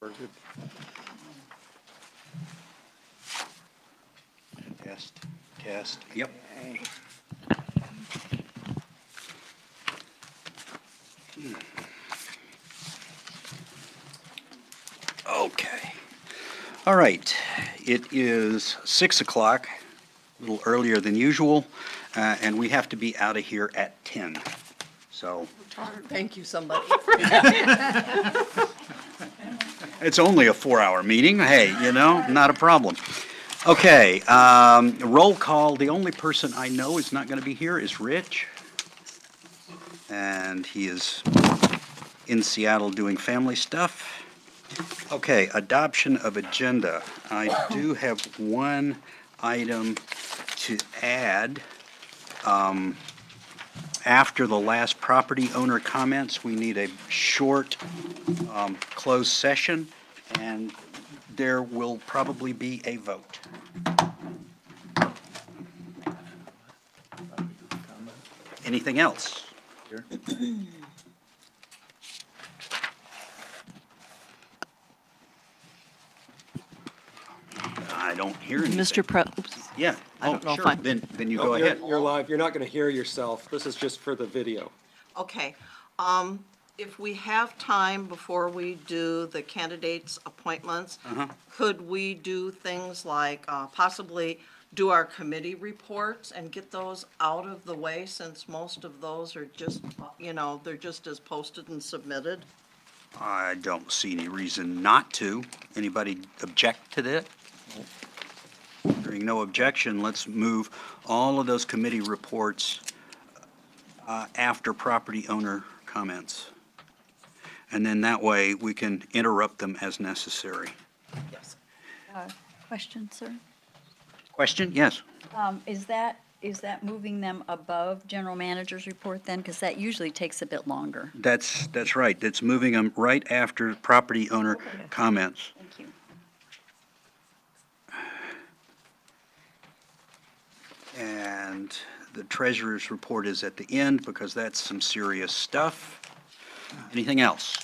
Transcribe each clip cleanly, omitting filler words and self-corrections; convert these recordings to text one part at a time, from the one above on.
We're good. Test. Yep. Okay. All right. It is 6 o'clock, a little earlier than usual, and we have to be out of here at 10. So Thank you, somebody. it's only a 4-hour meeting. Hey, not a problem. Okay, roll call. The only person I know is not going to be here is Rich. And he is in Seattle doing family stuff. Okay, adoption of agenda. I do have one item to add. After the last property owner comments, we need a short closed session, and there will probably be a vote. Anything else? I don't hear anything. Mr. Oops. Yeah. I don't know if Sure. I- Then you No, go ahead. You're live. You're not going to hear yourself. This is just for the video. Okay, if we have time before we do the candidates' appointments, could we do things like possibly do our committee reports and get those out of the way, since most of those are just, they're just as posted and submitted? I don't see any reason not to. Anybody object to that? Hearing no objection, let's move all of those committee reports after property owner comments. And then that way, we can interrupt them as necessary. Yes. Question, sir. Question? Yes. Is that moving them above general manager's report then? Because that usually takes a bit longer. That's right. That's moving them right after property owner comments. Thank you. And the treasurer's report is at the end because that's some serious stuff. Anything else?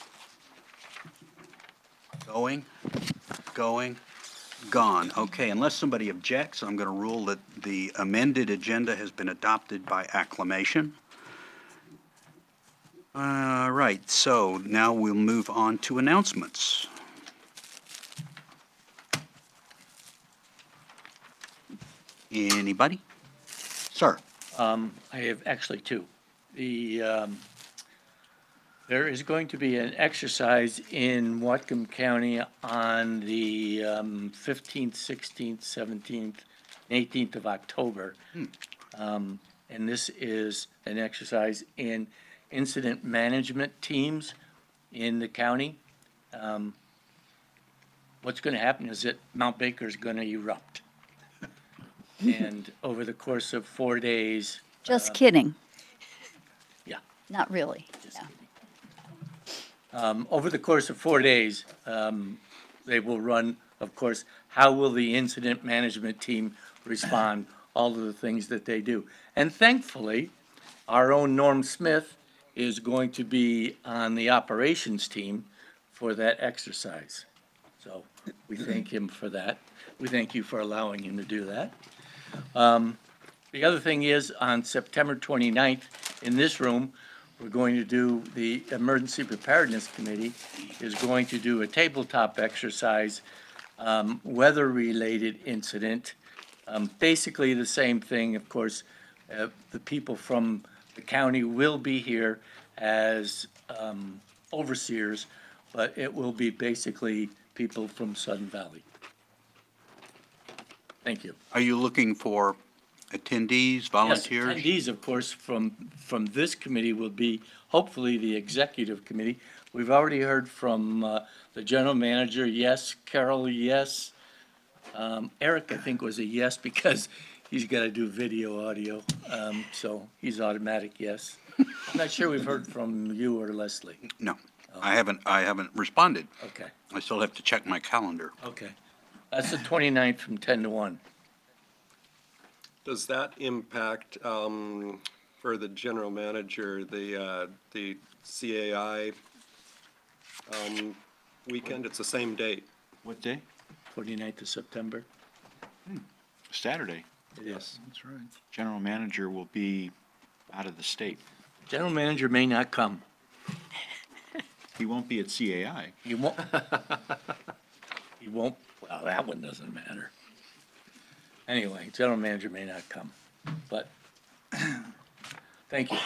Going, gone. Okay, unless somebody objects, I'm going to rule that the amended agenda has been adopted by acclamation. All right, so now we'll move on to announcements. Anybody? Sir? I have actually two. There is going to be an exercise in Whatcom County on the 15th, 16th, 17th, 18th of October. And this is an exercise in incident management teams in the county. What's going to happen is that Mount Baker is going to erupt. And over the course of 4 days. Just kidding. Yeah. Not really. Just Yeah. kidding. Over the course of 4 days, they will run, of course, how will the incident management team respond, all of the things that they do. And thankfully, our own Norm Smith is going to be on the operations team for that exercise. So we thank him for that. We thank you for allowing him to do that. The other thing is, on September 29th, in this room, we're going to do, the Emergency Preparedness Committee is going to do a tabletop exercise, weather-related incident. Basically the same thing, of course, the people from the county will be here as overseers, but it will be basically people from Sudden Valley. Thank you. Are you looking for attendees, volunteers? Yes, attendees, of course, from this committee will be hopefully the executive committee. We've already heard from the general manager, yes. Carol, yes. Eric, I think, was a yes because he's got to do video, audio, so he's automatic yes. I'm not sure we've heard from you or Leslie. No, I haven't responded. Okay, I still have to check my calendar. okay. That's the 29th from 10 to 1. Does that impact, for the general manager, the CAI weekend. It's the same date. What day? 29th of September. Saturday. It is. That's right. General manager will be out of the state. General manager may not come. He won't be at CAI. He won't. He won't, well, that one doesn't matter. Anyway, general manager may not come, but, thank you.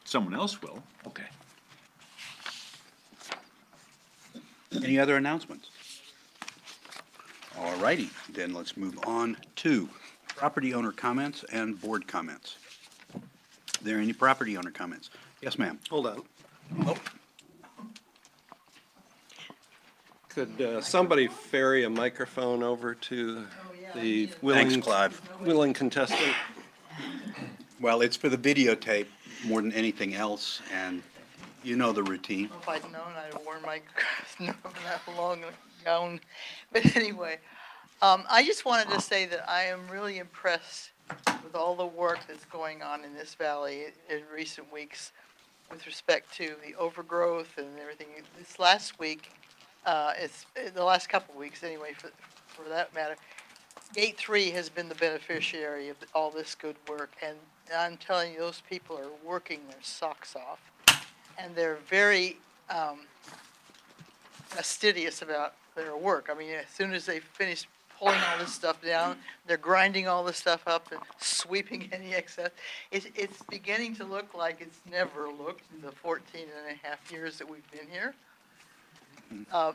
Someone else will. Okay. Any other announcements? All righty, then let's move on to property owner comments and board comments. Are there any property owner comments? Yes, ma'am. Hold on. Oh, Could somebody ferry a microphone over to the thanks, willing, Clive. willing contestant? Well, it's for the videotape more than anything else, and you know the routine. If I'd known, I'd have worn my that long gown. But anyway, I just wanted to say that I am really impressed with all the work that's going on in this valley in recent weeks with respect to the overgrowth and everything. This last week, it's the last couple of weeks anyway, for that matter. Gate 3 has been the beneficiary of all this good work, and I'm telling you, those people are working their socks off, and they're very fastidious about their work. I mean, as soon as they finish pulling all this stuff down, they're grinding all this stuff up and sweeping any excess. It's beginning to look like it's never looked in the 14 and a half years that we've been here.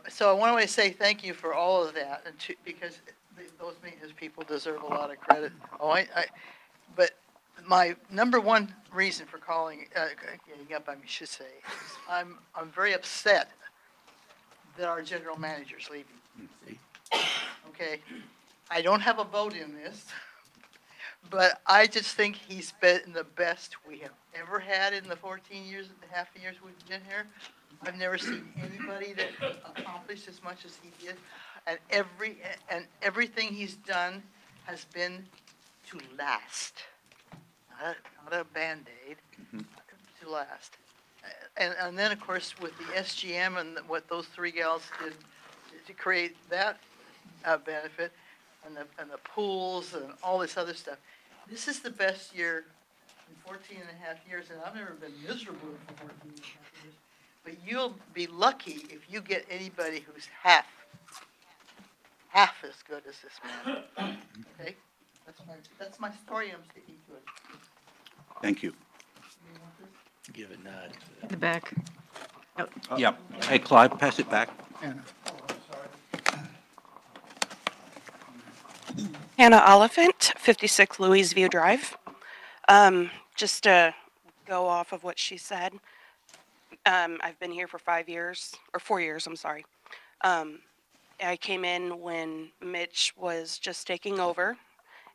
So I want to say thank you for all of that, and because those maintenance people deserve a lot of credit. But my number one reason for calling, getting up, I should say, is I'm very upset that our general manager's leaving. Okay, I don't have a vote in this, but I just think he's been the best we have ever had in the 14 years and a half years we've been here. I've never seen anybody that accomplished as much as he did, and everything he's done has been to last, not a Band-Aid, to last. And then, of course, with the SGM and what those three gals did to create that benefit, and the pools and all this other stuff, this is the best year in 14 and a half years, and I've never been miserable for 14 and a half years. But you'll be lucky if you get anybody who's half as good as this man. Okay? That's my story. I'm sticking to it. Thank you. Give a nod. The back. Yeah. Hey, Clive, pass it back. Hannah Oliphant, 56 Louise View Drive. Just to go off of what she said, I've been here for 5 years, or 4 years, I'm sorry. I came in when Mitch was just taking over,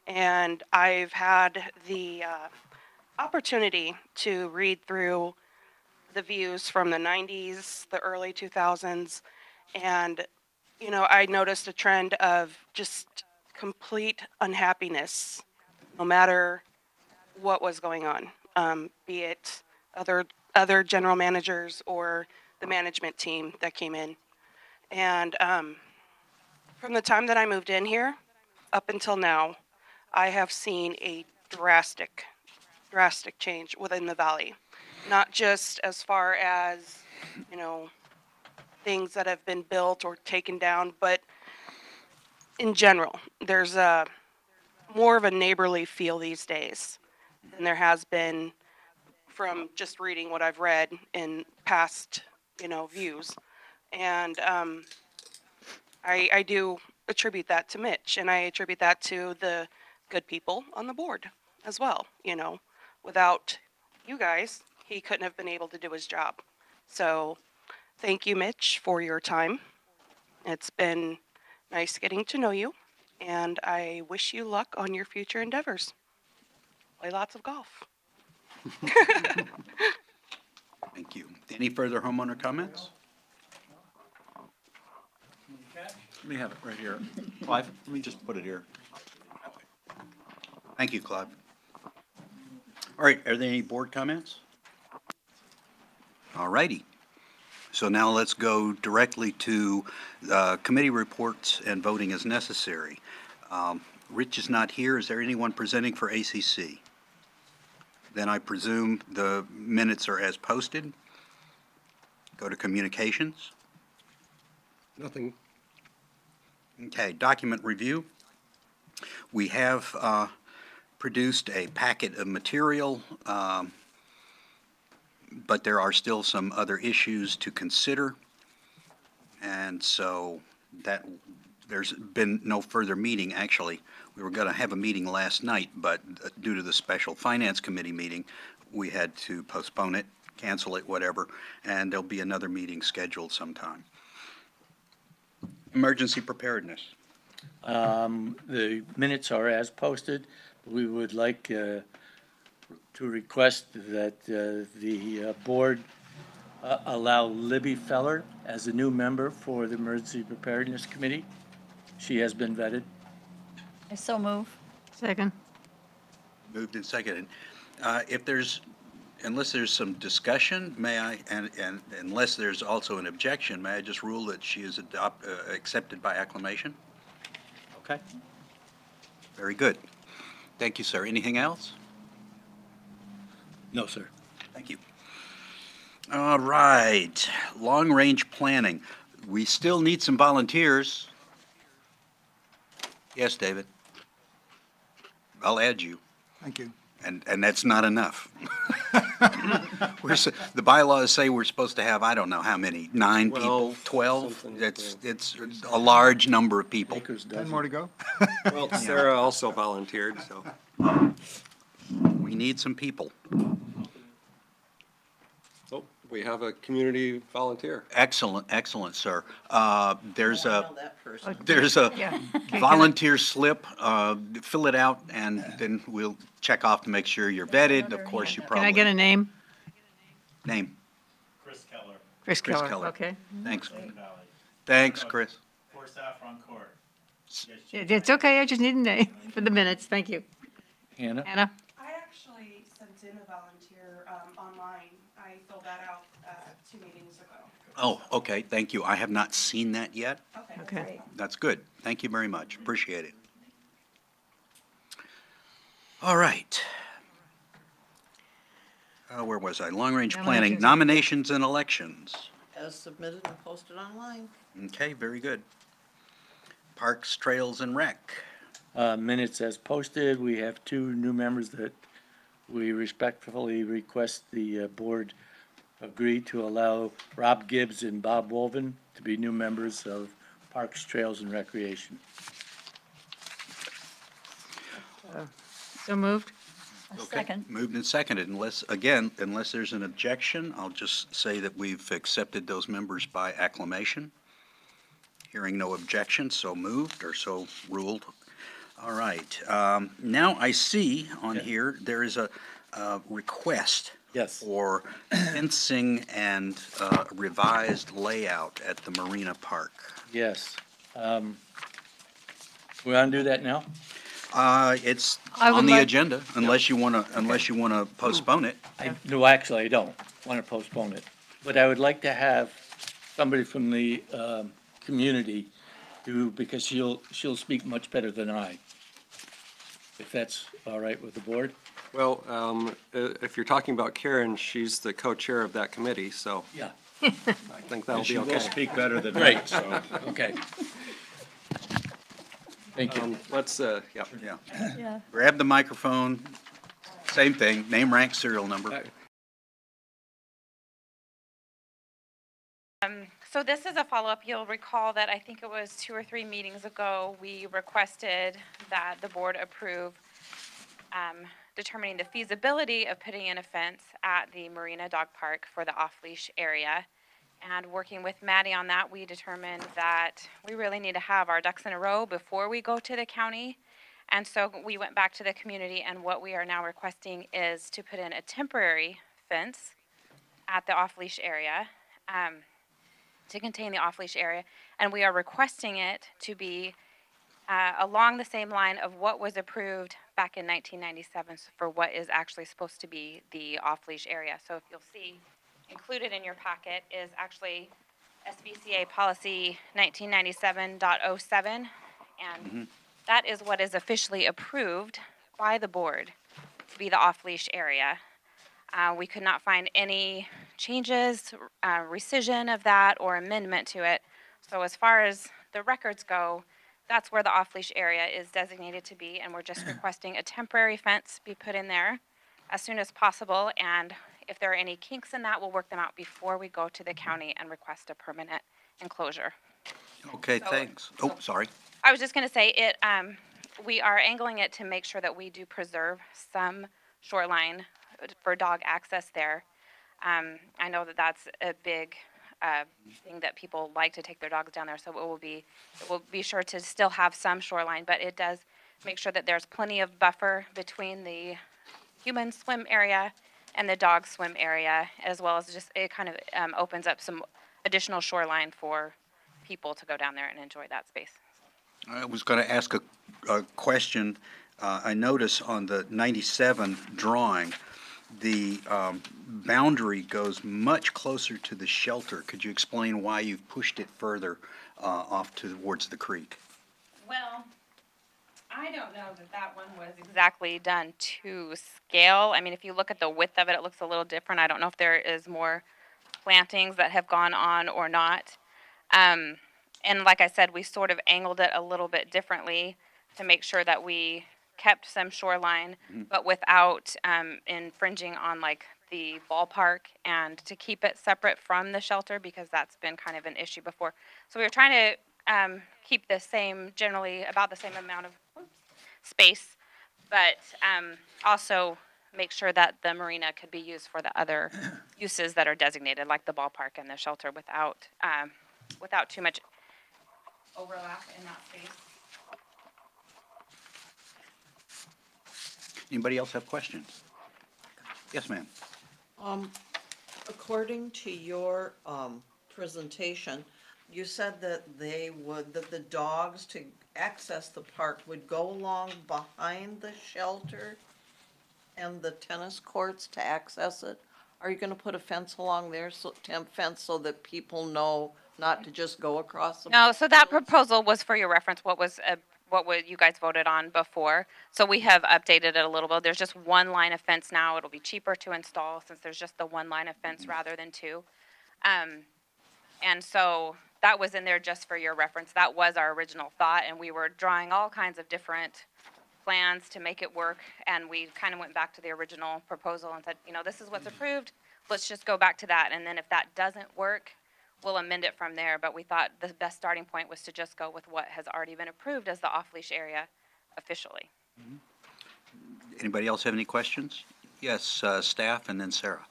and I've had the opportunity to read through the views from the 90s, the early 2000s, and, you know, I noticed a trend of just complete unhappiness, no matter what was going on, be it other general managers or the management team that came in. And from the time that I moved in here up until now, I have seen a drastic change within the valley. Not just as far as, you know, things that have been built or taken down, but in general, there's more of a neighborly feel these days than there has been from just reading what I've read in past, you know, views. And I do attribute that to Mitch, and I attribute that to the good people on the board as well. You know, without you guys, he couldn't have been able to do his job. So thank you, Mitch, for your time. It's been nice getting to know you, and I wish you luck on your future endeavors. Play lots of golf. Thank you. Any further homeowner comments? Let me have it right here. Clive, let me just put it here. Thank you, Clive. All right, are there any board comments? All righty. So now let's go directly to committee reports and voting as necessary. Rich is not here. Is there anyone presenting for ACC? Then I presume the minutes are as posted. Go to communications. Nothing. Okay, document review. We have produced a packet of material, but there are still some other issues to consider. And so that, there's been no further meeting, actually. We were going to have a meeting last night, but due to the special finance committee meeting, we had to postpone it, cancel it, whatever, and there'll be another meeting scheduled sometime. Emergency preparedness. The minutes are as posted. We would like to request that the board allow Libby Feller as a new member for the Emergency Preparedness Committee. She has been vetted. I so move. Second. Moved and seconded. If there's, unless there's some discussion, may I, and unless there's also an objection, may I just rule that she is accepted by acclamation? Okay. Very good. Thank you, sir. Anything else? No, sir. Thank you. All right, long-range planning. We still need some volunteers. Yes, David? I'll add you. Thank you. And that's not enough. The bylaws say we're supposed to have, I don't know how many, 9 people, 12? something, It's a large number of people. Baker's 10 dozen. more to go? Well, Sarah also volunteered, so. We need some people. Oh, we have a community volunteer. Excellent, excellent, sir. There's I a, know that person. there's a Yeah. volunteer slip. Fill it out, and then we'll check off to make sure you're vetted. Of course, you Can probably. I get a name? Name. Chris Keller, Chris Chris Keller. Keller. Okay. Thanks. Golden Valley. Thanks, Chris. For Saffron Court. It's okay, I just need a name for the minutes. Thank you. Hannah? Anna? I actually sent in a volunteer online. I filled that out 2 meetings ago. Oh, okay, thank you. I have not seen that yet. Okay. That's good. Thank you very much. Appreciate it. All right. Where was I? Long-range planning, nominations and elections. As submitted and posted online. Okay, very good. Parks, Trails, and Rec. Minutes as posted. We have 2 new members that we respectfully request the board agree to allow Rob Gibbs and Bob Wolven to be new members of Parks, Trails, and Recreation. So moved? A Okay, second. moved and seconded. Unless there's an objection, I'll just say that we've accepted those members by acclamation. Hearing no objection, so moved or so ruled. All right. Now I see on here, there is a request Yes. for fencing and revised layout at the Marina Park. Yes. We want to do that now? It's I would on the like- agenda, unless you want to postpone it. No, actually, I don't want to postpone it. But I would like to have somebody from the community do, because she'll speak much better than I. If that's all right with the board? Well, if you're talking about Karen, she's the co-chair of that committee, so Yeah. I think that'll be okay. speak better than Great, so, okay. Thank you. Let's, yeah. Yeah. Yeah. Grab the microphone, same thing, name, rank, serial number. So this is a follow-up. You'll recall that I think it was 2 or 3 meetings ago, we requested that the board approve determining the feasibility of putting in a fence at the Marina Dog Park for the off-leash area. And working with Maddie on that, we determined that we really need to have our ducks in a row before we go to the county. And so we went back to the community, and what we are now requesting is to put in a temporary fence at the off-leash area, to contain the off-leash area. And we are requesting it to be along the same line of what was approved back in 1997 for what is actually supposed to be the off-leash area. So if you'll see included in your packet is actually SBCA policy 1997.07, and that is what is officially approved by the board to be the off-leash area. We could not find any changes, rescission of that, or amendment to it. So as far as the records go, that's where the off-leash area is designated to be, and we're just requesting a temporary fence be put in there as soon as possible, and if there are any kinks in that, we'll work them out before we go to the county and request a permanent enclosure. Okay, thanks. Oh, sorry. I was just gonna say, we are angling it to make sure that we do preserve some shoreline for dog access there. I know that that's a big, thing that people like to take their dogs down there, so it will be sure to still have some shoreline, but it does make sure that there's plenty of buffer between the human swim area and the dog swim area, as well as just, it kind of, opens up some additional shoreline for people to go down there and enjoy that space. I was going to ask a question. I notice on the 97 drawing, the boundary goes much closer to the shelter. Could you explain why you've pushed it further off towards the creek? Well, I don't know that that one was exactly done to scale. I mean, if you look at the width of it, it looks a little different. I don't know if there is more plantings that have gone on or not. And like I said, we sort of angled it a little bit differently to make sure that we kept some shoreline, but without infringing on like the ballpark, and to keep it separate from the shelter, because that's been kind of an issue before. So we were trying to keep the same, generally about the same amount of space, but also make sure that the marina could be used for the other uses that are designated, like the ballpark and the shelter, without too much overlap in that space. Anybody else have questions? Yes, ma'am. According to your, presentation, you said that that the dogs to access the park would go along behind the shelter and the tennis courts to access it. Are you gonna put a fence along there, fence so that people know not to just go across the? No, so that proposal was for your reference, what you guys voted on before. So we have updated it a little bit. There's just one line of fence now. It'll be cheaper to install since there's just the one line of fence rather than two. And so that was in there just for your reference. That was our original thought, and we were drawing all kinds of different plans to make it work, and we kind of went back to the original proposal and said, this is what's approved. Let's just go back to that, and then if that doesn't work, we'll amend it from there, but we thought the best starting point was to just go with what has already been approved as the off-leash area officially. Anybody else have any questions? Yes, staff, and then Sarah.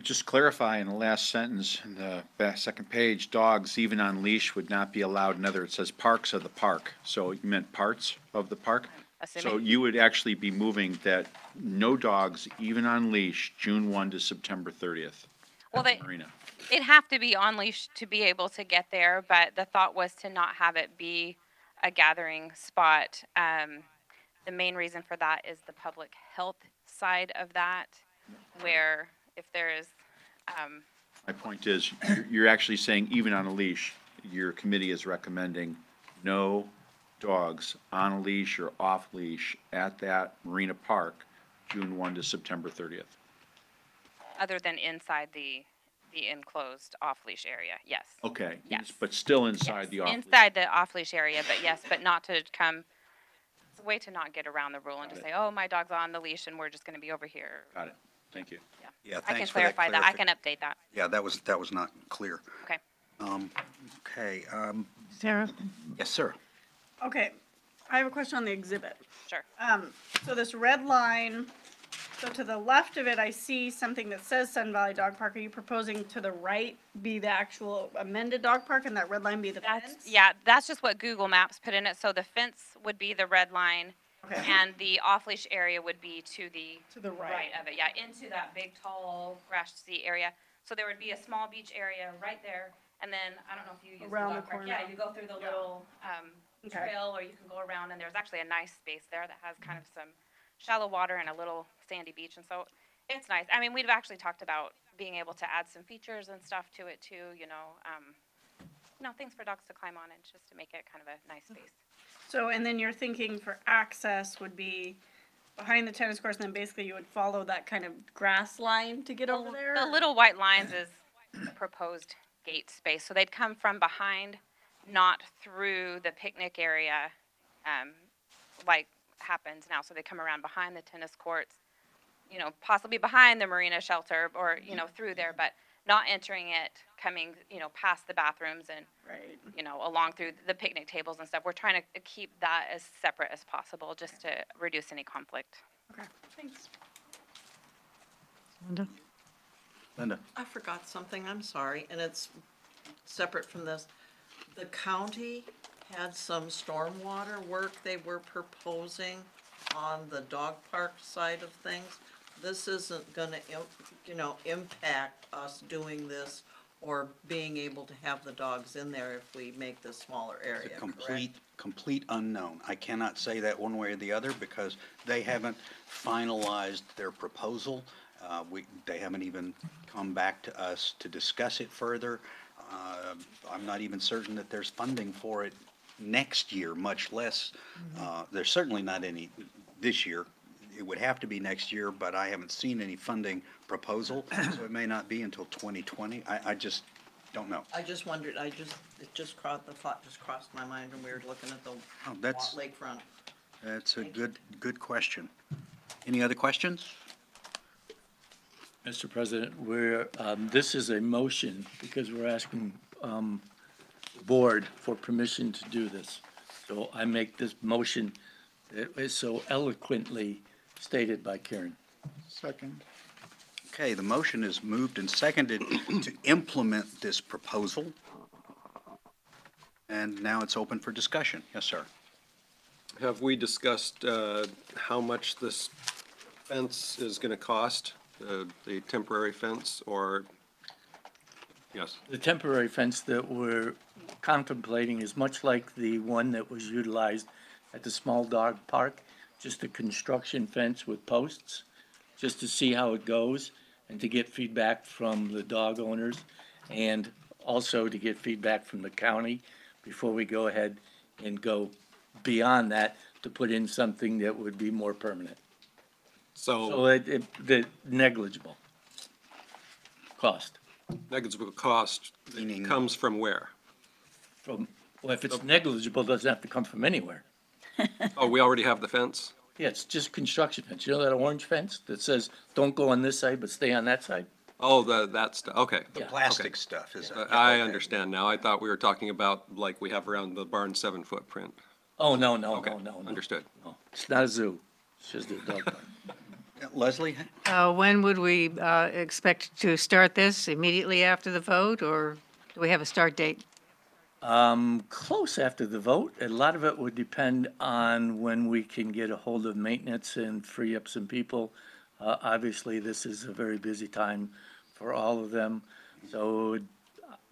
Just clarify in the last sentence, in the second page, dogs even on leash would not be allowed. Another, it says parks of the park. So you meant parts of the park? So Assuming, you would actually be moving that no dogs even on leash, June 1 to September 30th. well, at the Marina. it'd have to be on leash to be able to get there, but the thought was to not have it be a gathering spot. The main reason for that is the public health side of that, where if there is, My point is, you're actually saying even on a leash, your committee is recommending no dogs on a leash or off leash at that Marina Park, June 1 to September 30th. other than inside the enclosed off-leash area, yes. Okay. Yes. But still inside the Yes, off leash. inside the off-leash area, but yes, but not to come, it's a way to not get around the rule and just say, oh, my dog's on the leash and we're just gonna be over here. Got it. Thank you. Yeah, I can thanks for that clarify that, I can update that, Yeah, that was not clear. okay. Okay, Sarah? yes, sir. Okay, I have a question on the exhibit. Sure. So this red line, so to the left of it, I see something that says Sun Valley Dog Park. Are you proposing to the right be the actual amended dog park and that red line be the fence? That's just what Google Maps put in it, so the fence would be the red line, Okay. and the off-leash area would be to the To the right right. of it, into that big, tall, grassy area. So there would be a small beach area right there, and then, I don't know if you use the Around dog the park. corner. Yeah, you go through the Yeah. little, Okay. trail, or you can go around, and there's actually a nice space there that has kind of some shallow water and a little sandy beach, and so it's nice. I mean, we've actually talked about being able to add some features and stuff to it too, things for dogs to climb on and just to make it kind of a nice space. So, and then you're thinking for access would be behind the tennis courts, and then basically you would follow that kind of grass line to get over there? The little white lines is the proposed gate space, so they'd come from behind, not through the picnic area, like happens now. So they come around behind the tennis courts, possibly behind the marina shelter or, through there, but not entering it, coming, past the bathrooms and, Right. along through the picnic tables and stuff. We're trying to keep that as separate as possible just to reduce any conflict. Okay, thanks. Linda? I forgot something, I'm sorry, and it's separate from this. The county had some stormwater work they were proposing on the dog park side of things. This isn't gonna, impact us doing this or being able to have the dogs in there if we make this smaller area, It's a correct? complete unknown. I cannot say that one way or the other because they haven't finalized their proposal. They haven't even come back to us to discuss it further. I'm not even certain that there's funding for it next year, much less, there's certainly not any this year. It would have to be next year, but I haven't seen any funding proposal, so it may not be until 2020. I just don't know. I just wondered, the thought just crossed my mind when we were looking at the that's- lakefront. That's a good question. Any other questions? Mr. President, this is a motion because we're asking, the board for permission to do this. So I make this motion that is so eloquently stated by Karen. Second. Okay, the motion is moved and seconded to implement this proposal. And now it's open for discussion. Yes, sir. Have we discussed how much this fence is going to cost, the temporary fence, or, yes? The temporary fence that we're contemplating is much like the one that was utilized at the small dog park, just a construction fence with posts, just to see how it goes and to get feedback from the dog owners and also to get feedback from the county before we go ahead and go beyond that to put in something that would be more permanent. So the negligible cost Negligible cost Meaning- comes from where? from, well, if it's negligible, it doesn't have to come from anywhere. Oh, we already have the fence? Yeah, it's just construction fence. You know that orange fence that says, don't go on this side, but stay on that side? Oh, that stuff, okay. The Yeah. plastic stuff is. I understand now. I thought we were talking about like we have around the barn 7 footprint. Oh, no, no, Okay, no, no, no. understood. No. It's not a zoo. It's just a dog park. Leslie? When would we expect to start this? Immediately after the vote, or do we have a start date? Close after the vote. A lot of it would depend on when we can get a hold of maintenance and free up some people. Obviously, this is a very busy time for all of them. So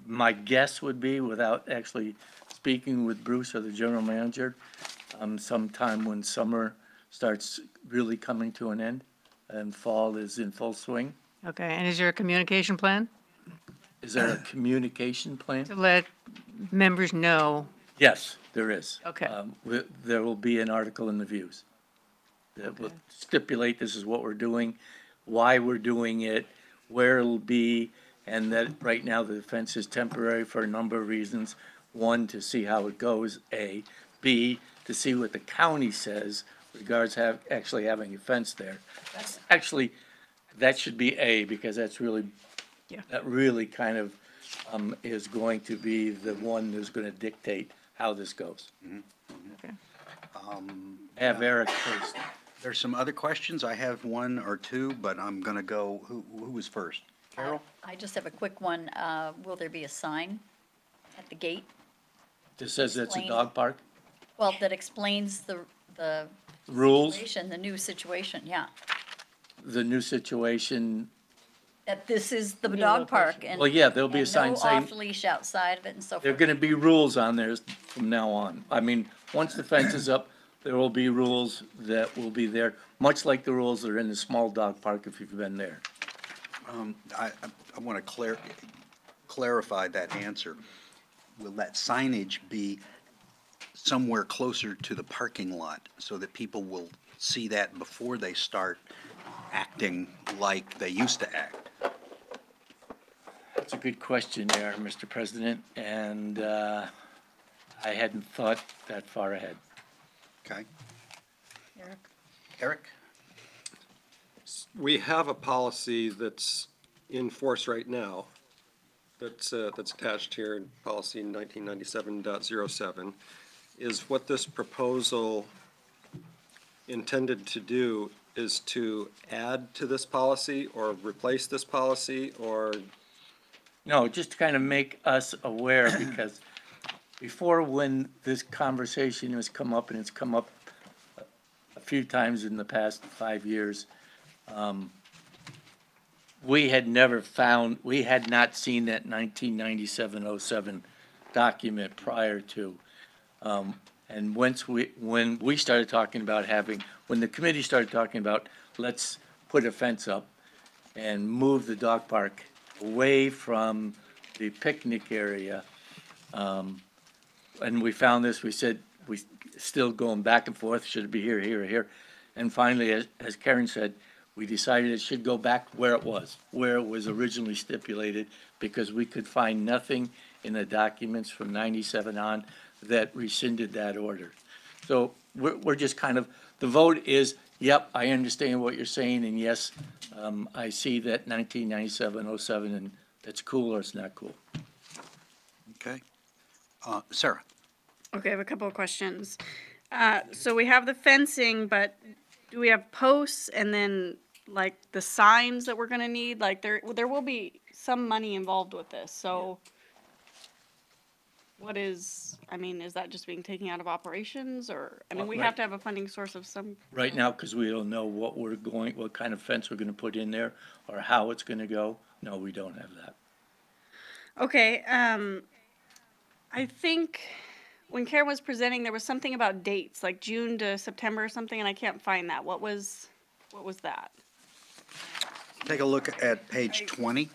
my guess would be, without actually speaking with Bruce or the general manager, sometime when summer starts really coming to an end and fall is in full swing. Okay, and is there a communication plan Is there a communication plan? to let members know? Yes, there is. Okay. There will be an article in the Views that will stipulate this is what we're doing, why we're doing it, where it'll be, and that right now the fence is temporary for a number of reasons. One, to see how it goes, A. B, to see what the county says regards actually having a fence there. That's actually, that should be A, because that's really, Yeah. that really kind of is going to be the one that's gonna dictate how this goes. Okay. Have Eric first. There's some other questions. I have one or two, but I'm gonna go, who was first? Carol? I just have a quick one. Will there be a sign at the gate? This says it's a Explain. dog park. Well, that explains the Rules, situation, the new situation, yeah. the new situation, That this is the dog park and. well, yeah, there'll be a and sign no saying, off-leash outside of it and so there are forth. gonna be rules on there from now on. I mean, once the fence is up, there will be rules that will be there, much like the rules that are in the small dog park if you've been there. I want to clarify that answer. Will that signage be somewhere closer to the parking lot so that people will see that before they start acting like they used to act? That's a good question there, Mr. President, and I hadn't thought that far ahead. Okay. Eric? We have a policy that's in force right now, that's attached here in policy 1997.07. Is what this proposal intended to do is to add to this policy or replace this policy, or? No, just to kind of make us aware, because before, when this conversation has come up, and it's come up a few times in the past 5 years, we had not seen that 1997-07 document prior to. And when we started talking about when the committee started talking about, let's put a fence up and move the dog park away from the picnic area, and we found this, we said, we still going back and forth, should it be here, here, or here? And finally, as Karen said, we decided it should go back where it was originally stipulated, because we could find nothing in the documents from 97 on that rescinded that order. So we're just kind of, the vote is, yep, I understand what you're saying, and yes, I see that 1997-07, and it's cool or it's not cool. Okay. Sarah? Okay, I have a couple of questions. So we have the fencing, but do we have posts and then like the signs that we're gonna need? Like there will be some money involved with this, so what is, I mean, is that just being taken out of operations, or, I mean, we have to have a funding source of some. Right now, because we don't know what kind of fence we're gonna put in there, or how it's gonna go, no, we don't have that. Okay, I think when Karen was presenting, there was something about dates, like June to September or something, and I can't find that. What was that? Take a look at page 20.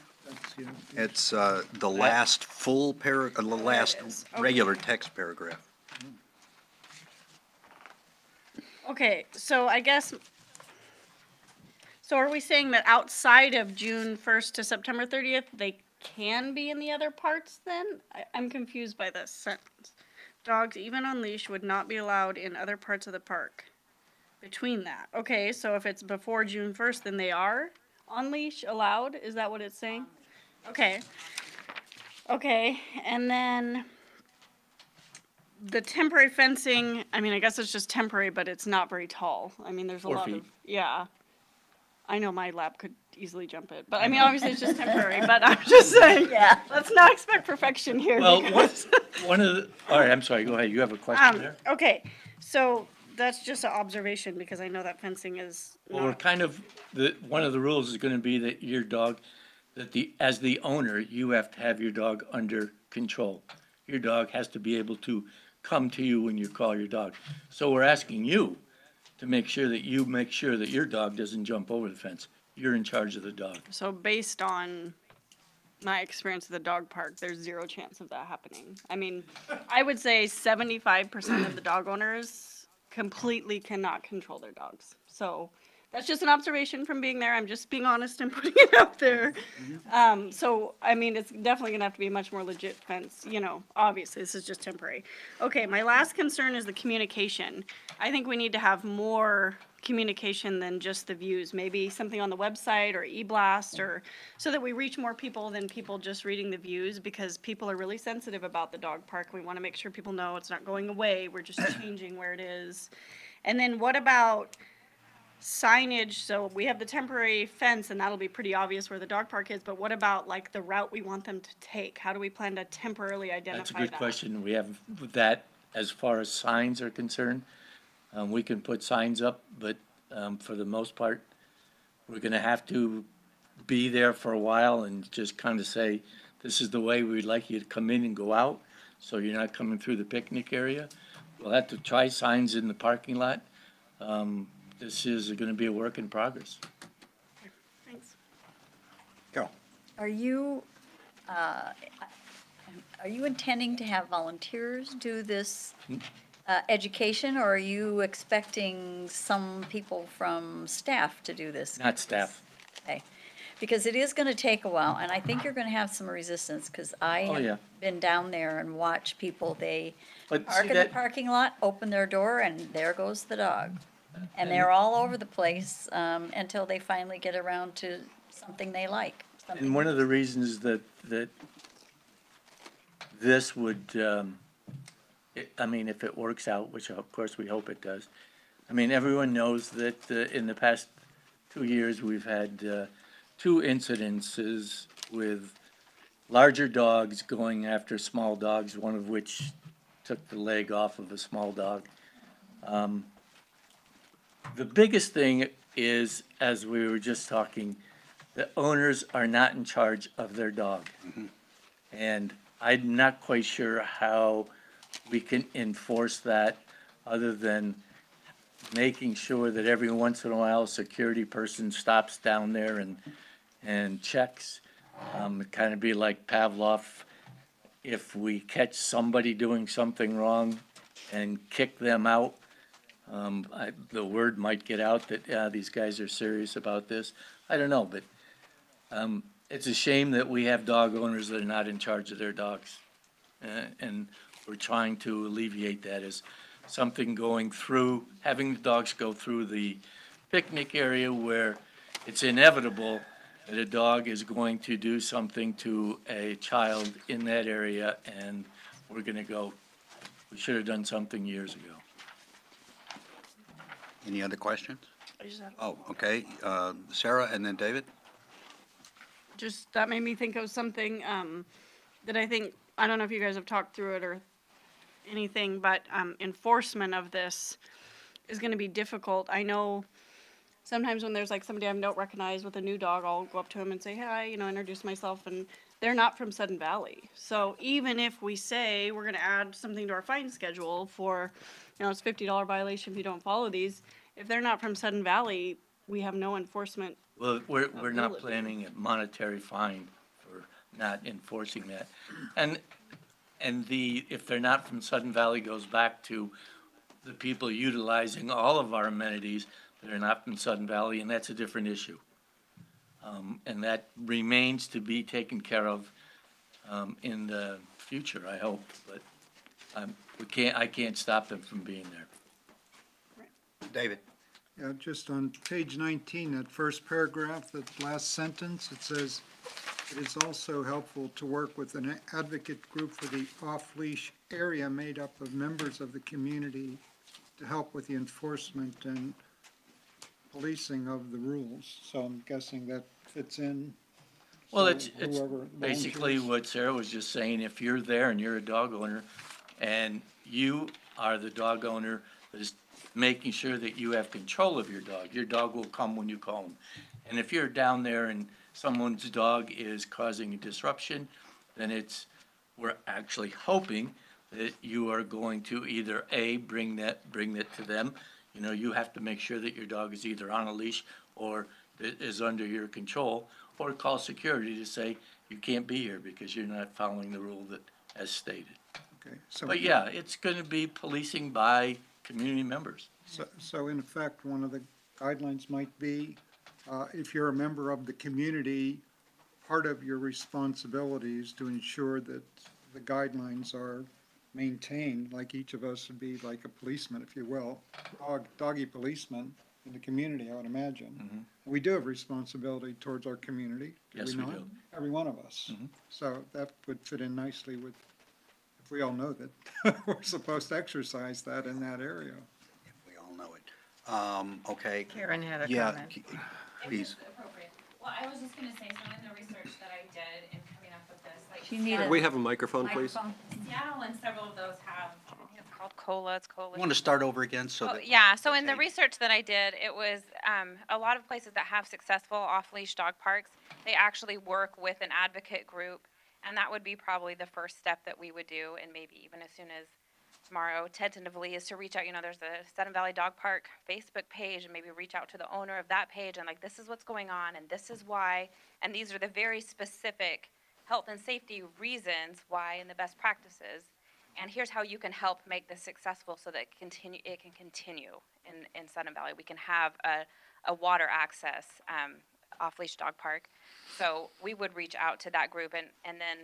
It's the last full the last regular text paragraph. Okay, so I guess, so are we saying that outside of June 1st to September 30th, they can be in the other parts then? I'm confused by this sentence. Dogs, even on leash, would not be allowed in other parts of the park. Between that. Okay, so if it's before June 1st, then they are on leash allowed? Is that what it's saying? Okay. Okay, and then the temporary fencing, I mean, I guess it's just temporary, but it's not very tall. I mean, there's a 4 lot feet. of, yeah. I know my lab could easily jump it, but I mean, obviously it's just temporary, but I'm just saying, Yeah. let's not expect perfection here. Well, because- one of the, all right, I'm sorry, go ahead, you have a question there? Okay, so that's just an observation because I know that fencing is Well, we're not, kind of, one of the rules is gonna be that your dog, as the owner, you have to have your dog under control. Your dog has to be able to come to you when you call your dog. So we're asking you to make sure that your dog doesn't jump over the fence. You're in charge of the dog. so based on my experience at the dog park, there's zero chance of that happening. I mean, I would say 75% of the dog owners completely cannot control their dogs. So that's just an observation from being there. I'm just being honest and putting it out there. So, I mean, it's definitely gonna have to be a much more legit fence, you know, obviously, this is just temporary. Okay, my last concern is the communication. I think we need to have more communication than just the views, maybe something on the website or e-blast, or so that we reach more people than people just reading the views, because people are really sensitive about the dog park. We want to make sure people know it's not going away, we're just changing where it is. And then what about signage? So we have the temporary fence and that'll be pretty obvious where the dog park is, but what about like the route we want them to take? How do we plan to temporarily identify that? That's a good question. We have that, as far as signs are concerned. We can put signs up, but for the most part, we're gonna have to be there for a while and just kind of say, this is the way we'd like you to come in and go out, so you're not coming through the picnic area. We'll have to try signs in the parking lot. This is gonna be a work in progress. Thanks. Are you, uh, are you intending to have volunteers do this education, or are you expecting some people from staff to do this? Not staff. Okay, because it is gonna take a while, and I think you're gonna have some resistance, because I Oh, yeah. have been down there and watched people, they But park see in the that, parking lot, open their door, and there goes the dog. And they're all over the place, until they finally get around to something they like. something and one of they- the reasons that this would, I mean, if it works out, which of course we hope it does. I mean, everyone knows that in the past 2 years, we've had 2 incidences with larger dogs going after small dogs, one of which took the leg off of a small dog. The biggest thing is, as we were just talking, the owners are not in charge of their dog. And I'm not quite sure how we can enforce that, other than making sure that every once in a while, a security person stops down there and checks. It'd kind of be like Pavlov, if we catch somebody doing something wrong and kick them out, the word might get out that, these guys are serious about this. I don't know, but, it's a shame that we have dog owners that are not in charge of their dogs. And we're trying to alleviate that as something going through, having the dogs go through the picnic area where it's inevitable that a dog is going to do something to a child in that area, and we're gonna go, we should have done something years ago. Any other questions? I just have- Oh, okay. Sarah and then David? Just, that made me think of something, that I think, I don't know if you guys have talked through it or anything, but, enforcement of this is gonna be difficult. I know sometimes when there's like somebody I don't recognize with a new dog, I'll go up to him and say, hi, introduce myself, and they're not from Sudden Valley. So even if we say we're gonna add something to our fine schedule for, it's $50 violation if you don't follow these, if they're not from Sudden Valley, we have no enforcement. Well, we're not Ability. planning a monetary fine for not enforcing that. And if they're not from Sudden Valley, goes back to the people utilizing all of our amenities that are not from Sudden Valley, and that's a different issue. And that remains to be taken care of, in the future, I hope, but, I can't stop them from being there. David? Yeah, just on page 19, that first paragraph, that last sentence, it says, "It is also helpful to work with an advocate group for the off-leash area made up of members of the community to help with the enforcement and policing of the rules." So I'm guessing that fits in. Well, So it's whoever basically volunteers- what Sarah was just saying, if you're there and you're a dog owner, and you are the dog owner that is making sure that you have control of your dog will come when you call him. And if you're down there and someone's dog is causing a disruption, then we're actually hoping that you are going to either A, bring that to them. You have to make sure that your dog is either on a leash or is under your control, or call security to say, you can't be here because you're not following the rule that, as stated. Okay, so. But yeah, it's gonna be policing by community members. So in effect, one of the guidelines might be, if you're a member of the community, part of your responsibility is to ensure that the guidelines are maintained, like each of us would be like a policeman, if you will, doggy policeman in the community, I would imagine. We do have responsibility towards our community, do Yes, we we not? do. Every one of us. So that would fit in nicely with, if we all know that we're supposed to exercise that in that area. We all know it. Okay. Karen had a Yeah, comment. please. Appropriate. Well, I was just gonna say, some of the research that I did in coming up with this, like. You need Could a we have a microphone, please? microphone. Seattle and several of those have, I think it's called COLA, it's COLA. Want to start over again so Oh, that? yeah, so in the okay. research that I did, it was, a lot of places that have successful off-leash dog parks, they actually work with an advocate group, and that would be probably the first step that we would do, and maybe even as soon as tomorrow tentatively is to reach out, there's a Seton Valley Dog Park Facebook page, and maybe reach out to the owner of that page and like, this is what's going on and this is why, and these are the very specific health and safety reasons why and the best practices. And here's how you can help make this successful so that it can continue in Seton Valley. We can have a water access off-leash dog park. So we would reach out to that group and then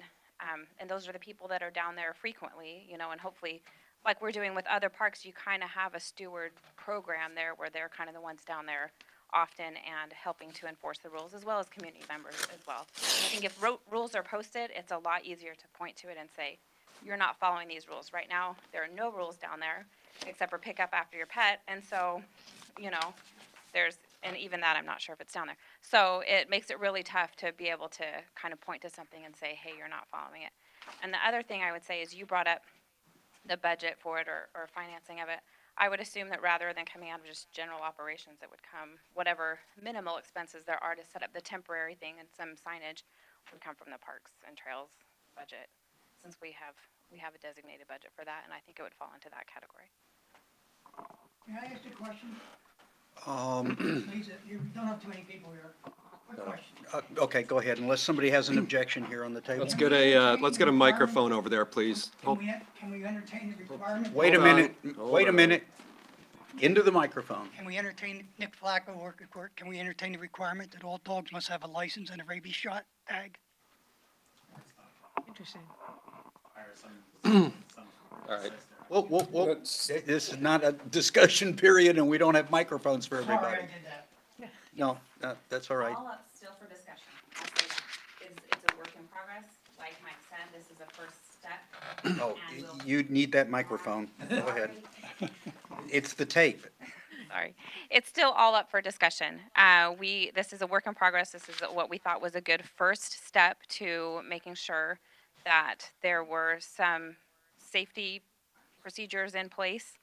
and those are the people that are down there frequently, and hopefully, like we're doing with other parks, you kind of have a steward program there where they're kind of the ones down there often and helping to enforce the rules, as well as community members as well. I think if rules are posted, it's a lot easier to point to it and say, you're not following these rules. Right now, there are no rules down there except for pick up after your pet, and so, and even that, I'm not sure if it's down there. So it makes it really tough to be able to kind of point to something and say, hey, you're not following it. And the other thing I would say is you brought up the budget for it or financing of it. I would assume that rather than coming out of just general operations, it would come, whatever minimal expenses there are to set up the temporary thing and some signage would come from the Parks and Trails budget, since we have a designated budget for that, and I think it would fall into that category. Can I ask a question? Um, Please, you don't have too many people here. Quick question. Okay, go ahead, unless somebody has an objection here on the table. Let's get a microphone over there, please. Can we entertain the requirement? Wait a Hold on, minute, hold wait a on. minute. Into the microphone. Can we entertain, Nick Flacco, Orchid Court, can we entertain the requirement that all dogs must have a license and a rabies shot tag? Interesting. All right. Whoa, Let's- this is not a discussion period, and we don't have microphones for Sorry, I everybody. did that. No, that's all right. All up still for discussion. I'll say that. It's a work in progress. Like Mike said, this is a first step. Oh, and we'll- you need that microphone. Go ahead. It's the tape. Sorry. It's still all up for discussion. This is a work in progress. This is what we thought was a good first step to making sure that there were some safety procedures in place.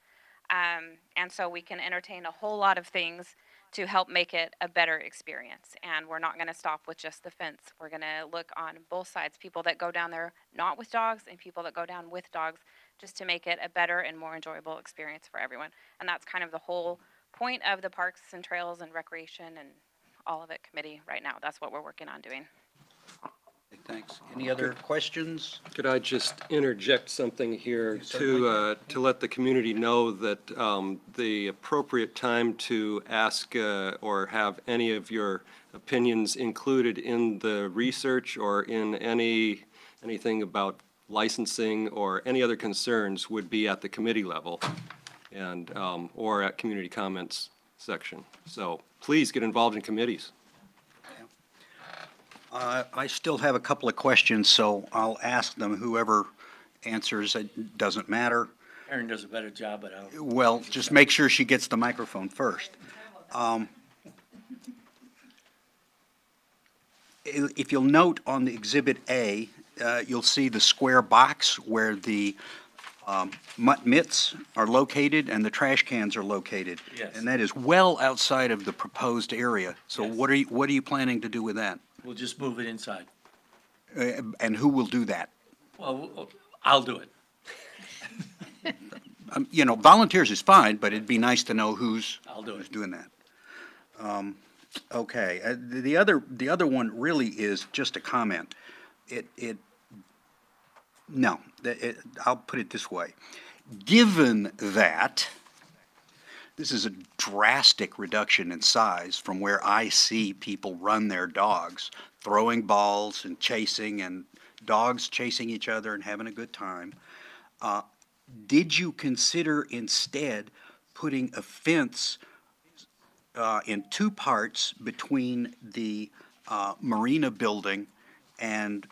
And so we can entertain a whole lot of things to help make it a better experience. And we're not gonna stop with just the fence. We're gonna look on both sides, people that go down there not with dogs and people that go down with dogs, just to make it a better and more enjoyable experience for everyone. And that's kind of the whole point of the Parks and Trails and Recreation and all of it committee right now. That's what we're working on doing. Thanks. Any other questions? Could I just interject something here certainly to let the community know that the appropriate time to ask or have any of your opinions included in the research or in anything about licensing or any other concerns would be at the committee level and or at community comments section. So please get involved in committees. I still have a couple of questions, so I'll ask them. Whoever answers, it doesn't matter. Erin does a better job, but I'll. Well, just make sure she gets the microphone first. If you'll note on the Exhibit A, you'll see the square box where the mutt mitts are located and the trash cans are located. Yes. And that is well outside of the proposed area. So Yes. what are you planning to do with that? We'll just move it inside. And who will do that? Well, I'll do it. Volunteers is fine, but it'd be nice to know who's I'll do it. doing that. Okay, the other one really is just a comment. I'll put it this way. Given that this is a drastic reduction in size from where I see people run their dogs, throwing balls and chasing, and dogs chasing each other and having a good time, did you consider instead putting a fence in two parts between the marina building and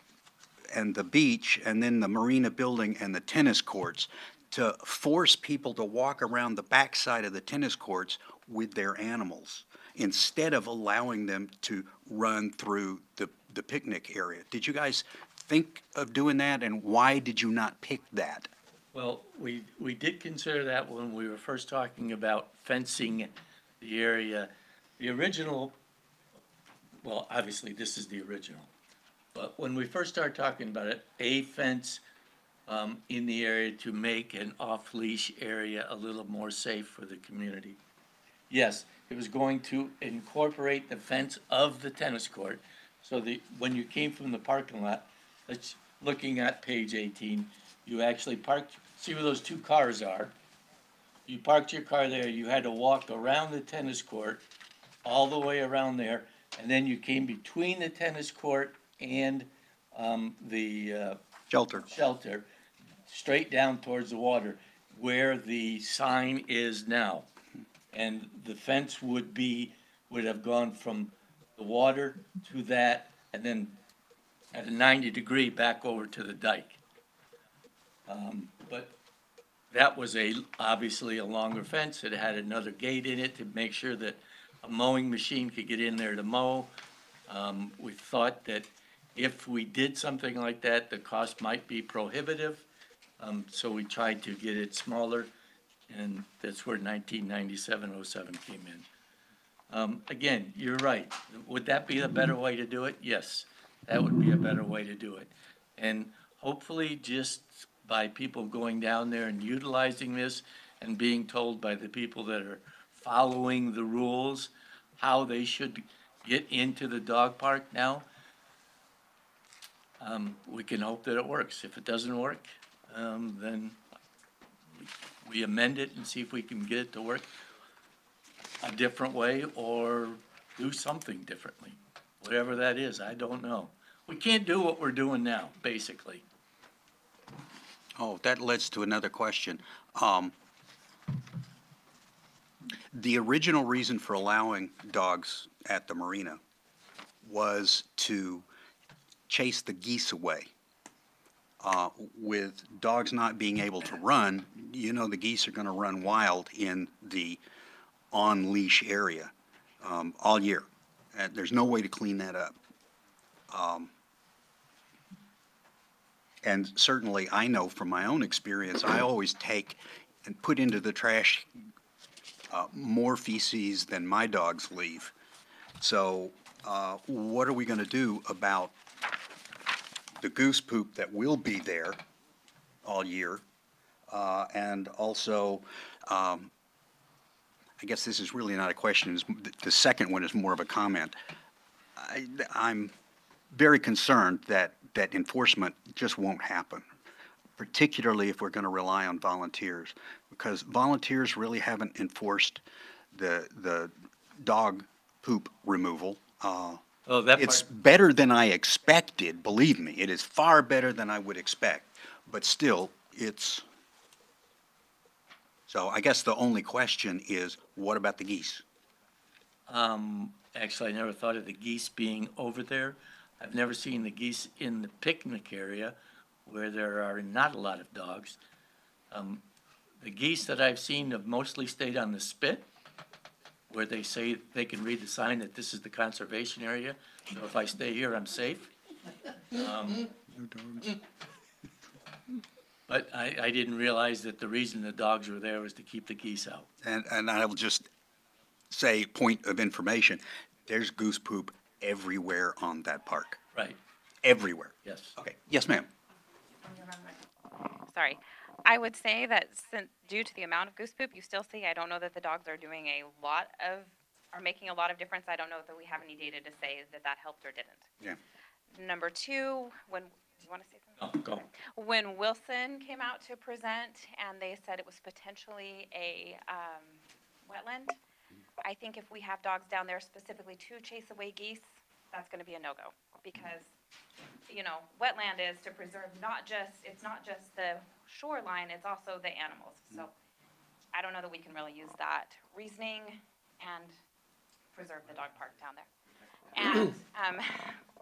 the beach, and then the marina building and the tennis courts, to force people to walk around the backside of the tennis courts with their animals, instead of allowing them to run through the picnic area? Did you guys think of doing that, and why did you not pick that? Well, we did consider that when we were first talking about fencing the area. The original, well, obviously, this is the original. But when we first started talking about it, a fence in the area to make an off-leash area a little more safe for the community. Yes, it was going to incorporate the fence of the tennis court, so that when you came from the parking lot, that's looking at page 18, you actually parked, see where those two cars are? You parked your car there, you had to walk around the tennis court, all the way around there, and then you came between the tennis court and, the, shelter, straight down towards the water, where the sign is now. And the fence would have gone from the water to that, and then at a 90-degree back over to the dike. But that was obviously a longer fence. It had another gate in it to make sure that a mowing machine could get in there to mow. We thought that if we did something like that, the cost might be prohibitive. So we tried to get it smaller, and that's where 1997-07 came in. Again, you're right. Would that be a better way to do it? Yes, that would be a better way to do it. And hopefully just by people going down there and utilizing this and being told by the people that are following the rules how they should get into the dog park now, we can hope that it works. If it doesn't work, then we amend it and see if we can get it to work a different way or do something differently. Whatever that is, I don't know. We can't do what we're doing now, basically. Oh, that leads to another question. The original reason for allowing dogs at the marina was to chase the geese away. With dogs not being able to run, you know the geese are going to run wild in the on-leash area all year. And there's no way to clean that up. And certainly, I know from my own experience, I always take and put into the trash more feces than my dogs leave. So what are we going to do about the goose poop that will be there all year? And also, I guess this is really not a question. The second one is more of a comment. I'm very concerned that enforcement just won't happen, particularly if we're going to rely on volunteers, because volunteers really haven't enforced the dog poop removal. It's better than I expected, believe me. It is far better than I would expect, but still, it's... So I guess the only question is, what about the geese? Actually, I never thought of the geese being over there. I've never seen the geese in the picnic area where there are not a lot of dogs. The geese that I've seen have mostly stayed on the spit, where they say they can read the sign that this is the conservation area. So if I stay here, I'm safe. But I didn't realize that the reason the dogs were there was to keep the geese out. And I'll just say, point of information, there's goose poop everywhere on that park. Right. Everywhere. Yes. Okay. Yes, ma'am. Sorry. I would say that due to the amount of goose poop you still see, I don't know that the dogs are making a lot of difference. I don't know that we have any data to say that that helped or didn't. Yeah. Number two, do you want to say something? Go. When Wilson came out to present and they said it was potentially a wetland, I think if we have dogs down there specifically to chase away geese, that's going to be a no-go, because, wetland is to preserve it's not just the shoreline, it's also the animals. So I don't know that we can really use that reasoning and preserve the dog park down there. And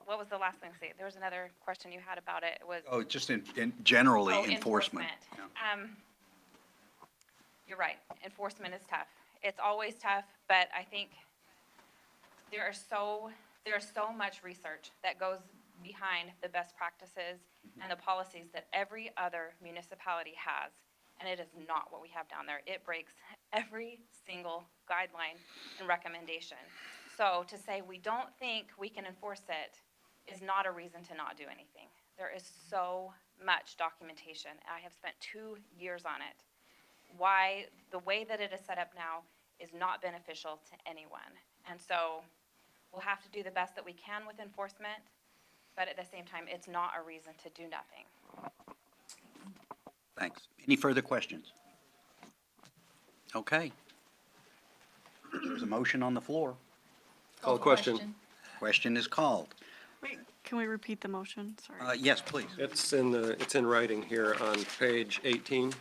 what was the last thing to say? There was another question you had about it. It was Just in generally enforcement. You're right. Enforcement is tough. It's always tough, but I think there's so much research that goes behind the best practices and the policies that every other municipality has, and it is not what we have down there. It breaks every single guideline and recommendation. So to say we don't think we can enforce it is not a reason to not do anything. There is so much documentation. I have spent 2 years on it. Why the way that it is set up now is not beneficial to anyone. And so we'll have to do the best that we can with enforcement, but at the same time, it's not a reason to do nothing. Thanks. Any further questions? Okay. There's a motion on the floor. Call question. Question is called. Wait, can we repeat the motion? Sorry. Yes, please. It's in writing here on page 18.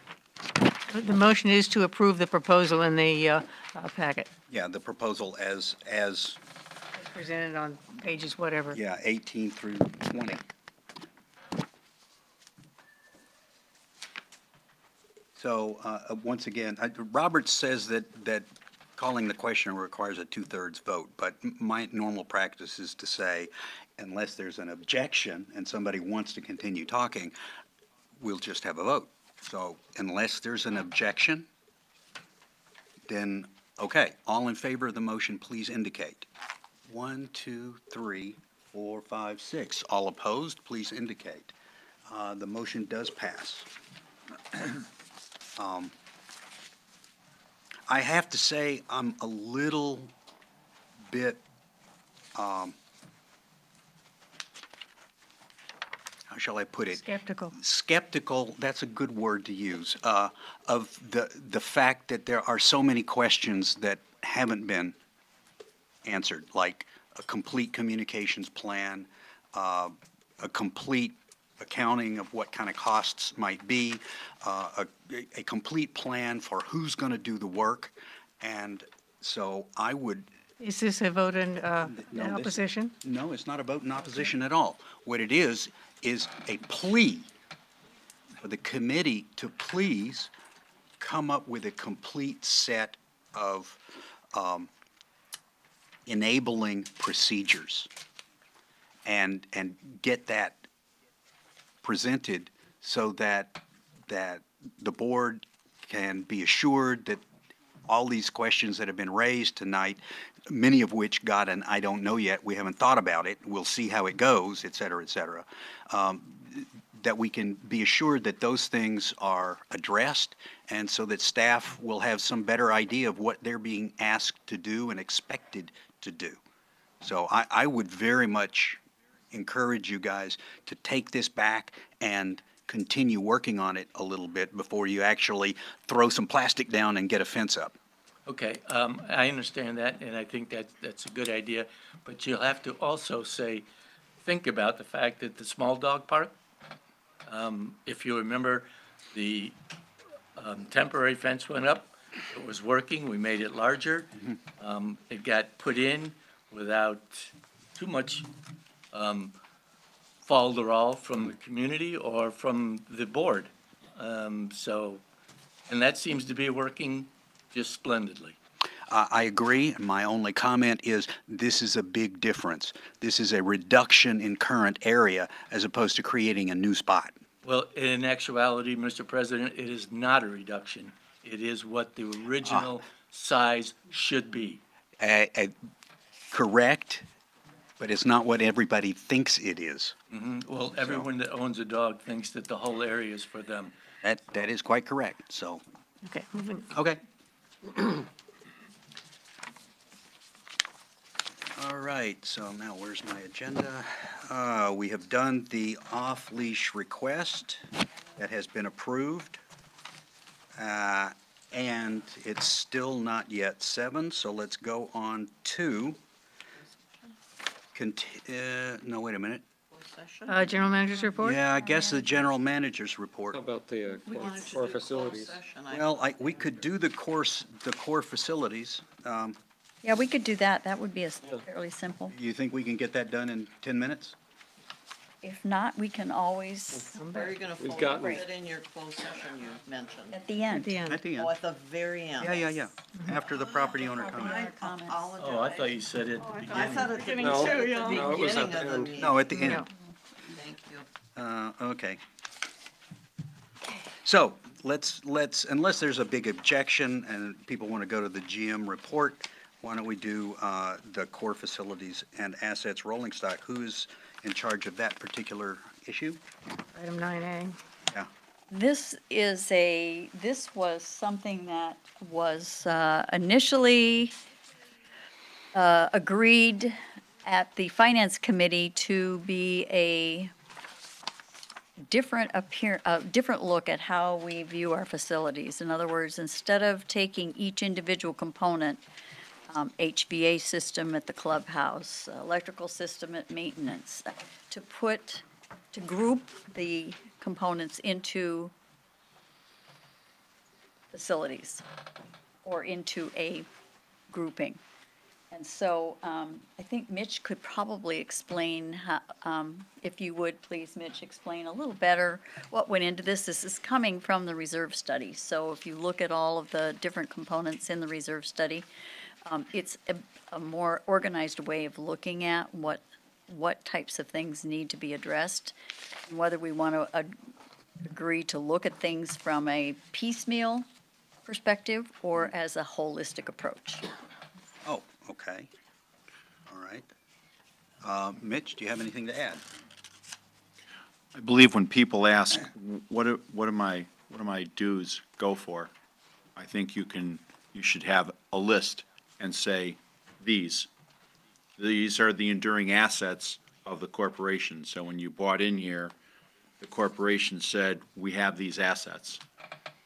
The motion is to approve the proposal in the packet, Yeah, the proposal as, presented on pages whatever. yeah, 18 through 20. So, once again, Robert says that calling the question requires a two-thirds vote, but my normal practice is to say, unless there's an objection and somebody wants to continue talking, we'll just have a vote. So unless there's an objection, then, okay, all in favor of the motion, please indicate. 1, 2, 3, 4, 5, 6. All opposed, please indicate. The motion does pass. I have to say, I'm a little bit, how shall I put it? Skeptical. Skeptical, that's a good word to use, of the fact that there are so many questions that haven't been answered, like a complete communications plan, a complete accounting of what kind of costs might be, a complete plan for who's going to do the work. And so I would. Is this a vote in No, this- opposition? No, it's not a vote in opposition at all. What it is a plea for the committee to please come up with a complete set of enabling procedures and get that presented so that the board can be assured that all these questions that have been raised tonight, many of which got an I don't know yet, we haven't thought about it, we'll see how it goes, et cetera, that we can be assured that those things are addressed, and so that staff will have some better idea of what they're being asked to do and expected to do. So I would very much encourage you guys to take this back and continue working on it a little bit before you actually throw some plastic down and get a fence up. Okay, I understand that, and I think that's a good idea, but you'll have to also think about the fact that the small dog park, if you remember, the temporary fence went up, it was working, we made it larger. It got put in without too much falderall from the community or from the board. And that seems to be working just splendidly. I agree. My only comment is this is a big difference. This is a reduction in current area as opposed to creating a new spot. Well, in actuality, Mr. President, it is not a reduction. It is what the original size should be. Correct, but it's not what everybody thinks it is. Well, everyone that owns a dog thinks that the whole area is for them. That is quite correct, so. Okay, moving. Okay. All right, so now where's my agenda? We have done the off-leash request that has been approved. And it's still not yet 7, so let's go on to, no, wait a minute. General manager's report? Yeah, I guess the general manager's report. How about the core facilities? Well, we could do the core facilities. Yeah, we could do that. That would be fairly simple. You think we can get that done in 10 minutes? If not, we can always, Where are you gonna We've fold gotten- it in your closed session you mentioned? at the end. At the end. At the Oh, end. at the very end? Yeah. After the property owner Property comment. owner comments. Oh, I thought you said it at the I thought beginning. at the No, beginning no, it was at the of the end. meeting. No, at the end. Thank you. Okay. So, let's, unless there's a big objection and people want to go to the GM report, why don't we do the core facilities and assets rolling stock? Who's in charge of that particular issue? Item 9A. Yeah. This was something that was initially agreed at the Finance Committee to be a different look at how we view our facilities. In other words, instead of taking each individual component, HVA system at the clubhouse, electrical system at maintenance, to group the components into facilities or into a grouping. And so I think Mitch could probably explain, if you would, please, Mitch, explain a little better what went into this. This is coming from the reserve study. So if you look at all of the different components in the reserve study, it's a more organized way of looking at what types of things need to be addressed, and whether we want to agree to look at things from a piecemeal perspective or as a holistic approach. Oh, okay. All right. Mitch, do you have anything to add? I believe when people ask, what do my dues go for? I think you should have a list and say, these are the enduring assets of the corporation. So when you bought in here, the corporation said, we have these assets.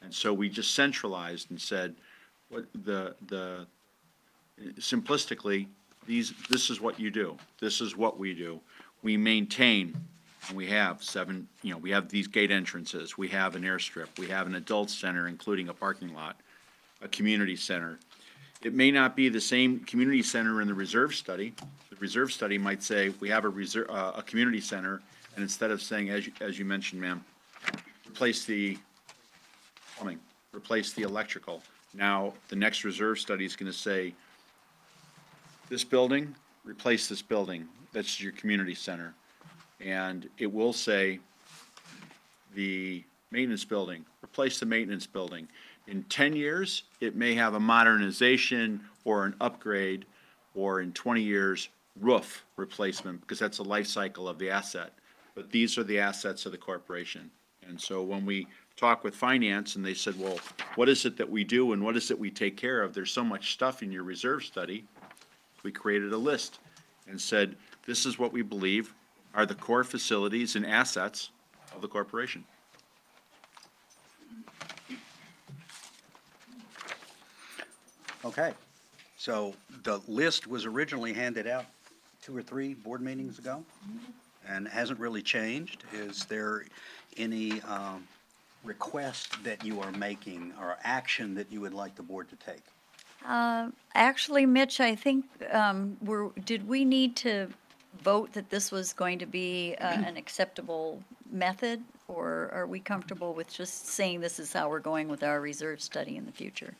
And so we just centralized and said, simplistically, this is what you do. This is what we do. We maintain, and we have we have these gate entrances. We have an airstrip. We have an adult center, including a parking lot, a community center. It may not be the same community center in the reserve study. The reserve study might say, we have a community center, and instead of saying, as you mentioned, ma'am, replace the plumbing, replace the electrical. Now, the next reserve study is going to say, this building, replace this building. That's your community center. And it will say, the maintenance building, replace the maintenance building. In 10 years, it may have a modernization or an upgrade, or in 20 years, roof replacement, because that's a life cycle of the asset. But these are the assets of the corporation. And so when we talk with finance and they said, well, what is it that we do and what is it we take care of? There's so much stuff in your reserve study. We created a list and said, this is what we believe are the core facilities and assets of the corporation. Okay. So the list was originally handed out 2 or 3 board meetings ago and hasn't really changed. Is there any request that you are making or action that you would like the board to take? Actually, Mitch, I think, did we need to vote that this was going to be an acceptable method? Or are we comfortable with just saying this is how we're going with our reserve study in the future?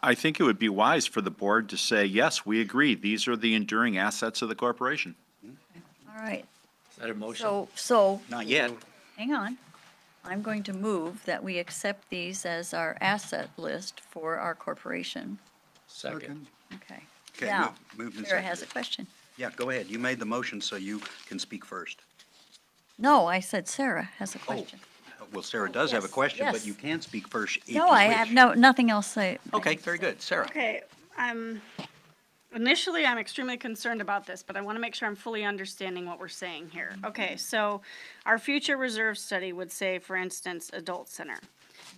I think it would be wise for the board to say, yes, we agree. These are the enduring assets of the corporation. All right. Is that a motion? So, Not yet. hang on. I'm going to move that we accept these as our asset list for our corporation. Second. Okay. Okay, Now, moved and Sarah has a seconded. question. Yeah, go ahead. You made the motion, so you can speak first. No, I said Sarah has a question. Well, Sarah does have a Yes, question, but yes. you can speak first if No, you I wish. have nothing else to say. Okay, very good. Sarah? Okay, initially, I'm extremely concerned about this, but I want to make sure I'm fully understanding what we're saying here. Okay, so our future reserve study would say, for instance, adult center.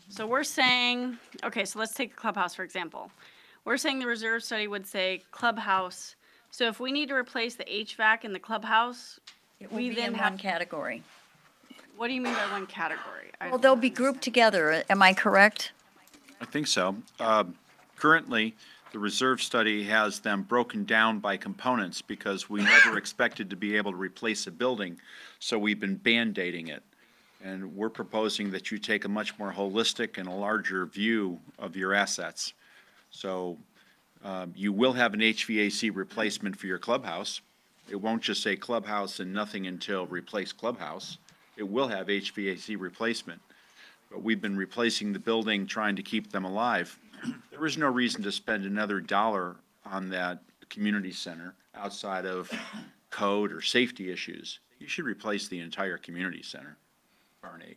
So we're saying, okay, so let's take the clubhouse, for example. We're saying the reserve study would say clubhouse. So if we need to replace the HVAC in the clubhouse, It will we be then in have, one category. what do you mean by one category? Well, they'll be grouped together. Am I correct? I think so. Currently, the reserve study has them broken down by components because we never expected to be able to replace a building, so we've been Band-Aiding it. And we're proposing that you take a much more holistic and a larger view of your assets. So you will have an HVAC replacement for your clubhouse. It won't just say clubhouse and nothing until replace clubhouse. It will have HVAC replacement. But we've been replacing the building, trying to keep them alive. There is no reason to spend another dollar on that community center outside of code or safety issues. You should replace the entire community center, barn 8.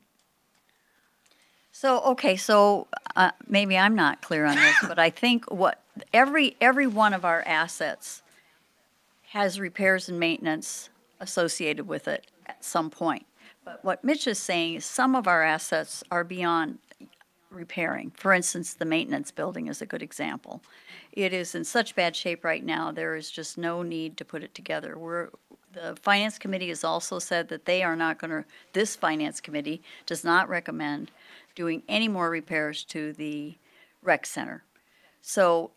So, okay, so maybe I'm not clear on this, but I think every one of our assets has repairs and maintenance associated with it at some point. But what Mitch is saying is some of our assets are beyond repairing. For instance, the maintenance building is a good example. It is in such bad shape right now, there is just no need to put it together. The Finance Committee has also said that they are not going to, this Finance Committee does not recommend doing any more repairs to the rec center. So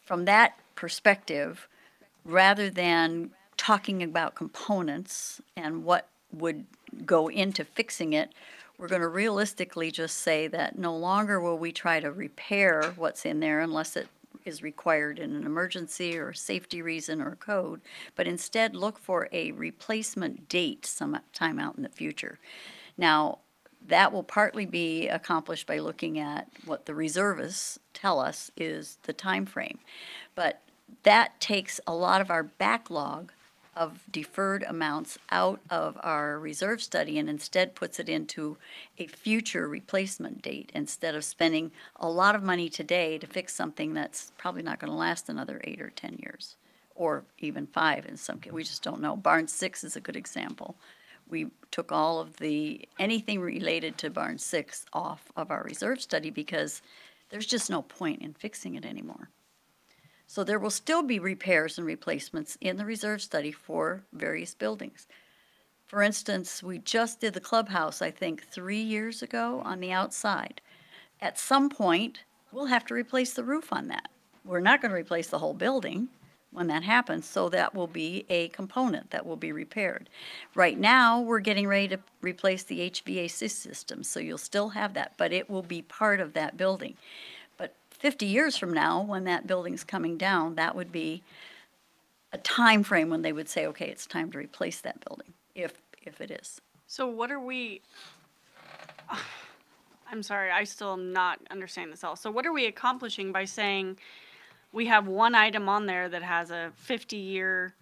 from that perspective, rather than talking about components and what would go into fixing it, we're going to realistically just say that no longer will we try to repair what's in there unless it is required in an emergency or a safety reason or code, but instead look for a replacement date sometime out in the future. Now, that will partly be accomplished by looking at what the reservists tell us is the time frame. But that takes a lot of our backlog of deferred amounts out of our reserve study and instead puts it into a future replacement date instead of spending a lot of money today to fix something that's probably not going to last another 8 or 10 years, or even 5 in some cases. We just don't know. Barn 6 is a good example. We took all of anything related to Barn 6 off of our reserve study because there's just no point in fixing it anymore. So there will still be repairs and replacements in the reserve study for various buildings. For instance, we just did the clubhouse, I think, 3 years ago on the outside. At some point, we'll have to replace the roof on that. We're not going to replace the whole building when that happens, so that will be a component that will be repaired. Right now, we're getting ready to replace the HVAC system, so you'll still have that, but it will be part of that building. But 50 years from now, when that building's coming down, that would be a time frame when they would say, okay, it's time to replace that building, if it is. So what are we, I'm sorry, I still am not understanding this all. So what are we accomplishing by saying we have one item on there that has a 50-year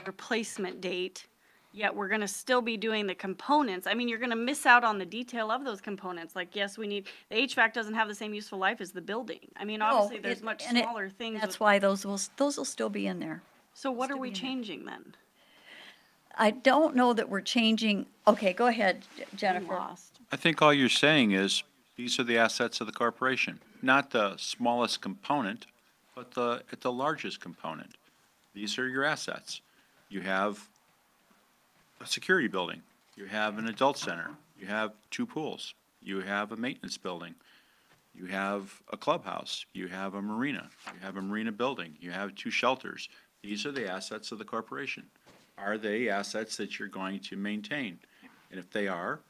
replacement date, yet we're going to still be doing the components? I mean, you're going to miss out on the detail of those components. Like, yes, the HVAC doesn't have the same useful life as the building. I mean, obviously, there's much smaller things. That's why those will still be in there. So what are we changing then? I don't know that we're changing. Okay, go ahead, Jennifer. I think all you're saying is, these are the assets of the corporation, not the smallest component, but the largest component. These are your assets. You have a security building, you have an adult center, you have 2 pools, you have a maintenance building, you have a clubhouse, you have a marina, you have a marina building, you have 2 shelters. These are the assets of the corporation. Are they assets that you're going to maintain? And if they are,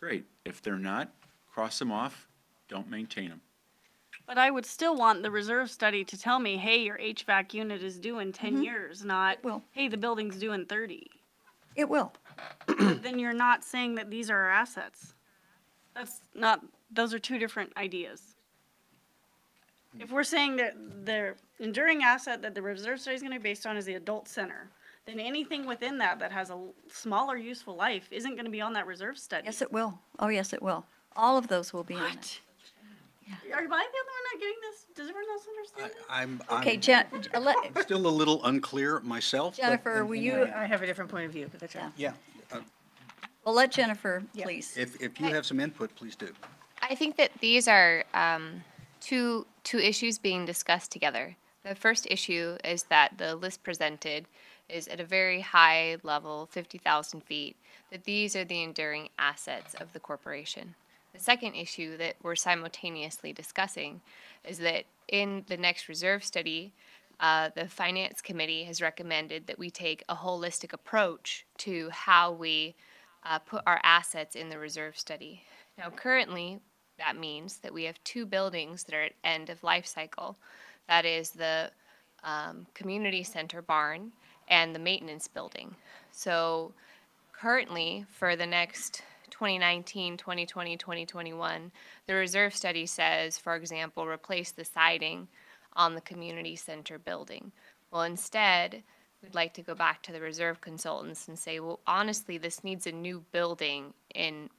great. If they're not, cross them off, don't maintain them. But I would still want the reserve study to tell me, hey, your HVAC unit is due in 10 years, not, hey, the building's due in 30. It will. But then you're not saying that these are our assets. Those are 2 different ideas. If we're saying that the enduring asset that the reserve study is going to be based on is the adult center, then anything within that has a smaller useful life isn't going to be on that reserve study. Yes, it will. Oh, yes, it will. All of those will be on it. Are I the only one not getting this? Does everyone else understand this? Okay, I'm still a little unclear myself. but- Jennifer, will you? I have a different point of view, but that's right. Yeah, Well, let Jennifer, please. if you have some input, please do. I think that these are two issues being discussed together. The first issue is that the list presented is at a very high level, 50,000 feet, that these are the enduring assets of the corporation. The second issue that we're simultaneously discussing is that in the next reserve study, the Finance Committee has recommended that we take a holistic approach to how we put our assets in the reserve study. Now, currently, that means that we have 2 buildings that are at end of life cycle. That is the community center barn and the maintenance building. So currently, for the next 2019, 2020, 2021, the reserve study says, for example, replace the siding on the community center building. Well, instead, we'd like to go back to the reserve consultants and say, well, honestly, this needs a new building in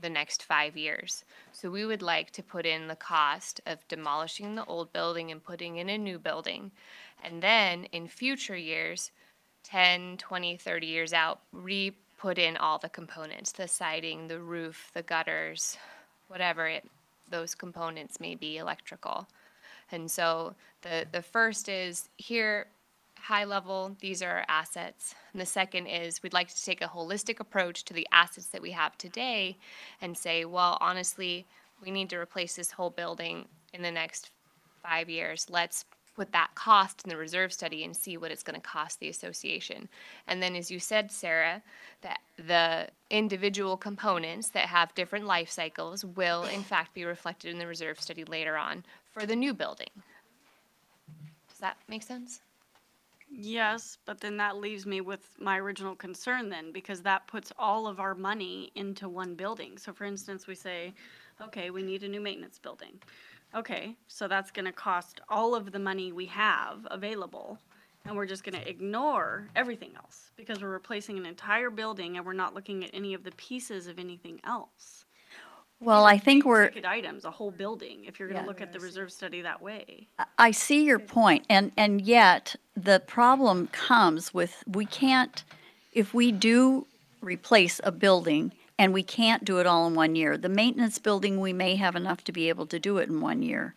the next 5 years. So we would like to put in the cost of demolishing the old building and putting in a new building. And then in future years, 10, 20, 30 years out, put in all the components, the siding, the roof, the gutters, whatever those components may be, electrical. And so the first is here, high level, these are our assets. And the second is we'd like to take a holistic approach to the assets that we have today and say, well, honestly, we need to replace this whole building in the next 5 years. Let's put that cost in the reserve study and see what it's going to cost the association. And then, as you said, Sarah, that the individual components that have different life cycles will in fact be reflected in the reserve study later on for the new building. Does that make sense? Yes, but then that leaves me with my original concern then, because that puts all of our money into one building. So for instance, we say, okay, we need a new maintenance building. Okay, so that's gonna cost all of the money we have available, and we're just gonna ignore everything else, because we're replacing an entire building and we're not looking at any of the pieces of anything else. Well, I think we're, Ticket items, a whole building, if you're gonna look at the reserve study that way. I see your point, and yet the problem comes with, we can't, if we do replace a building and we can't do it all in 1 year, the maintenance building, we may have enough to be able to do it in 1 year.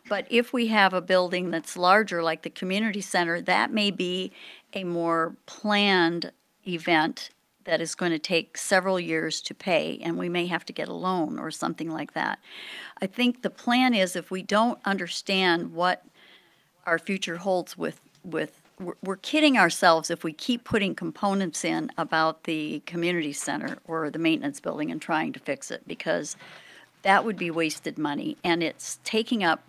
But if we have a building that's larger, like the community center, that may be a more planned event that is going to take several years to pay, and we may have to get a loan or something like that. I think the plan is, if we don't understand what our future holds we're kidding ourselves if we keep putting components in about the community center or the maintenance building and trying to fix it, because that would be wasted money, and it's taking up,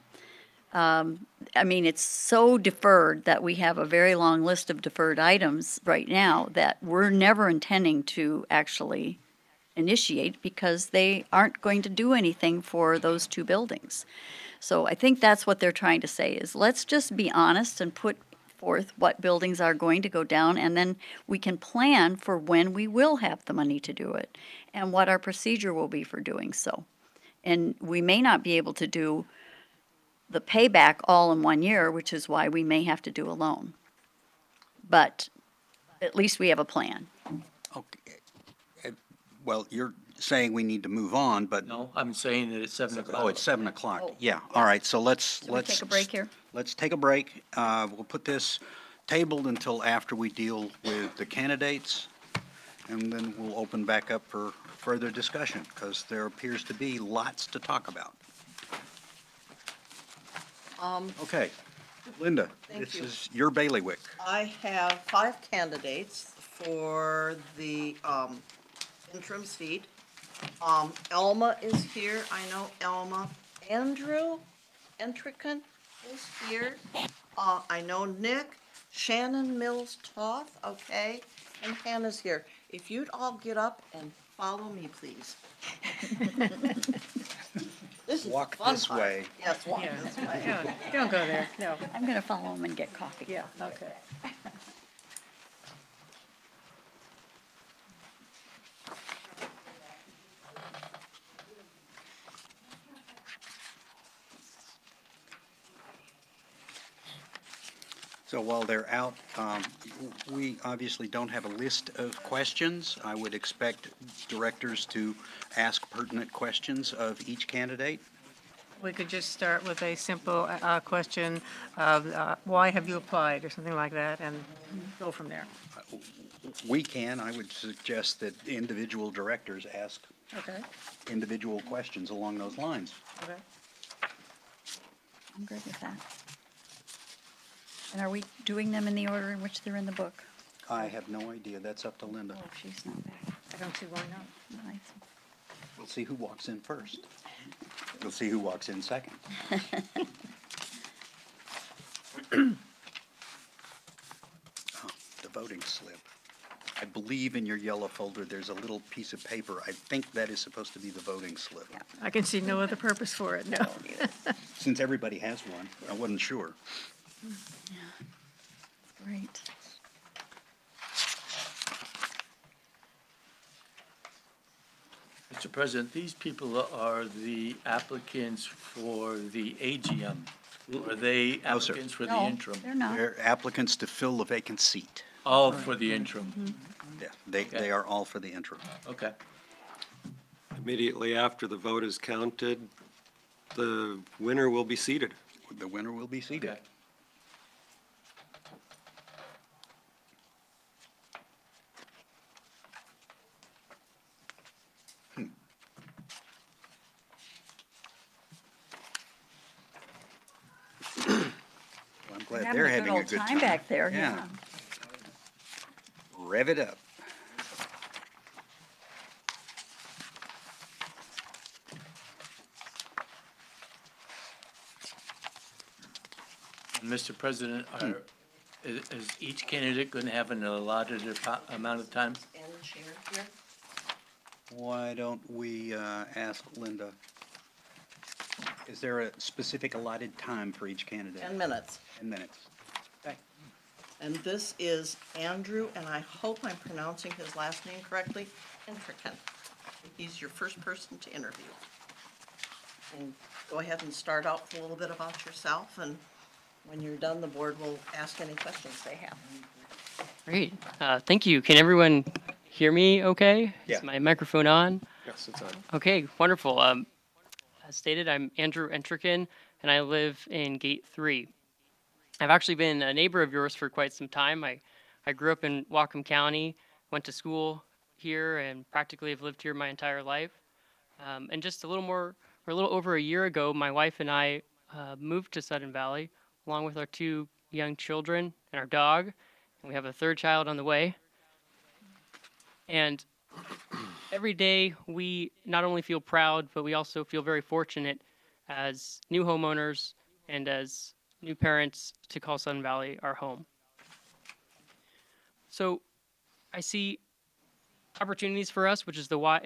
it's so deferred that we have a very long list of deferred items right now that we're never intending to actually initiate, because they aren't going to do anything for those two buildings. So I think that's what they're trying to say, is let's just be honest and put forth what buildings are going to go down, and then we can plan for when we will have the money to do it and what our procedure will be for doing so. And we may not be able to do the payback all in 1 year, which is why we may have to do a loan. But at least we have a plan. Okay. Well, you're saying we need to move on, but, No, I'm saying that it's 7 o'clock. oh, it's 7 o'clock. Yeah, all right, so let's Should we take a break here? Let's take a break. We'll put this tabled until after we deal with the candidates, and then we'll open back up for further discussion, because there appears to be lots to talk about. Okay, Linda, Thank this you. is your bailiwick. I have 5 candidates for the interim seat. Elma is here, I know Elma. Andrew Entrican is here. I know Nick, Shannon Mills Toth, okay, and Hannah's here. If you'd all get up and follow me, please. This is Walk fun this time. way. Yes, walk Yeah. this way. Don't go there, no. I'm going to follow them and get coffee. Yeah, okay. So while they're out, we obviously don't have a list of questions. I would expect directors to ask pertinent questions of each candidate. We could just start with a simple question of why have you applied, or something like that, and go from there. We can. I would suggest that individual directors ask Okay, individual questions along those lines. okay. I'm good with that. And are we doing them in the order in which they're in the book? I have no idea. That's up to Linda. Oh, she's not back. I don't see why not. Nice. We'll see who walks in first. We'll see who walks in second. Oh, the voting slip. I believe in your yellow folder, there's a little piece of paper. I think that is supposed to be the voting slip. I can see no other purpose for it, no. Since everybody has one, I wasn't sure. Great. Mr. President, these people are the applicants for the AGM. Are they No, sir. applicants for the No, interim? they're not. They're applicants to fill the vacant seat. All for the interim? Yeah, they are all for the interim. Okay. Immediately after the vote is counted, the winner will be seated. The winner will be seated. Okay. Well, I'm glad they're having a good time time. back there, Yeah. yeah. Rev it up. Mr. President, is each candidate going to have an allotted amount of time? And the chair here. Why don't we ask Linda? Is there a specific allotted time for each candidate? 10 minutes. 10 minutes. Okay. And this is Andrew, and I hope I'm pronouncing his last name correctly, Entrican. He's your first person to interview. And go ahead and start out with a little bit about yourself, and when you're done, the board will ask any questions they have. Great. Thank you. Can everyone hear me okay? Yeah. Is my microphone on? Yes, it's on. Okay, wonderful. As stated, I'm Andrew Entrican, and I live in Gate 3. I've actually been a neighbor of yours for quite some time. I grew up in Whatcom County, went to school here, and practically have lived here my entire life. And just a little over a year ago, my wife and I moved to Sudden Valley, along with our 2 young children and our dog. And we have a 3rd child on the way. And every day we not only feel proud, but we also feel very fortunate as new homeowners and as new parents to call Sudden Valley our home. So I see opportunities for us, which is the why.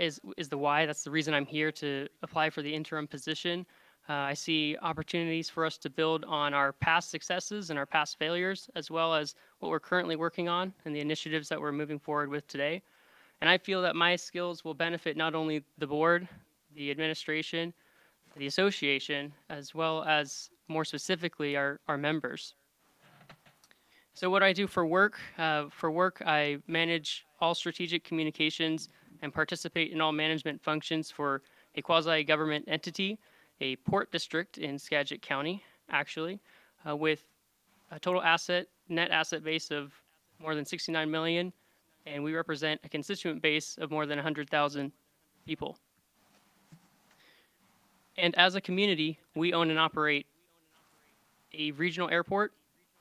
That's the reason I'm here to apply for the interim position. I see opportunities for us to build on our past successes and our past failures, as well as what we're currently working on and the initiatives that we're moving forward with today. And I feel that my skills will benefit not only the board, the administration, the association, as well as more specifically our members. So what I do for work, I manage all strategic communications and participate in all management functions for a quasi-government entity, a port district in Skagit County, actually, with a total net asset base of more than 69 million, and we represent a constituent base of more than 100,000 people. And as a community, we own and operate a regional airport,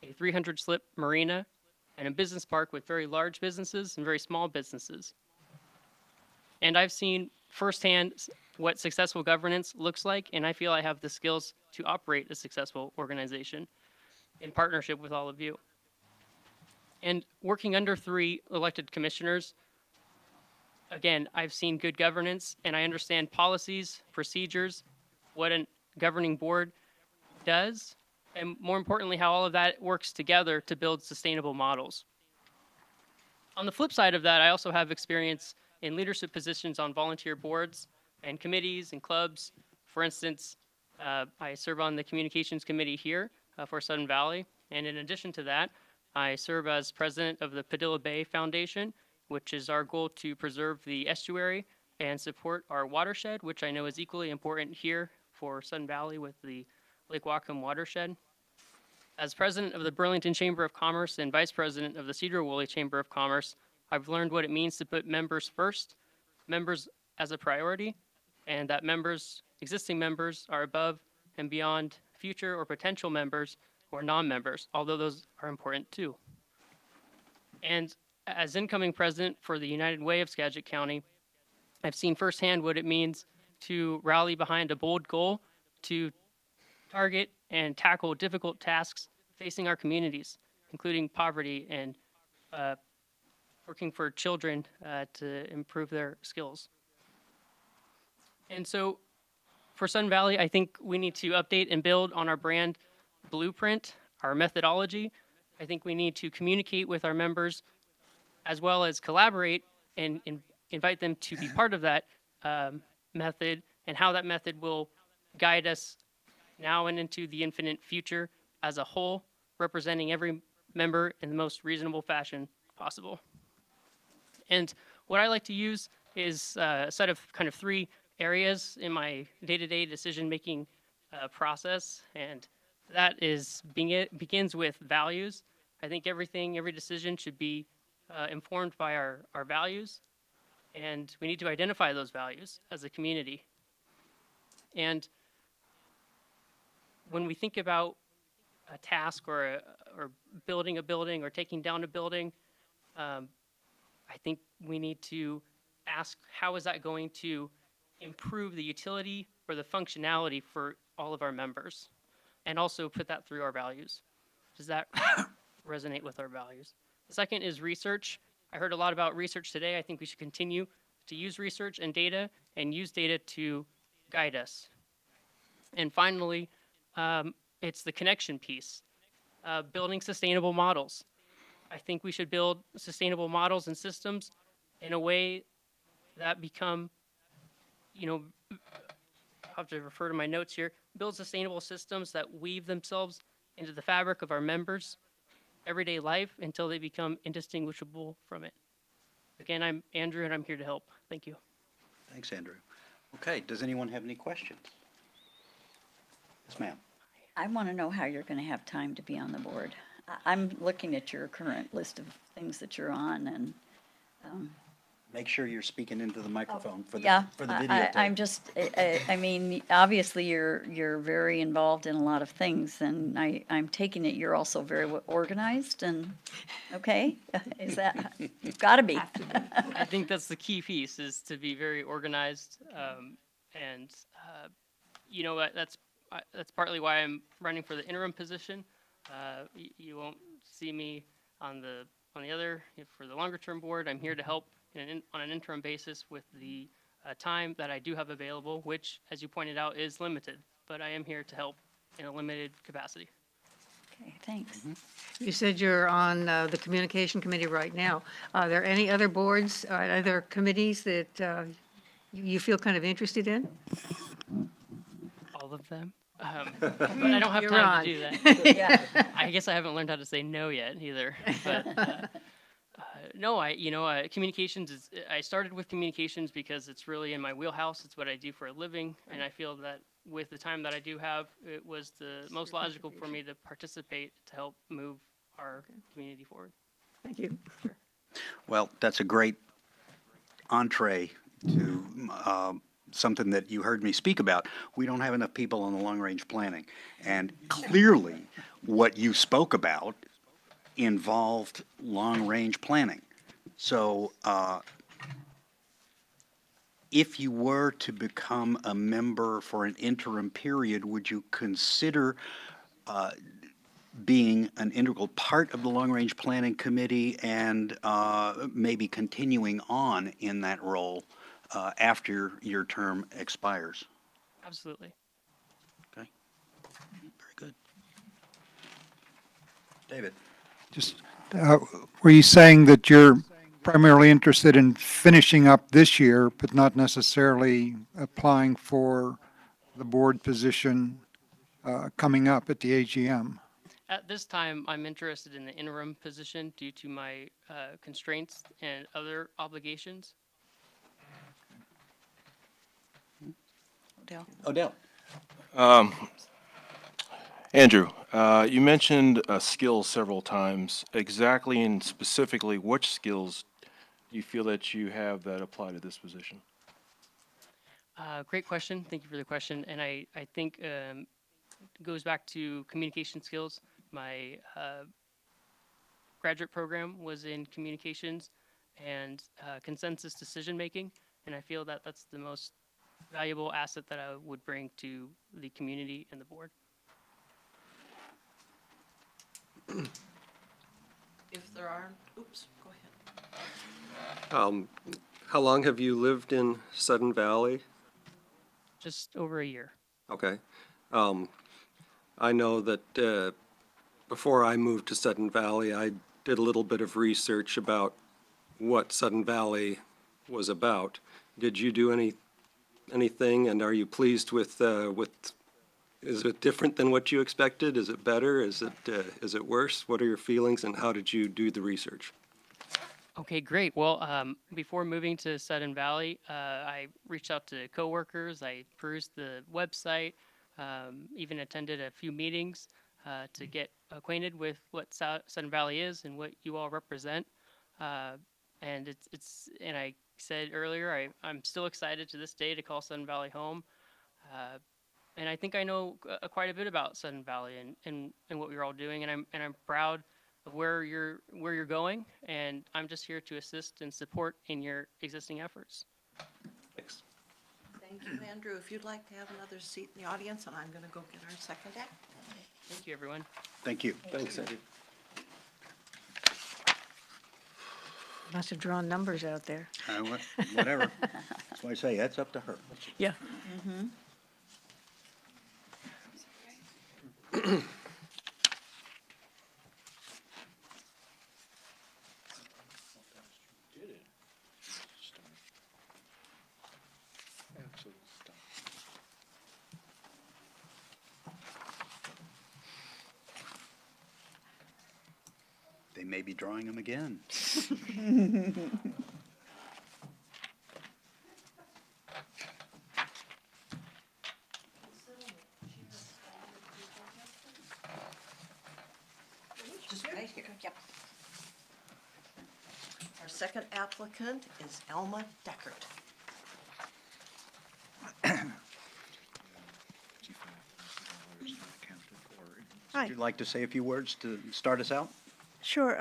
a 300-slip marina, and a business park with very large businesses and very small businesses. And I've seen firsthand what successful governance looks like, and I feel I have the skills to operate a successful organization in partnership with all of you. And working under 3 elected commissioners, again, I've seen good governance, and I understand policies, procedures, what a governing board does, and more importantly, how all of that works together to build sustainable models. On the flip side of that, I also have experience in leadership positions on volunteer boards and committees and clubs. For instance, I serve on the communications committee here for Sudden Valley, and in addition to that, I serve as president of the Padilla Bay Foundation, which is our goal to preserve the estuary and support our watershed, which I know is equally important here for Sudden Valley with the Lake Whatcom watershed. As president of the Burlington Chamber of Commerce and vice president of the Cedar-Woolley Chamber of Commerce, I've learned what it means to put members first, members as a priority, and that existing members are above and beyond future or potential members or non-members, although those are important too. And as incoming president for the United Way of Skagit County, I've seen firsthand what it means to rally behind a bold goal to target and tackle difficult tasks facing our communities, including poverty and working for children to improve their skills. And so for Sudden Valley, I think we need to update and build on our brand blueprint, our methodology. I think we need to communicate with our members as well as collaborate and invite them to be part of that method and how that method will guide us now and into the infinite future as a whole, representing every member in the most reasonable fashion possible. And what I like to use is a set of kind of three areas in my day-to-day decision-making process, and that is begins with values. I think every decision should be informed by our values, and we need to identify those values as a community. And when we think about a task or building a building or taking down a building, I think we need to ask, how is that going to improve the utility or the functionality for all of our members? And also put that through our values. Does that resonate with our values? The second is research. I heard a lot about research today. I think we should continue to use research and use data to guide us. And finally, it's the connection piece, building sustainable models. I think we should build sustainable models and systems in a way that become, I'll have to refer to my notes here, build sustainable systems that weave themselves into the fabric of our members' everyday life until they become indistinguishable from it. Again, I'm Andrew, and I'm here to help. Thank you. Thanks, Andrew. Okay, does anyone have any questions? Yes, ma'am. I want to know how you're going to have time to be on the board. I'm looking at your current list of things that you're on, and Make sure you're speaking into the microphone for the video. I'm just, I mean, obviously you're very involved in a lot of things, and I'm taking it you're also very organized and, okay? Is that, you've got to be. I think that's the key piece, is to be very organized, and that's partly why I'm running for the interim position. You won't see me on the other, for the longer term board. I'm here to help on an interim basis with the time that I do have available, which, as you pointed out, is limited, but I am here to help in a limited capacity. Okay, thanks. You said you're on the Communication Committee right now. Are there any other boards, other committees that you feel kind of interested in? All of them. But I don't have You're time on. to do that. Yeah. I guess I haven't learned how to say no yet either. But no, communications is. I started with communications because it's really in my wheelhouse. It's what I do for a living, and I feel that with the time that I do have, it was the most logical for me to participate to help move our community forward. Thank you. Well, that's a great entree to something that you heard me speak about. We don't have enough people on the long-range planning. And clearly, what you spoke about involved long-range planning. So if you were to become a member for an interim period, would you consider being an integral part of the long-range planning committee and maybe continuing on in that role after your term expires? Absolutely. Okay. Very good. David? Just, were you saying that you're primarily interested in finishing up this year, but not necessarily applying for the board position coming up at the AGM? At this time, I'm interested in the interim position due to my constraints and other obligations. Odell. Andrew, you mentioned skills several times. Exactly and specifically, which skills do you feel that you have that apply to this position? Great question. Thank you for the question. And I think it goes back to communication skills. My graduate program was in communications and consensus decision making, and I feel that that's the most valuable asset that I would bring to the community and the board. If there are, oops, go ahead. How long have you lived in Sudden Valley? Just over a year. Okay. I know that before I moved to Sudden Valley, I did a little bit of research about what Sudden Valley was about. Did you do any anything, and are you pleased with, is it different than what you expected? Is it better? Is it worse? What are your feelings, and how did you do the research? Okay, great. Well, before moving to Sudden Valley, I reached out to coworkers. I perused the website, even attended a few meetings to get acquainted with what Sudden Valley is and what you all represent. And and I said earlier, I'm still excited to this day to call Sudden Valley home. And I think I know quite a bit about Sudden Valley and what you're all doing, and I'm proud of where you're going, and I'm just here to assist and support in your existing efforts. Thanks. Thank you, Andrew. If you'd like to have another seat in the audience, and I'm going to go get our second app. Thank you, everyone. Thank you. Thanks, Andy. Must have drawn numbers out there. Whatever. That's why I say, that's up to her. Yeah. They may be drawing them again. Just right here. Yep. Our second applicant is Elma Deckert. Would you like to say a few words to start us out? Sure.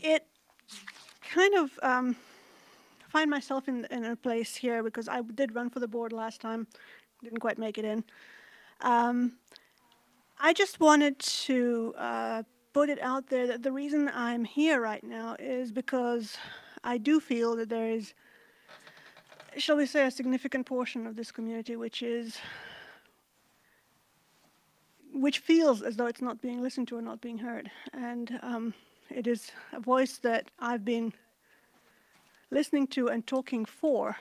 It kind of find myself in a place here because I did run for the board last time, didn't quite make it in. I just wanted to put it out there that the reason I'm here right now is because I do feel that there is, shall we say, a significant portion of this community which feels as though it's not being listened to or not being heard. And it is a voice that I've been listening to and talking for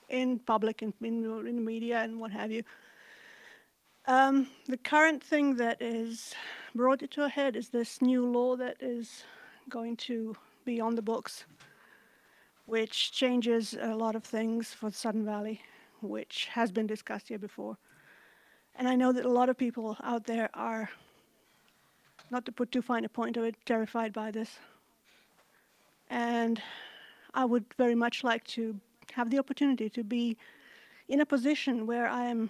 in public, in the media and what have you. The current thing that is brought it to a head is this new law that is going to be on the books, which changes a lot of things for Sudden Valley, which has been discussed here before. And I know that a lot of people out there are, not to put too fine a point to it, terrified by this. And I would very much like to have the opportunity to be in a position where I am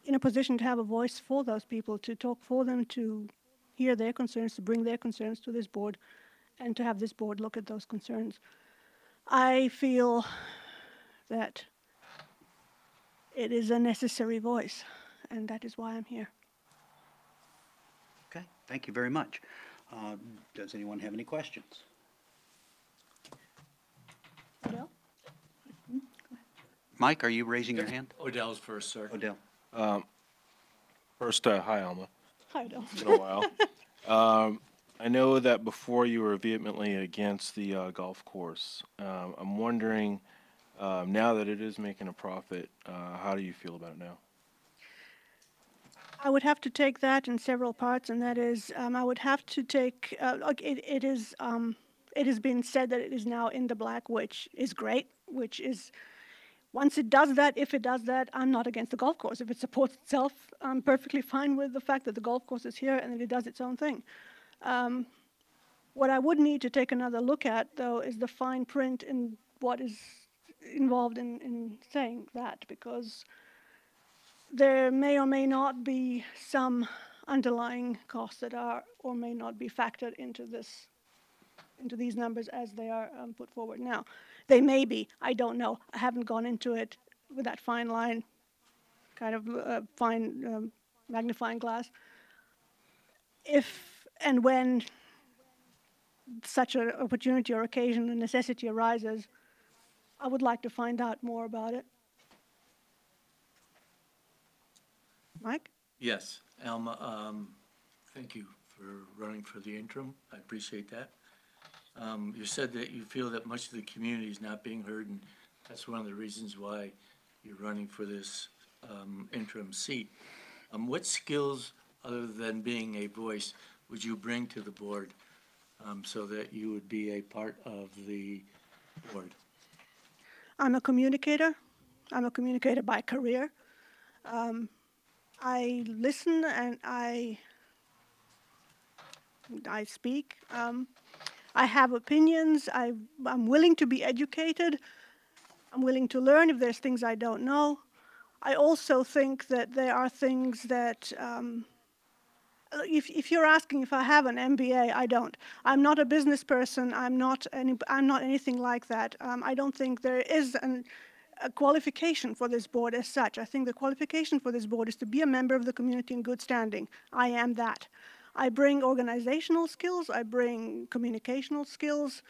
in a position to have a voice for those people, to talk for them, to hear their concerns, to bring their concerns to this board, and to have this board look at those concerns. I feel that it is a necessary voice, and that is why I'm here. Okay, thank you very much. Does anyone have any questions? Odell? Mike, are you raising your hand? Odell's first, sir. Odell. First, hi, Alma. Hi, Odell. It's been a while. I know that before you were vehemently against the golf course. I'm wondering, now that it is making a profit, how do you feel about it now? I would have to take that in several parts, and that is, I would have to take, it has been said that it is now in the black, which is great, which is, once it does that, if it does that, I'm not against the golf course. If it supports itself, I'm perfectly fine with the fact that the golf course is here and that it does its own thing. What I would need to take another look at, though, is the fine print in what is involved in saying that, because there may or may not be some underlying costs that are or may not be factored into these numbers as they are put forward now. They may be. I don't know. I haven't gone into it with that fine line, kind of fine magnifying glass. If and when such an opportunity or occasion and necessity arises, I would like to find out more about it. Mike? Yes, Alma, thank you for running for the interim. I appreciate that. You said that you feel that much of the community is not being heard, and that's one of the reasons why you're running for this interim seat. What skills, other than being a voice, would you bring to the board so that you would be a part of the board? I'm a communicator. I'm a communicator by career. I listen and I speak. I have opinions. I'm willing to be educated. I'm willing to learn if there's things I don't know. I also think that there are things that, if you're asking if I have an MBA, I don't. I'm not a business person. I'm not anything like that. I don't think there is a qualification for this board as such. I think the qualification for this board is to be a member of the community in good standing. I am that. I bring organizational skills. I bring communicational skills.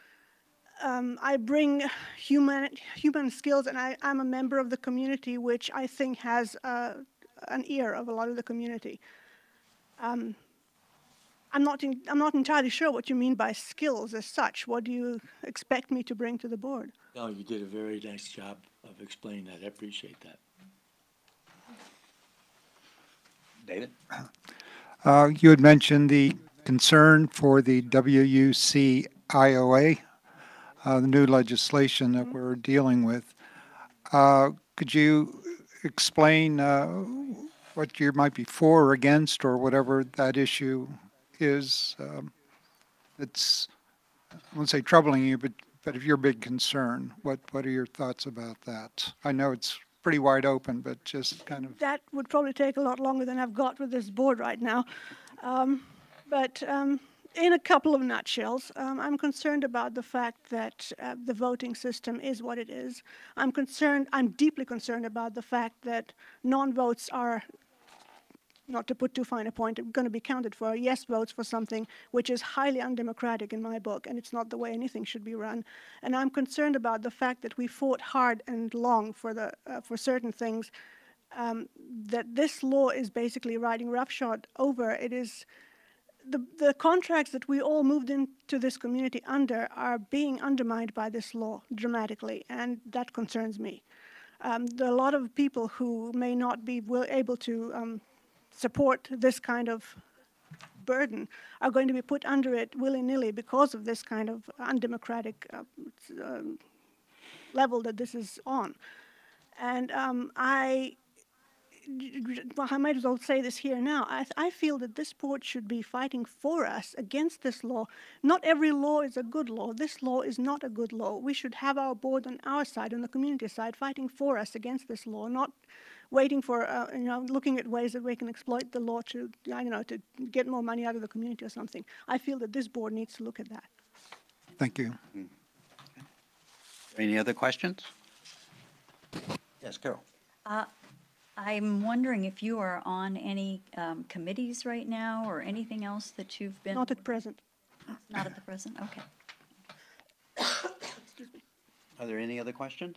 I bring human skills, and I'm a member of the community, which I think has an ear of a lot of the community. I'm not entirely sure what you mean by skills as such. What do you expect me to bring to the board? No, you did a very nice job of explaining that. I appreciate that. David? You had mentioned the concern for the WUCIOA, the new legislation that we're dealing with. Could you explain what you might be for or against, or whatever that issue is? It's, I won't say troubling you, but if your big concern, what are your thoughts about that? I know it's pretty wide open, but just kind of. That would probably take a lot longer than I've got with this board right now. But in a couple of nutshells, I'm concerned about the fact that the voting system is what it is. I'm deeply concerned about the fact that non-votes are, not to put too fine a point, going to be counted for yes votes for something which is highly undemocratic in my book, and it's not the way anything should be run. And I'm concerned about the fact that we fought hard and long for certain things, that this law is basically riding roughshod over. It is the contracts that we all moved into this community under are being undermined by this law dramatically, and that concerns me. There are a lot of people who may not be able to support this kind of burden are going to be put under it willy-nilly because of this kind of undemocratic level that this is on. And I might as well say this here now. I feel that this board should be fighting for us against this law. Not every law is a good law. This law is not a good law. We should have our board on our side, on the community side, fighting for us against this law, not waiting for, looking at ways that we can exploit the law to, to get more money out of the community or something. I feel that this board needs to look at that. Thank you. Any other questions? Yes, Carol. I'm wondering if you are on any committees right now or anything else that you've been? Not at present. Not at the present, okay. Are there any other questions?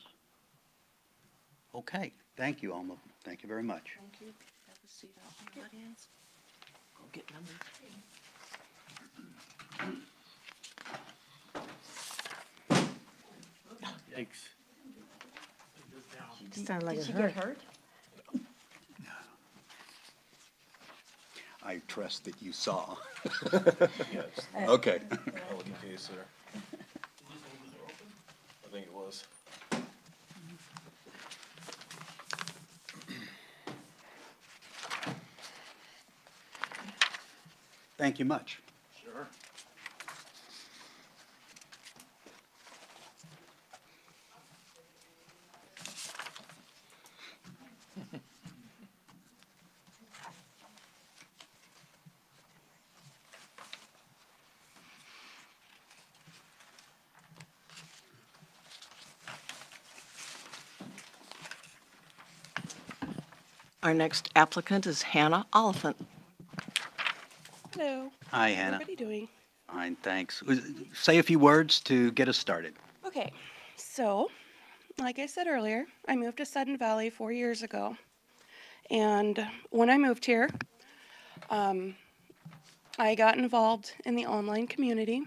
Okay, thank you, Alma. Thank you very much. Thank you. Have a seat out in the audience. Go get number 3. Yikes. Sounded like Did she get hurt? I trust that you saw. Yes. Okay. I'll look in case there. I think it was. Thank you much. Sure. Our next applicant is Hannah Oliphant. Hello. Hi, Hannah. How are you doing? Fine, thanks. Say a few words to get us started. Okay, so, like I said earlier, I moved to Sudden Valley 4 years ago. And when I moved here, I got involved in the online community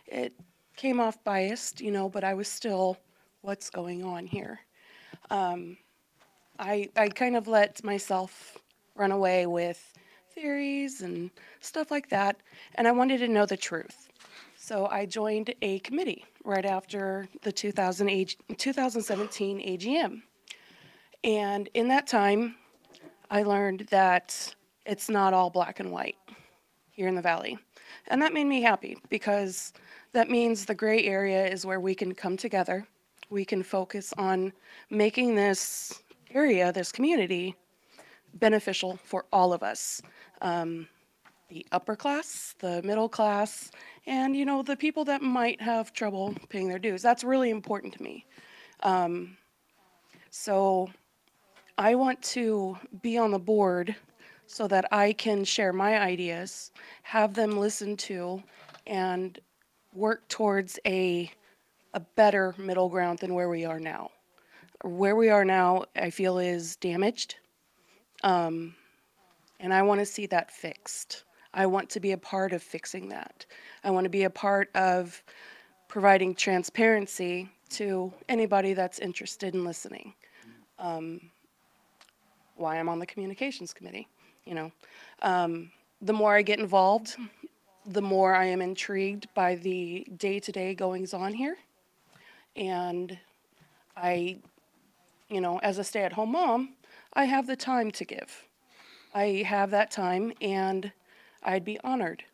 It came off biased, but I was still, what's going on here? I kind of let myself run away with theories and stuff like that, and I wanted to know the truth. So I joined a committee right after the 2017 AGM. And in that time, I learned that it's not all black and white here in the Valley. And that made me happy because that means the gray area is where we can come together. We can focus on making this area, this community, beneficial for all of us. The upper class, the middle class, and the people that might have trouble paying their dues. That's really important to me. So I want to be on the board so that I can share my ideas, have them listen to, and work towards a better middle ground than where we are now. Where we are now, I feel, is damaged, and I want to see that fixed. I want to be a part of fixing that. I want to be a part of providing transparency to anybody that's interested in listening. Why I'm on the communications committee, The more I get involved, the more I am intrigued by the day-to-day goings on here. And I, as a stay-at-home mom, I have the time to give. I have that time, and I'd be honored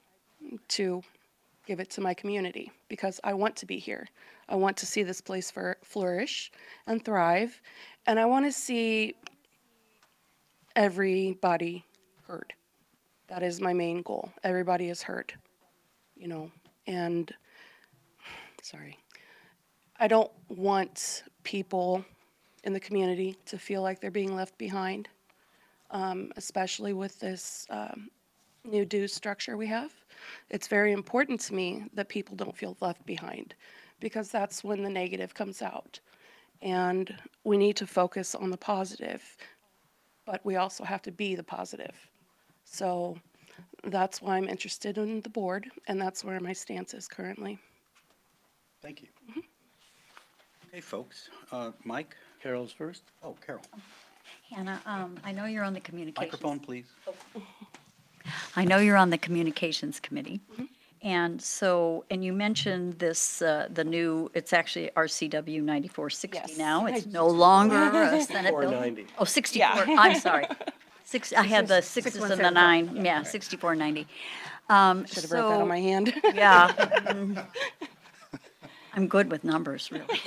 to give it to my community because I want to be here. I want to see this place flourish and thrive, and I want to see everybody heard. That is my main goal. Everybody is heard, and sorry. I don't want people in the community to feel like they're being left behind, especially with this new dues structure we have. It's very important to me that people don't feel left behind because that's when the negative comes out. And we need to focus on the positive, but we also have to be the positive. So that's why I'm interested in the board, and that's where my stance is currently. Thank you. Okay, folks. Mike? Carol's first. Oh, Carol. Hannah, I know you're on the communications. Microphone, please. I know you're on the communications committee. And so, and you mentioned this, the new, it's actually RCW 9460 Yes. now. It's no longer a Senate bill. 490. Oh, 64, Yeah. I'm sorry. I had the sixes and the 9, yeah, 6490. Should have wrote that on my hand. Yeah. I'm good with numbers, really.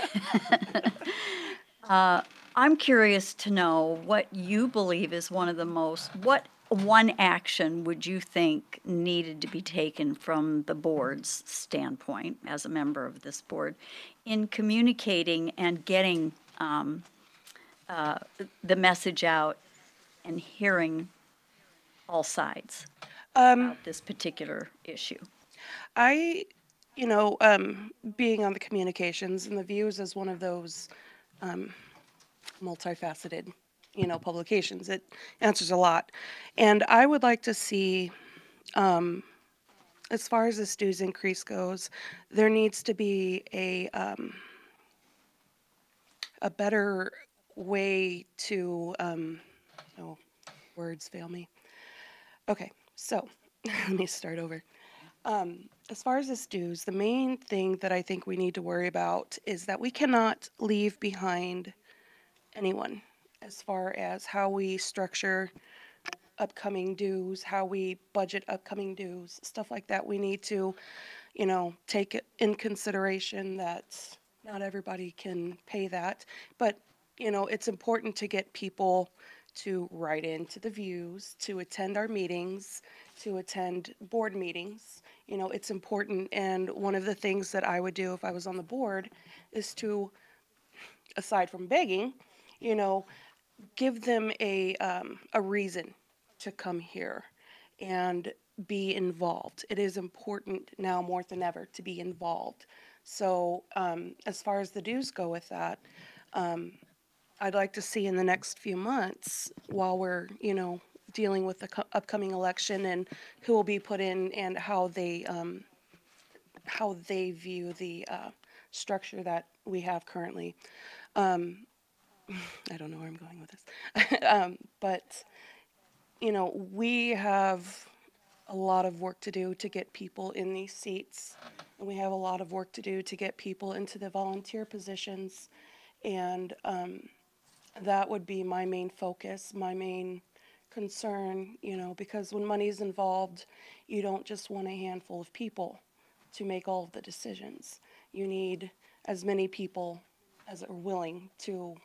I'm curious to know what you believe is what one action would you think needed to be taken from the board's standpoint, as a member of this board, in communicating and getting the message out and hearing all sides about this particular issue? Being on the communications and the views is one of those multifaceted, publications. It answers a lot. And I would like to see, as far as this dues increase goes, there needs to be a better way to, words fail me. Okay, so let me start over. As far as this dues, the main thing that I think we need to worry about is that we cannot leave behind anyone as far as how we structure upcoming dues, how we budget upcoming dues, stuff like that. We need to, take in consideration that not everybody can pay that, but, it's important to get people to write into the views, to attend our meetings, to attend board meetings. It's important, and one of the things that I would do if I was on the board is to, aside from begging, give them a reason to come here and be involved. It is important now more than ever to be involved. So as far as the dues go with that, I'd like to see in the next few months, while we're, dealing with the upcoming election and who will be put in and how they view the structure that we have currently. I don't know where I'm going with this. But, you know, we have a lot of work to do to get people in these seats. And we have a lot of work to do to get people into the volunteer positions. And that would be my main focus, my main concern, you know, because when money's involved, you don't just want a handful of people to make all of the decisions. You need as many people as are willing to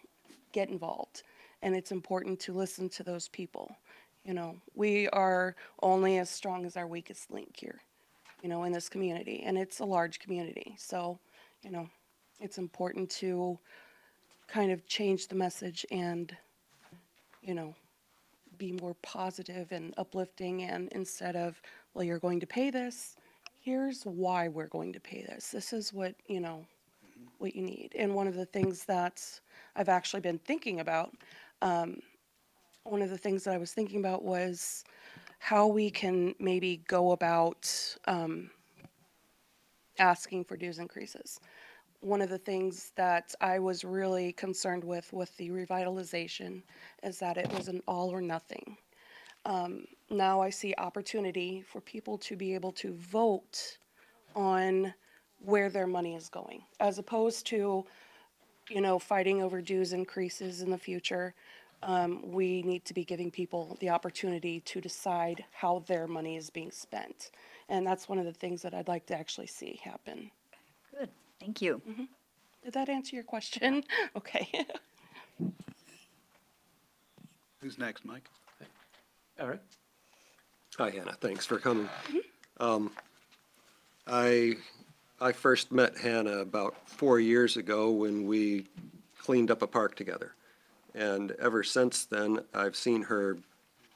get involved. And it's important to listen to those people. You know, we are only as strong as our weakest link here, you know, in this community. And it's a large community. So, you know, it's important to kind of change the message and, you know, be more positive and uplifting, and instead of, well, you're going to pay this, here's why we're going to pay this. This is what, you know, what you need. And one of the things that I've actually been thinking about, one of the things that I was thinking about was how we can maybe go about asking for dues increases. One of the things that I was really concerned with the revitalization is that it was an all or nothing. Now I see opportunity for people to be able to vote on where their money is going, as opposed to, you know, fighting over dues increases in the future. We need to be giving people the opportunity to decide how their money is being spent. And that's one of the things that I'd like to actually see happen. Good, thank you. Mm-hmm. Did that answer your question? Okay. Who's next, Mike? Eric? Hi, Hannah, thanks for coming. I first met Hannah about 4 years ago when we cleaned up a park together. And ever since then, I've seen her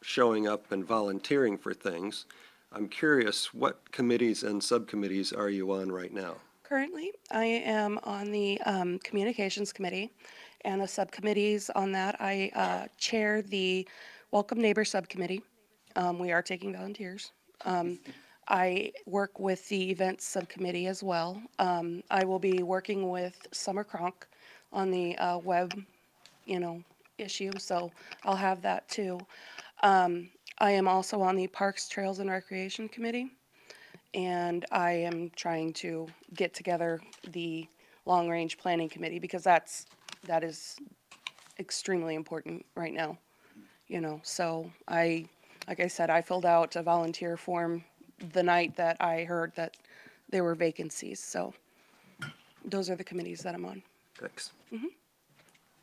showing up and volunteering for things. I'm curious, what committees and subcommittees are you on right now? Currently, I am on the Communications Committee and the subcommittees on that. I chair the Welcome Neighbor Subcommittee. We are taking volunteers. I work with the Events Subcommittee as well. I will be working with Summer Cronk on the web, you know, issue, so I'll have that too. I am also on the Parks, Trails, and Recreation Committee, and I am trying to get together the Long Range Planning Committee, because that is extremely important right now, you know. So like I said, I filled out a volunteer form the night that I heard that there were vacancies, so those are the committees that I'm on. Thanks. Mm-hmm.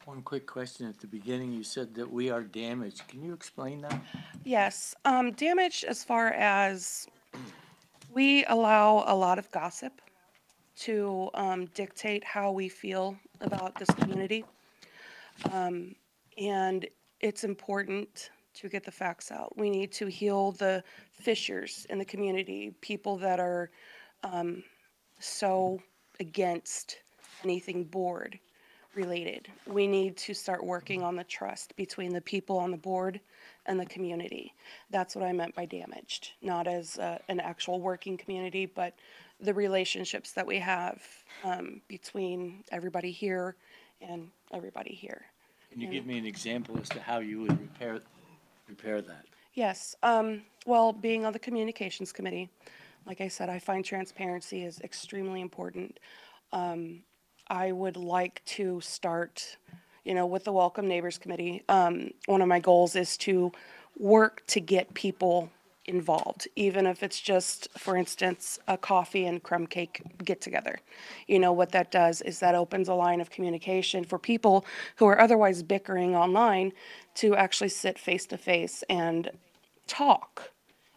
One quick question at the beginning. You said that we are damaged. Can you explain that? Yes, damage as far as we allow a lot of gossip to dictate how we feel about this community. And it's important to get the facts out. We need to heal the fissures in the community, people that are so against anything board related. We need to start working on the trust between the people on the board and the community. That's what I meant by damaged, not as an actual working community, but the relationships that we have between everybody here and everybody here. Can you give me an example as to how you would repair that? Yes, well, being on the Communications Committee, like I said, I find transparency is extremely important. I would like to start, you know, with the Welcome Neighbors Committee. One of my goals is to work to get people involved, even if it's just, for instance, a coffee and crumb cake get together. You know, what that does is that opens a line of communication for people who are otherwise bickering online to actually sit face to face and talk,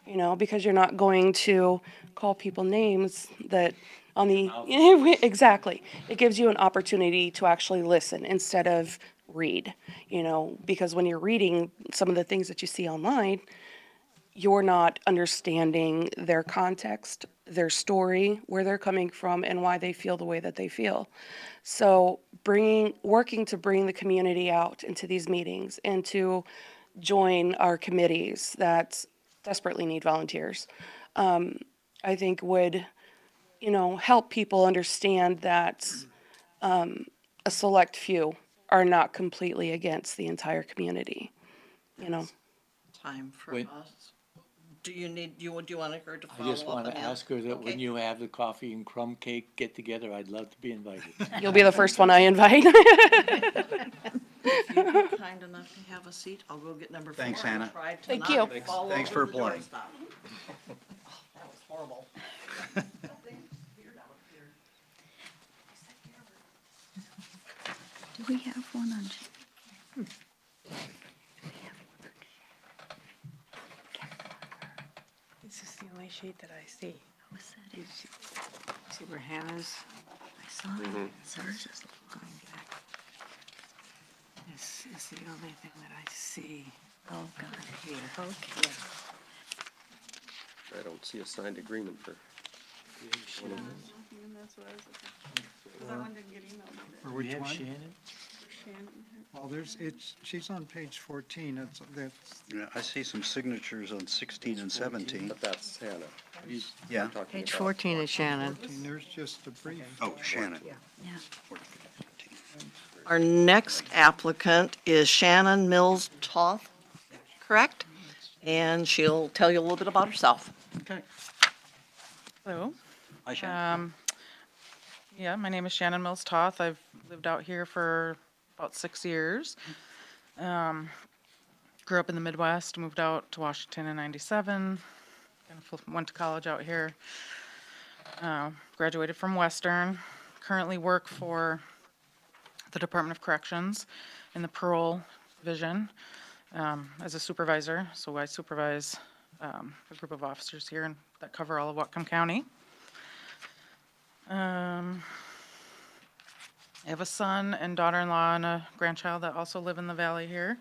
you know, because you're not going to call people names that on the, exactly. It gives you an opportunity to actually listen instead of read, you know, because when you're reading some of the things that you see online, you're not understanding their context, their story, where they're coming from, and why they feel the way that they feel. So working to bring the community out into these meetings and to join our committees that desperately need volunteers. I think would, help people understand that a select few are not completely against the entire community, Time for Wait. us. Do you want her to I follow just up want on to that? ask her that when Okay. you have the coffee and crumb cake get together, I'd love to be invited. You'll be the first one I invite. If you'd be kind enough to have a seat, I'll go get number 4. Thanks, I Hannah. tried to Thank not you. fall Thanks over for the applying. doorstop. That was horrible. Do we have one on? This is the only sheet that I see. What's that? See where Hannah's I saw it. Ours is going back. This is the only thing that I see Oh, God. here. Okay. I don't see a signed agreement for. one of them. For which have one? Shannon? Well, she's on page 14, that's, Yeah, I see some signatures on 16 and 17. But that's Hannah. Yeah. I'm talking Page about- 14 is Shannon. there's just a brief. Oh, Shannon. Yeah. Our next applicant is Shannon Mills Toth, correct? And she'll tell you a little bit about herself. Okay. Hello. Hi, Shannon. Yeah, my name is Shannon Mills Toth. I've lived out here for about 6 years. Grew up in the Midwest, moved out to Washington in '97. Went to college out here. Graduated from Western. Currently work for the Department of Corrections in the parole division as a supervisor. So I supervise a group of officers here that cover all of Whatcom County. I have a son and daughter-in-law and a grandchild that also live in the valley here,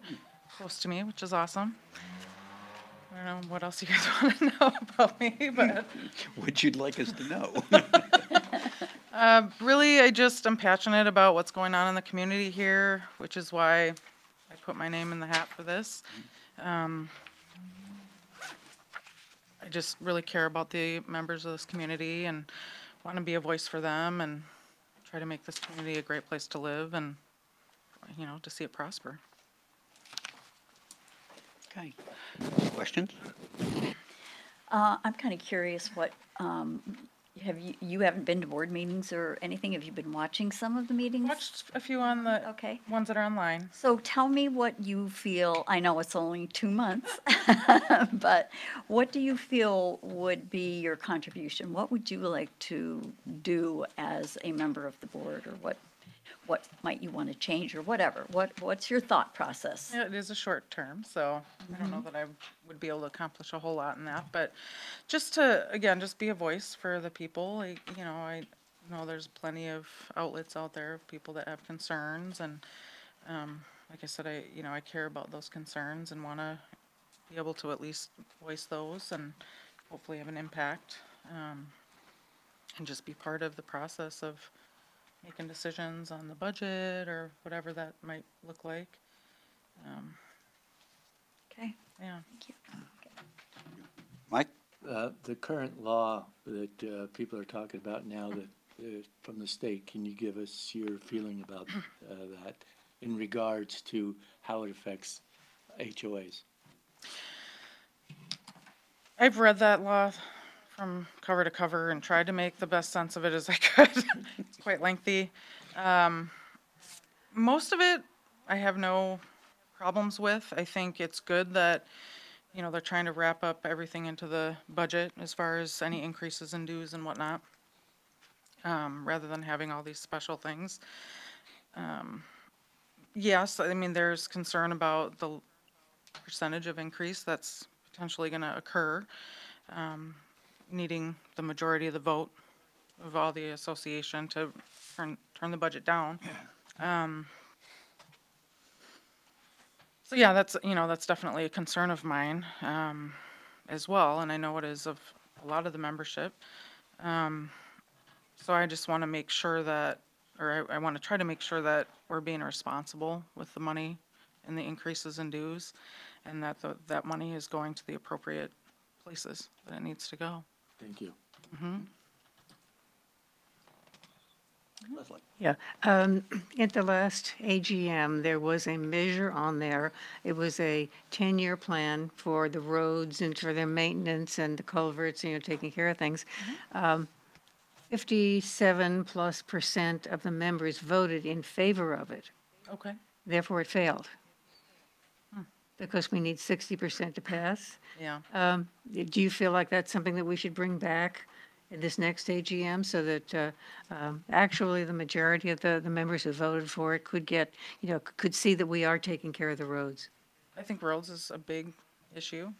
close to me, which is awesome. I don't know what else you guys want to know about me, but What you'd like us to know? really, I'm passionate about what's going on in the community here, which is why I put my name in the hat for this. I just really care about the members of this community and want to be a voice for them and try to make this community a great place to live and, to see it prosper. Okay. Questions? I'm kind of curious what, you haven't been to board meetings or anything? Have you been watching some of the meetings? Watched a few on the Okay. ones that are online. So tell me what you feel, I know it's only 2 months, but what do you feel would be your contribution? What would you like to do as a member of the board, or what might you want to change, or whatever? What's your thought process? Yeah, it is a short term, so I don't know that I would be able to accomplish a whole lot in that, but just to, again, just be a voice for the people. I know there's plenty of outlets out there of people that have concerns, and like I said, I care about those concerns and want to be able to at least voice those and hopefully have an impact, and just be part of the process of making decisions on the budget or whatever that might look like. Okay. Yeah. Thank you. Mike? The current law that people are talking about now that from the state, can you give us your feeling about that in regards to how it affects HOAs? I've read that law from cover to cover and tried to make the best sense of it as I could. It's quite lengthy. Most of it I have no problems with. I think it's good that, they're trying to wrap up everything into the budget as far as any increases in dues and whatnot, rather than having all these special things. Yes, there's concern about the percentage of increase that's potentially going to occur, needing the majority of the vote of all the association to turn the budget down. So yeah, that's definitely a concern of mine as well, and I know it is of a lot of the membership. So I just want to make sure that, or I want to try to make sure that we're being responsible with the money in the increases in dues, and that that money is going to the appropriate places that it needs to go. Thank you. Leslie? Yeah, at the last AGM, there was a measure on there. It was a 10-year plan for the roads and for their maintenance and the culverts, taking care of things. 57+% of the members voted in favor of it. Okay. Therefore, it failed. Because we need 60% to pass. Yeah. Do you feel like that's something that we should bring back in this next AGM so that actually the majority of the members who voted for it could get, could see that we are taking care of the roads? I think roads is a big issue.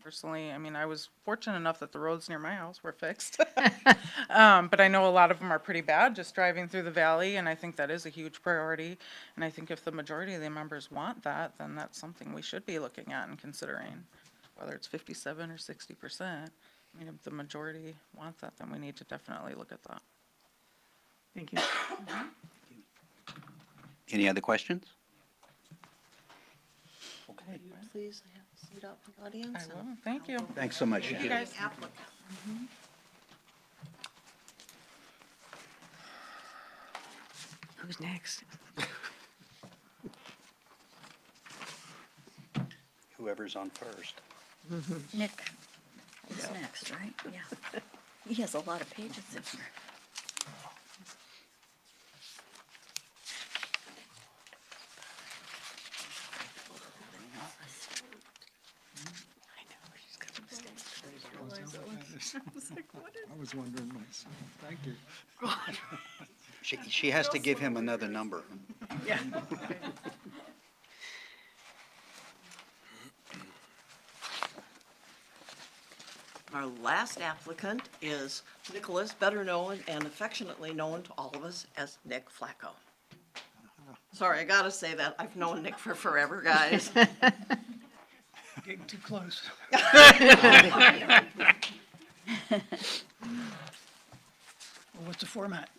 Personally, I mean, I was fortunate enough that the roads near my house were fixed. But I know a lot of them are pretty bad, just driving through the valley, and I think that is a huge priority. And I think if the majority of the members want that, then that's something we should be looking at and considering, whether it's 57 or 60%. I mean, if the majority want that, then we need to definitely look at that. Thank you. Any other questions? Okay. Please sit up in the audience. I will. Thank you. Thanks so much. Thank you, guys. Who's next? Whoever's on first. Nick is next, right? Yeah. He has a lot of pages in here. I was wondering myself. Thank you. She has to give him another number. Yeah. Our last applicant is Nicholas, better known and affectionately known to all of us as Nick Flacco. Sorry, I gotta say that. I've known Nick for forever, guys. Getting too close. Well, what's the format?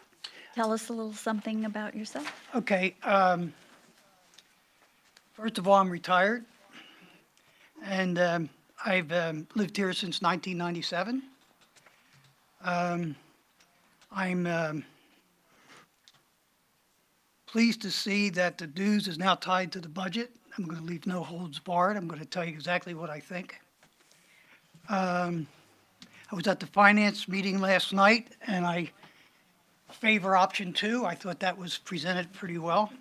Tell us a little something about yourself. Okay, first of all, I'm retired, and I've lived here since 1997. I'm pleased to see that the dues is now tied to the budget. I'm going to leave no holds barred. I'm going to tell you exactly what I think. I was at the finance meeting last night, and I favor option 2. I thought that was presented pretty well.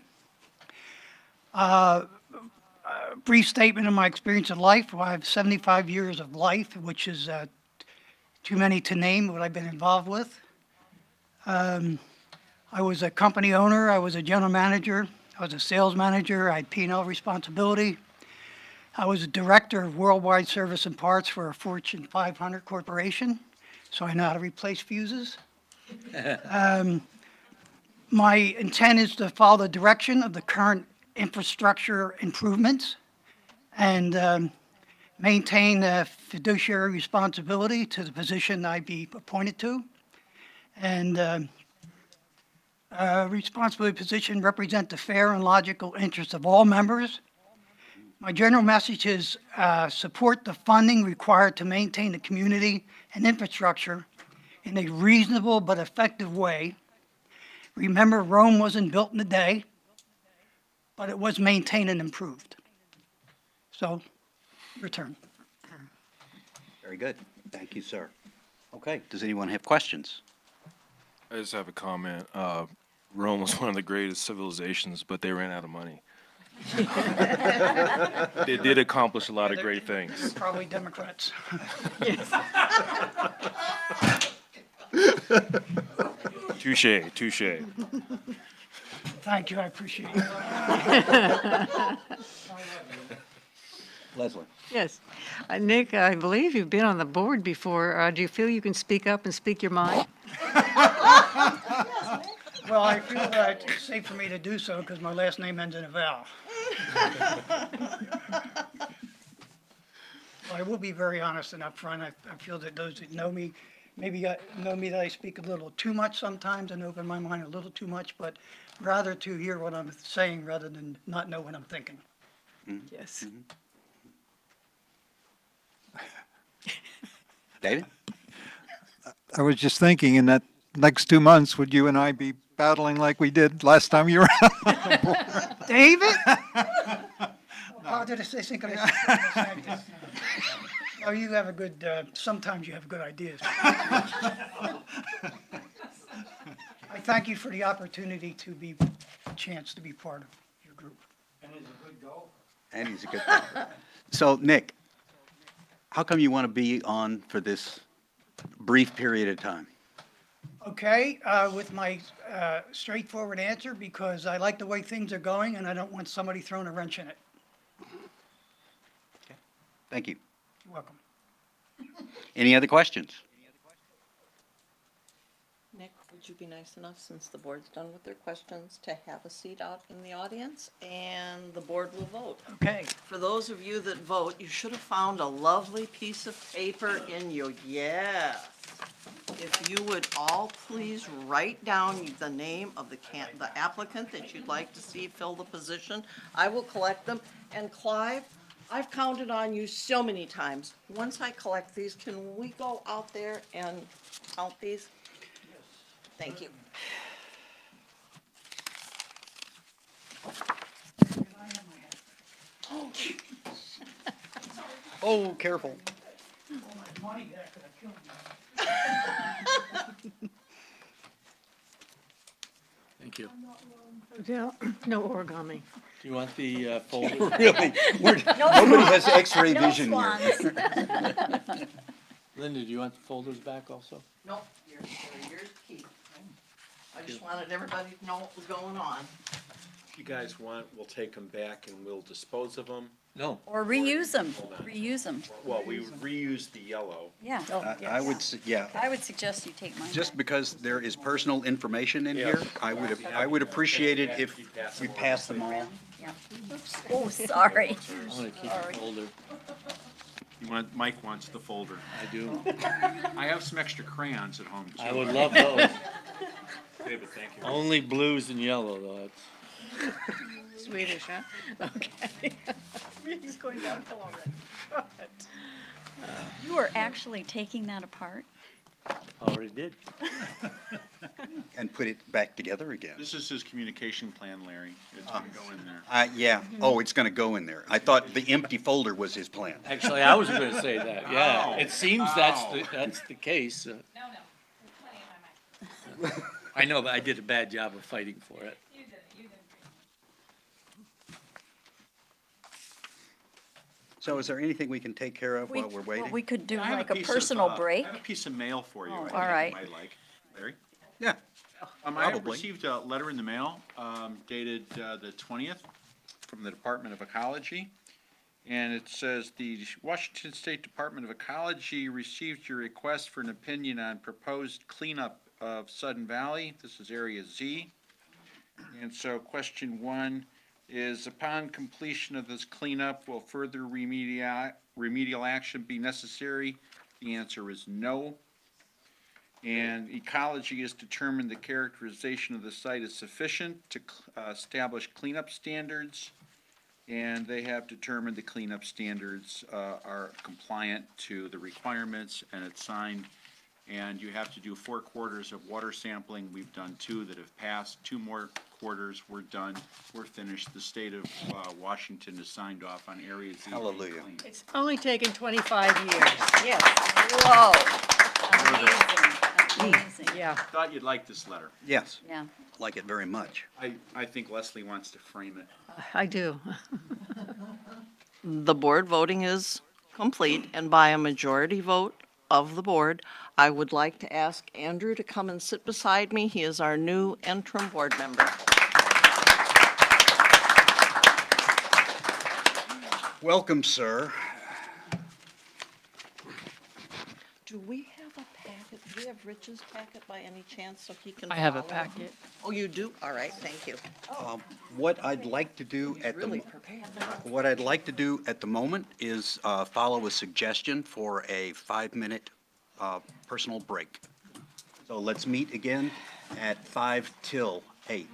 Brief statement of my experience in life. Well, I have 75 years of life, which is too many to name what I've been involved with. I was a company owner. I was a general manager. I was a sales manager. I had P&L responsibility. I was a director of worldwide service and parts for a Fortune 500 corporation, so I know how to replace fuses. My intent is to follow the direction of the current infrastructure improvements and maintain a fiduciary responsibility to the position I be appointed to. And responsibility position represent the fair and logical interests of all members. My general message is support the funding required to maintain the community and infrastructure in a reasonable but effective way. Remember, Rome wasn't built in a day, but it was maintained and improved. So, your turn. Very good. Thank you, sir. Okay, does anyone have questions? I just have a comment. Rome was one of the greatest civilizations, but they ran out of money. They did accomplish a lot of great things. Probably Democrats. Touche, touche. Thank you, I appreciate it. Leslie? Yes. Nick, I believe you've been on the board before. Do you feel you can speak up and speak your mind? Well, I feel that it's safe for me to do so because my last name ends in a vowel. Well, I will be very honest and upfront. I feel that those that know me maybe you know me that I speak a little too much sometimes and open my mind a little too much, but rather to hear what I'm saying rather than not know what I'm thinking. Yes. David? I was just thinking, in that next 2 months, would you and I be battling like we did last time you were on the board? David? How did I say something? Oh, you have a good, sometimes you have good ideas. I thank you for the opportunity to be, a chance to be part of your group. And he's a good golfer. And he's a good golfer. So, Nick, how come you want to be on for this brief period of time? Okay, with my straightforward answer, because I like the way things are going and I don't want somebody throwing a wrench in it. Thank you. You're welcome. Any other questions? Nick, would you be nice enough, since the board's done with their questions, to have a seat out in the audience, and the board will vote? Okay. For those of you that vote, you should have found a lovely piece of paper in your, yes. If you would all please write down the name of the applicant that you'd like to see fill the position. I will collect them. And Clive, I've counted on you so many times. Once I collect these, can we go out there and count these? Thank you. Oh, careful. Thank you. Yeah, no origami. Do you want the folder? Really? Nobody has X-ray vision here. Linda, do you want the folders back also? Nope, yours to keep. I just wanted everybody to know what was going on. If you guys want, we'll take them back and we'll dispose of them. No. Or reuse them, Hold on. reuse them. Well, we reuse the yellow. Yeah. I would, yeah. I would suggest you take mine Just back. because there is personal information in Yeah. here, I would appreciate it if we pass them all. Yeah. Oh, sorry. I want to keep Sorry. the folder. Mike wants the folder. I do. I have some extra crayons at home too. I would love those. David, thank you. Only blues and yellow, though. Swedish, huh? Okay. He's going downhill already. You are actually taking that apart? Already did. And put it back together again. This is his communication plan, Larry. It's gonna go in there. Yeah, oh, it's gonna go in there. I thought the empty folder was his plan. Actually, I was going to say that, yeah. Ow. It seems that's the case. No, there's plenty in my mind. I know, but I did a bad job of fighting for it. You did, you did. So is there anything we can take care of while we're waiting? We could do I have like a piece of, personal break. I have a piece of mail for you. Oh, I think all you right. might like. Larry? Yeah, I have Probably. received a letter in the mail dated the 20th from the Department of Ecology. And it says, the Washington State Department of Ecology received your request for an opinion on proposed cleanup of Sudden Valley. This is Area Z. And so question 1 is, upon completion of this cleanup, will further remedial action be necessary? The answer is no. And Ecology has determined the characterization of the site is sufficient to establish cleanup standards. And they have determined the cleanup standards are compliant to the requirements, and it's signed. And you have to do 4 quarters of water sampling. We've done 2 that have passed. 2 more quarters, we're done. We're finished. The state of Washington has signed off on Area Z. being Hallelujah. cleaned. It's only taken 25 years. Yes. Whoa. Amazing, amazing. Yeah. Thought you'd like this letter. yes, Yeah. like it very much. I think Leslie wants to frame it. I do. The board voting is complete, and by a majority vote of the board, I would like to ask Andrew to come and sit beside me. He is our new interim board member. Welcome, sir. Do we have a packet? Do we have Rich's packet by any chance, so he can I have a follow? packet. Oh, you do? All right, thank you. What I'd like to do He's at really the, prepared. what I'd like to do at the moment is follow a suggestion for a 5-minute personal break. So let's meet again at 5 till 8.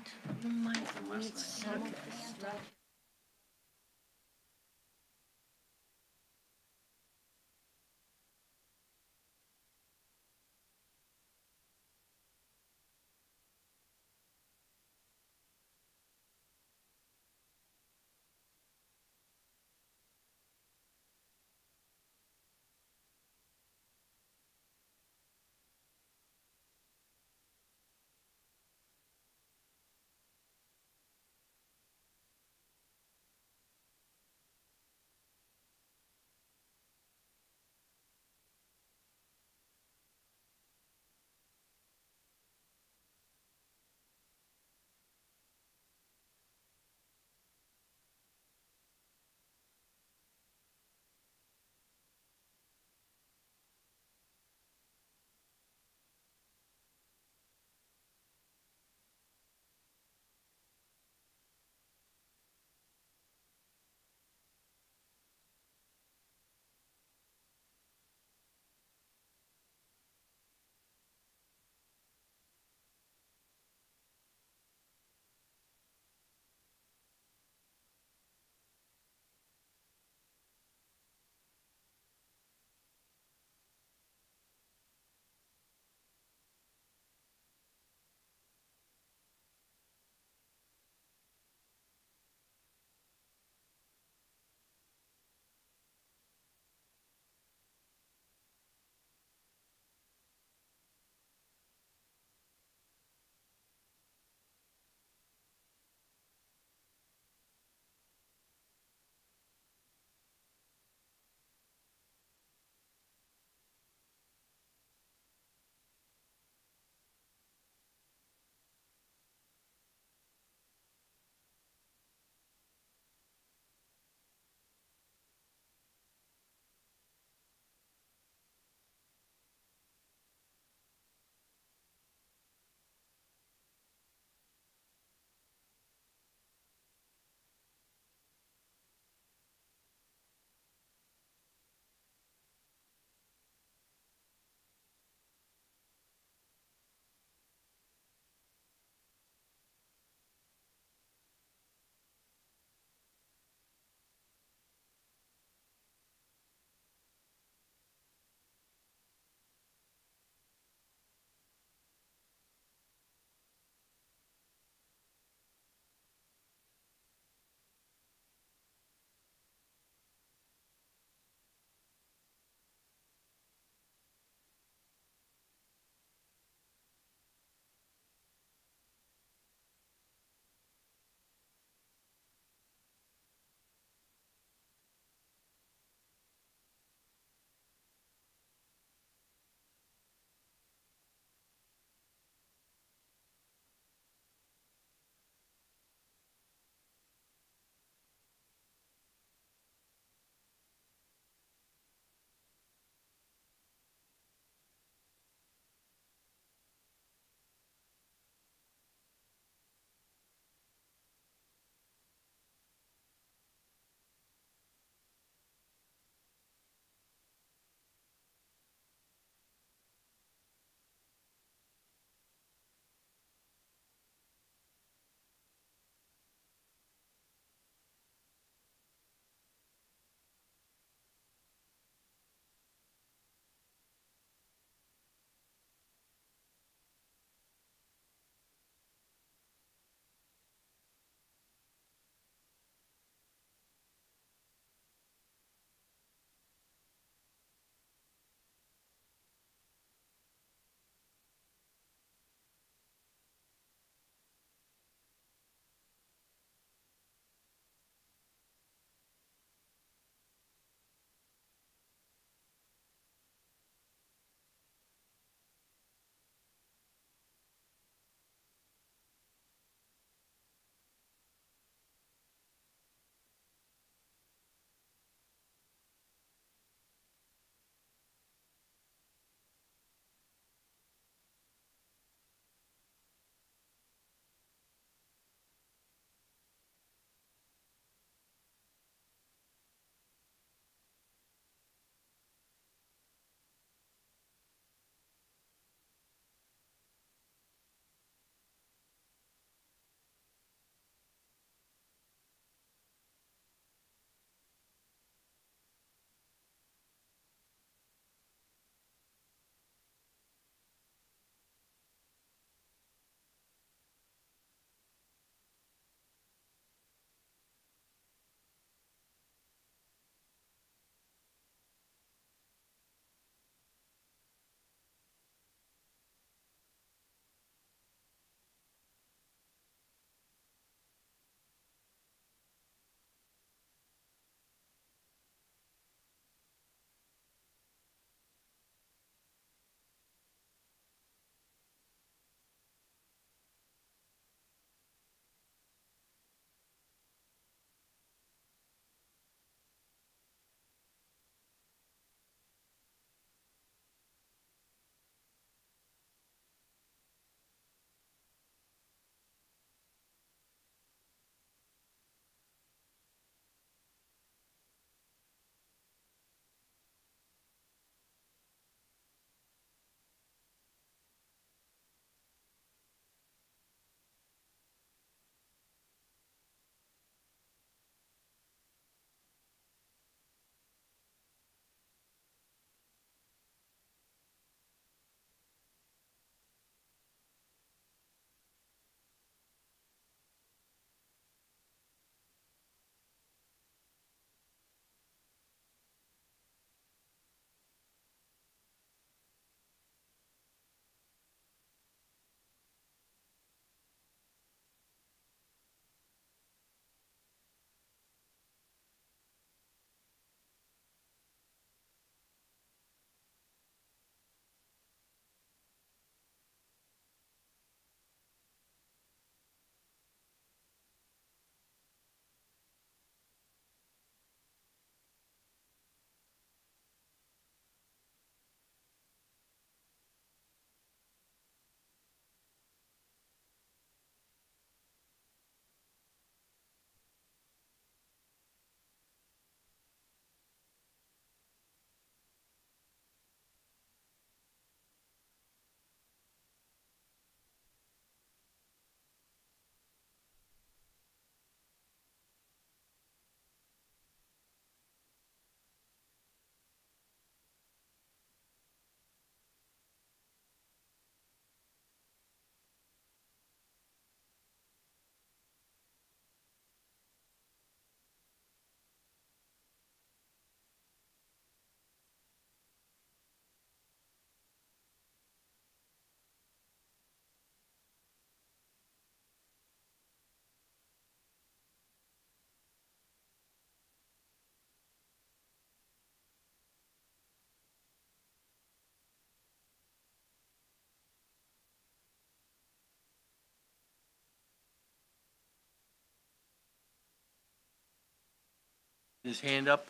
his hand up.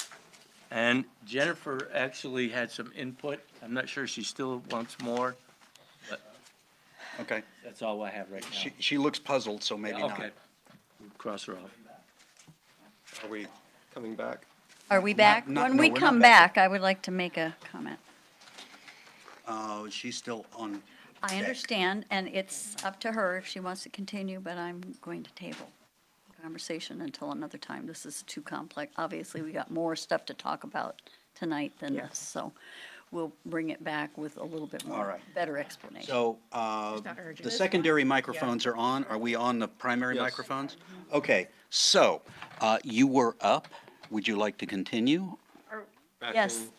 And Jennifer actually had some input. I'm not sure she still wants more, but Okay. that's all I have right now. She looks puzzled, so maybe not. Okay. Cross her off. Are we coming back? Are we back? When no, we we're not come back. back, I would like to make a comment. She's still on. I understand, and it's up to her if she wants to continue, but I'm going to table the conversation until another time. This is too complex. Obviously, we got more stuff to talk about tonight than this, so we'll bring it back with a little bit All more, right. better explanation. So, the secondary microphones are on. Are we on the primary Yes. microphones? Okay, so, you were up. Would you like to continue? Back Yes. in-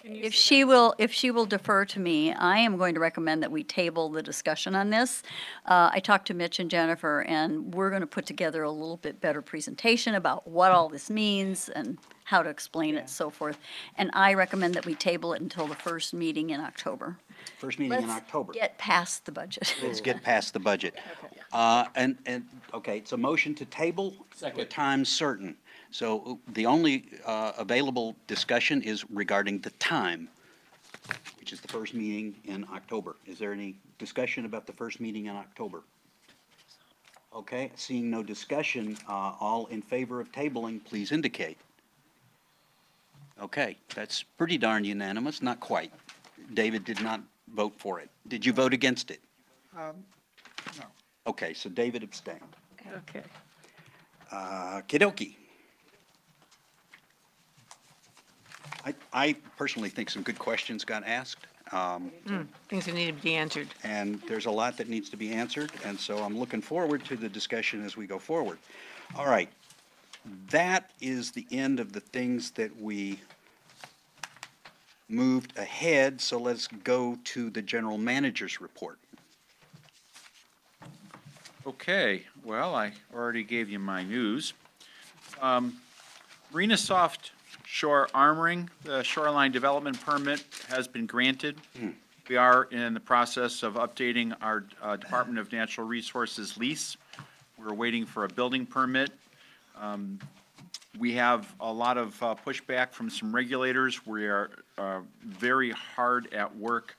If she will defer to me, I am going to recommend that we table the discussion on this. I talked to Mitch and Jennifer, and we're going to put together a little bit better presentation about what all this means and how to explain it, so forth. And I recommend that we table it until the first meeting in October. First meeting in October. Let's get past the budget. Let's get past the budget. Okay, it's a motion to table to a time certain. So the only available discussion is regarding the time, which is the first meeting in October. Is there any discussion about the first meeting in October? Okay, seeing no discussion, all in favor of tabling, please indicate. Okay, that's pretty darn unanimous, not quite. David did not vote for it. Did you vote against it? No. Okay, so David abstained. Okay. Kidokee. I personally think some good questions got asked, Things that need to be answered. and there's a lot that needs to be answered, and so I'm looking forward to the discussion as we go forward. All right, that is the end of the things that we moved ahead, so let's go to the general manager's report. Okay, well, I already gave you my news. Marina Soft Shore Armoring, the shoreline development permit has been granted. We are in the process of updating our Department of Natural Resources lease. We're waiting for a building permit. We have a lot of pushback from some regulators. We are very hard at work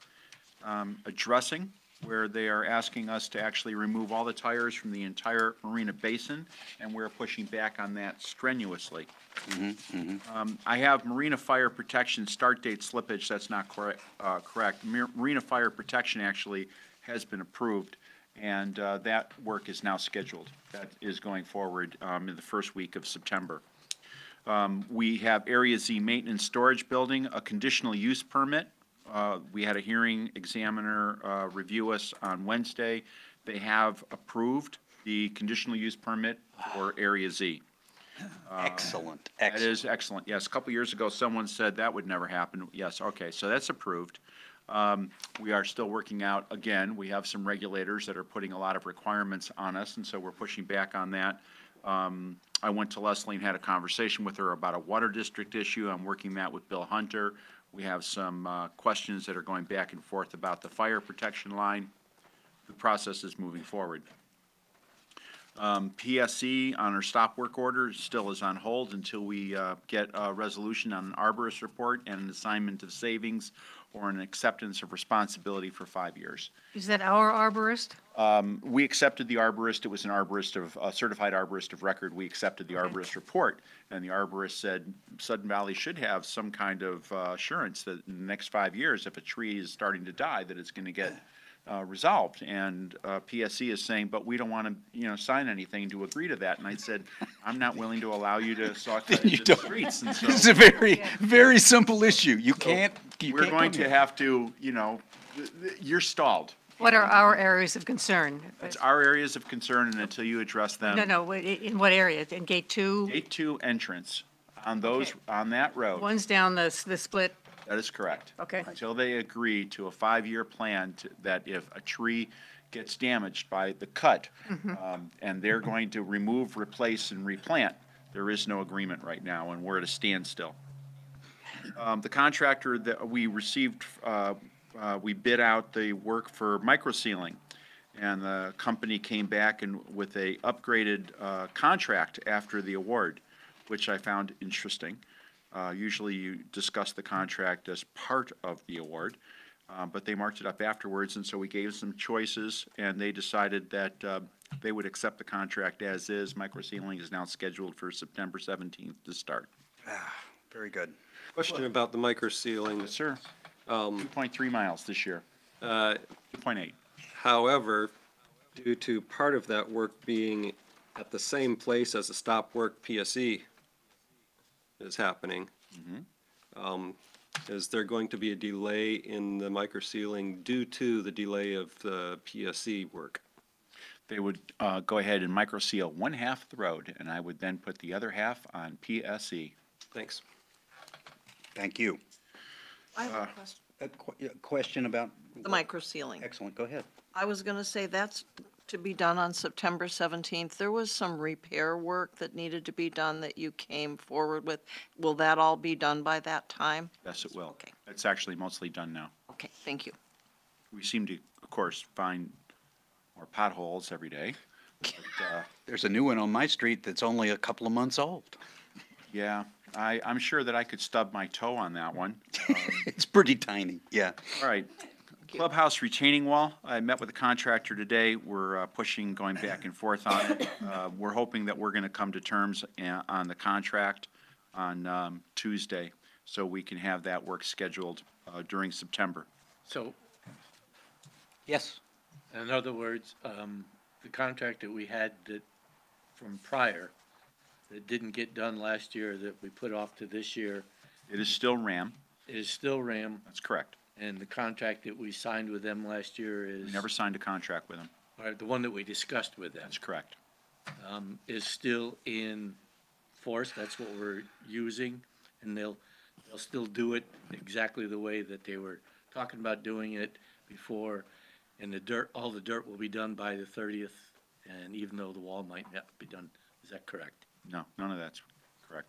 addressing, where they are asking us to actually remove all the tires from the entire marina basin, and we're pushing back on that strenuously. I have marina fire protection start date slippage, that's not correct. Marina fire protection actually has been approved, and that work is now scheduled. That is going forward in the first week of September. We have Area Z Maintenance Storage Building, a conditional use permit. We had a hearing examiner review us on Wednesday. They have approved the conditional use permit for Area Z. Excellent, That excellent. is excellent. Yes, a couple years ago, someone said that would never happen. Yes, okay, so that's approved. We are still working out, again, we have some regulators that are putting a lot of requirements on us, and so we're pushing back on that. I went to Leslie and had a conversation with her about a water district issue. I'm working that with Bill Hunter. We have some questions that are going back and forth about the fire protection line. The process is moving forward. PSC on our stop work order still is on hold until we get a resolution on an arborist report and an assignment of savings or an acceptance of responsibility for 5 years. Is that our arborist? We accepted the arborist. It was an arborist of, a certified arborist of record. We accepted the arborist report. And the arborist said Sudden Valley should have some kind of assurance that in the next 5 years, if a tree is starting to die, that it's going to get resolved. And PSC is saying, but we don't want to, sign anything to agree to that. And I said, I'm not willing to allow you to saw cut into the streets. And so It's a very, very simple issue. You can't. we're going to have to, you're stalled. What are our areas of concern? It's our areas of concern, and until you address them. No, in what area? In Gate 2? Gate 2 entrance on those, on that road. One's down the split? That is correct. Okay. Until they agree to a 5-year plan that if a tree gets damaged by the cut, and they're going to remove, replace, and replant, there is no agreement right now, and we're at a standstill. The contractor that we received, we bid out the work for microsealing, and the company came back and with a upgraded contract after the award. which I found interesting. Usually you discuss the contract as part of the award, but they marked it up afterwards, and so we gave some choices, and they decided that they would accept the contract as is. Microsealing is now scheduled for September 17th to start. Very good. Question about the microsealing. Yes, sir. 2.3 miles this year. 2.8. However, due to part of that work being at the same place as the stop work PSE is happening, is there going to be a delay in the microsealing due to the delay of the PSE work? They would go ahead and microseal one half of the road, and I would then put the other half on PSE. Thanks. Thank you. I have a question. A question about? The microsealing. Excellent, go ahead. I was going to say that's to be done on September 17th. There was some repair work that needed to be done that you came forward with. Will that all be done by that time? Yes, it will. Okay. It's actually mostly done now. Okay, thank you. We seem to, of course, find more potholes every day. But, There's a new one on my street that's only a couple of months old. yeah, I'm sure that I could stub my toe on that one. It's pretty tiny, yeah. All right. Clubhouse retaining wall. I met with the contractor today. We're pushing, going back and forth on it. We're hoping that we're going to come to terms on the contract on Tuesday, so we can have that work scheduled during September. So, Yes. in other words, the contract that we had that, from prior, that didn't get done last year, that we put off to this year, It is still RAM. it is still RAM, That's correct. and the contract that we signed with them last year We is, never signed a contract with them. or the one that we discussed with them, That's correct. is still in force. That's what we're using, and they'll still do it exactly the way that they were talking about doing it before. And all the dirt will be done by the 30th, and even though the wall might not be done, is that correct? No, none of that's correct.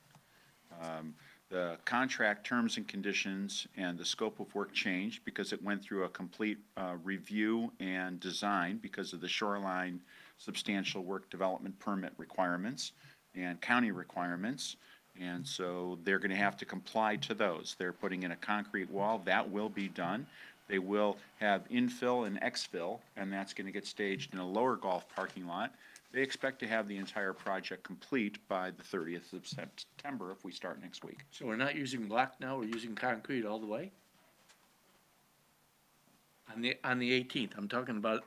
The contract terms and conditions and the scope of work changed because it went through a complete review and design because of the shoreline substantial work development permit requirements and county requirements. And so they're going to have to comply to those. They're putting in a concrete wall. That will be done. They will have infill and exfill, and that's going to get staged in a lower golf parking lot. They expect to have the entire project complete by the 30th of September if we start next week. So we're not using block now, we're using concrete all the way? On the 18th, I'm talking about,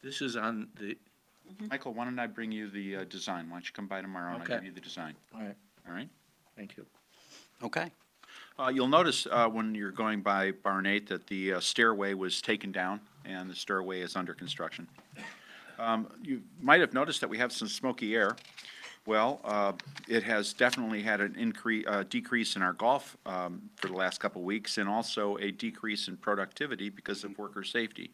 this is on the, Michael, why don't I bring you the design? Why don't you come by tomorrow and I'll Okay. give you the design? all right, All right? thank you. Okay. You'll notice when you're going by Barn 8 that the stairway was taken down and the stairway is under construction. You might have noticed that we have some smoky air. Well, it has definitely had an decrease in our golf for the last couple of weeks, and also a decrease in productivity because of worker safety.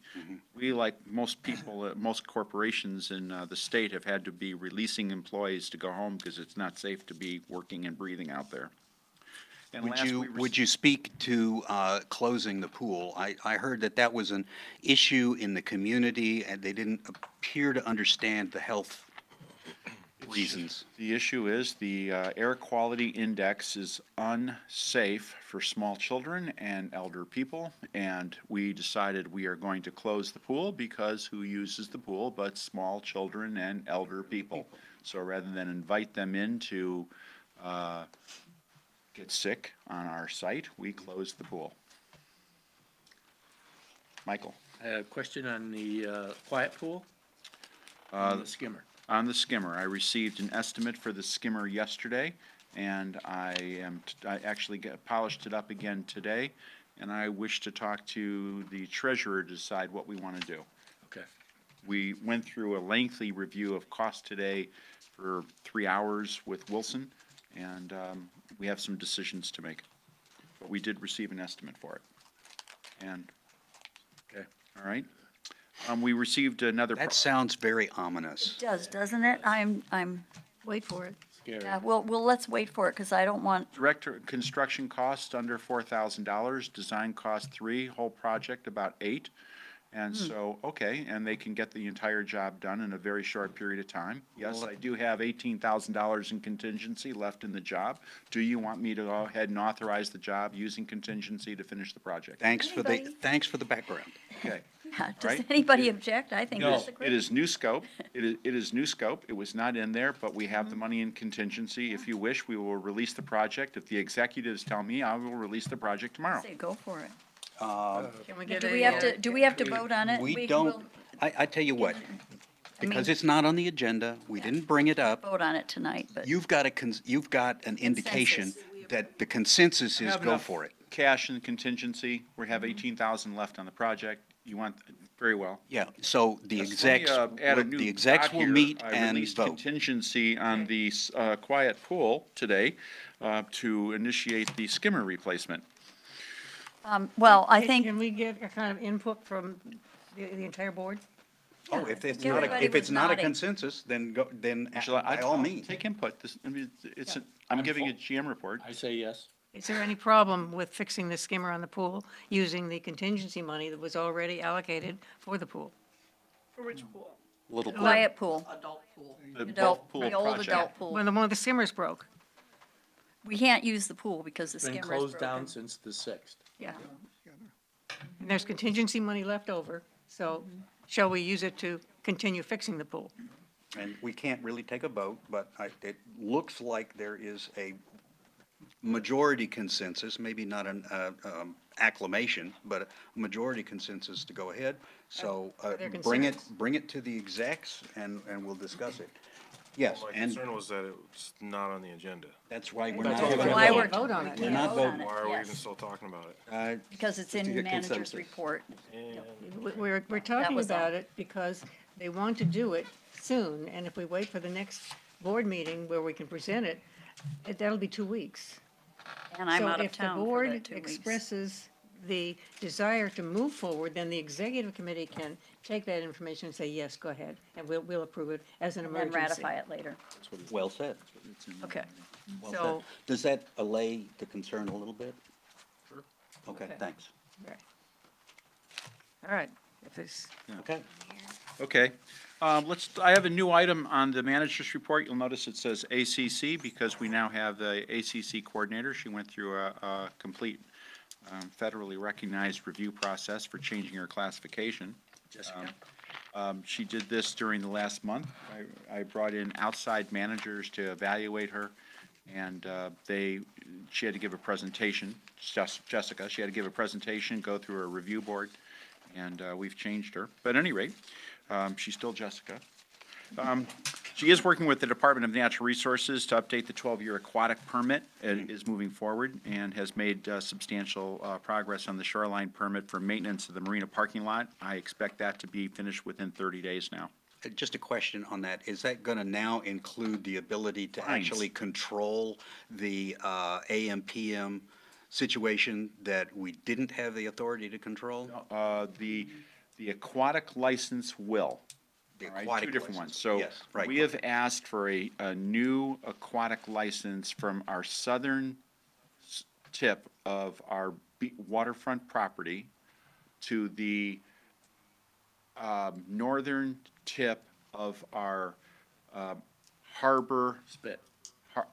We, like most people, most corporations in the state, have had to be releasing employees to go home because it's not safe to be working and breathing out there. And last we Would you speak to closing the pool? I heard that was an issue in the community, and they didn't appear to understand the health reasons. The issue is the air quality index is unsafe for small children and elder people, and we decided we are going to close the pool because who uses the pool but small children and elder people? So rather than invite them in to get sick on our site, we closed the pool. Michael? I have a question on the quiet pool, on the skimmer. On the skimmer, I received an estimate for the skimmer yesterday, and I actually polished it up again today, and I wish to talk to the treasurer to decide what we want to do. Okay. We went through a lengthy review of cost today for 3 hours with Wilson, and we have some decisions to make. But we did receive an estimate for it. And, Okay. all right. We received another. That sounds very ominous. It does, doesn't it? I'm, Wait for it. Scary. yeah, well, let's wait for it, because I don't want, Director, construction cost under $4,000, design cost $3,000, whole project about $8,000. And so, okay, and they can get the entire job done in a very short period of time. Yes, I do have $18,000 in contingency left in the job. Do you want me to go ahead and authorize the job using contingency to finish the project? Thanks for the background. Okay. Yeah, does Right? anybody object? I think that's a It great. is new scope. It is new scope. It was not in there, but we have the money in contingency. If you wish, we will release the project. If the executives tell me, I will release the project tomorrow. Say, go for it. Can we get Do a, we have to, do we have to vote on it? We don't, I tell you what, because it's not on the agenda, we didn't bring it up, Vote on it tonight, but. you've got an indication that the consensus is Have go enough for it. Cash and contingency. We have 18,000 left on the project. You want, very well. Yeah, so the Yes, execs, let me, add a new the execs dot will here. meet I and released vote. contingency on the quiet pool today to initiate the skimmer replacement. Well, I think, Can we get a kind of input from the entire board? Oh, if it's Everybody if it's was not a nodding. consensus, then go, then Shall I- by all means. Take input. This, I mean, it's, I'm giving a GM report. I say yes. Is there any problem with fixing the skimmer on the pool using the contingency money that was already allocated for the pool? For which pool? Little quiet pool, Adult pool. The adult, pool the old project. adult pool. When one of the skimmers broke. We can't use the pool because the It's been skimmer's closed down broken. since the 6th. Yeah. And there's contingency money left over, so shall we use it to continue fixing the pool? And we can't really take a vote, but it looks like there is a majority consensus, maybe not an acclamation, but a majority consensus to go ahead. So there bring it, concerns? bring it to the execs and we'll discuss it. Yes, My and concern was that it's not on the agenda. that's why we're That's not why having a we're vote. vote on it. We're Can't not vote on voting. it, Why are we yes. even still talking about it? Because it's in manager's report. We're talking was all. about it because they want to do it soon, and if we wait for the next board meeting where we can present it, that'll be 2 weeks. And I'm out of town So if for the board that 2 weeks. expresses the desire to move forward, then the executive committee can take that information and say, yes, go ahead, and we'll approve it as an And then emergency. ratify it later. Well said. Okay. Well So, said. Does that allay the concern a little bit? Sure. Okay, Okay. thanks. all right, if it's, Okay. Okay. I have a new item on the manager's report. You'll notice it says ACC because we now have the ACC coordinator. She went through a complete federally recognized review process for changing her classification. Jessica. She did this during the last month. I brought in outside managers to evaluate her, and she had to give a presentation, Jessica, she had to give a presentation, go through a review board, and we've changed her. But at any rate, she's still Jessica. She is working with the Department of Natural Resources to update the 12-year aquatic permit. It is moving forward and has made substantial progress on the shoreline permit for maintenance of the marina parking lot. I expect that to be finished within 30 days now. Just a question on that. Is that going to now include the ability to Fines. actually control the AM/PM situation that we didn't have the authority to control? The aquatic license will. The All right, aquatic two different license. ones. So Yes, right. we have asked for a new aquatic license from our southern tip of our waterfront property to the northern tip of our harbor. Spit.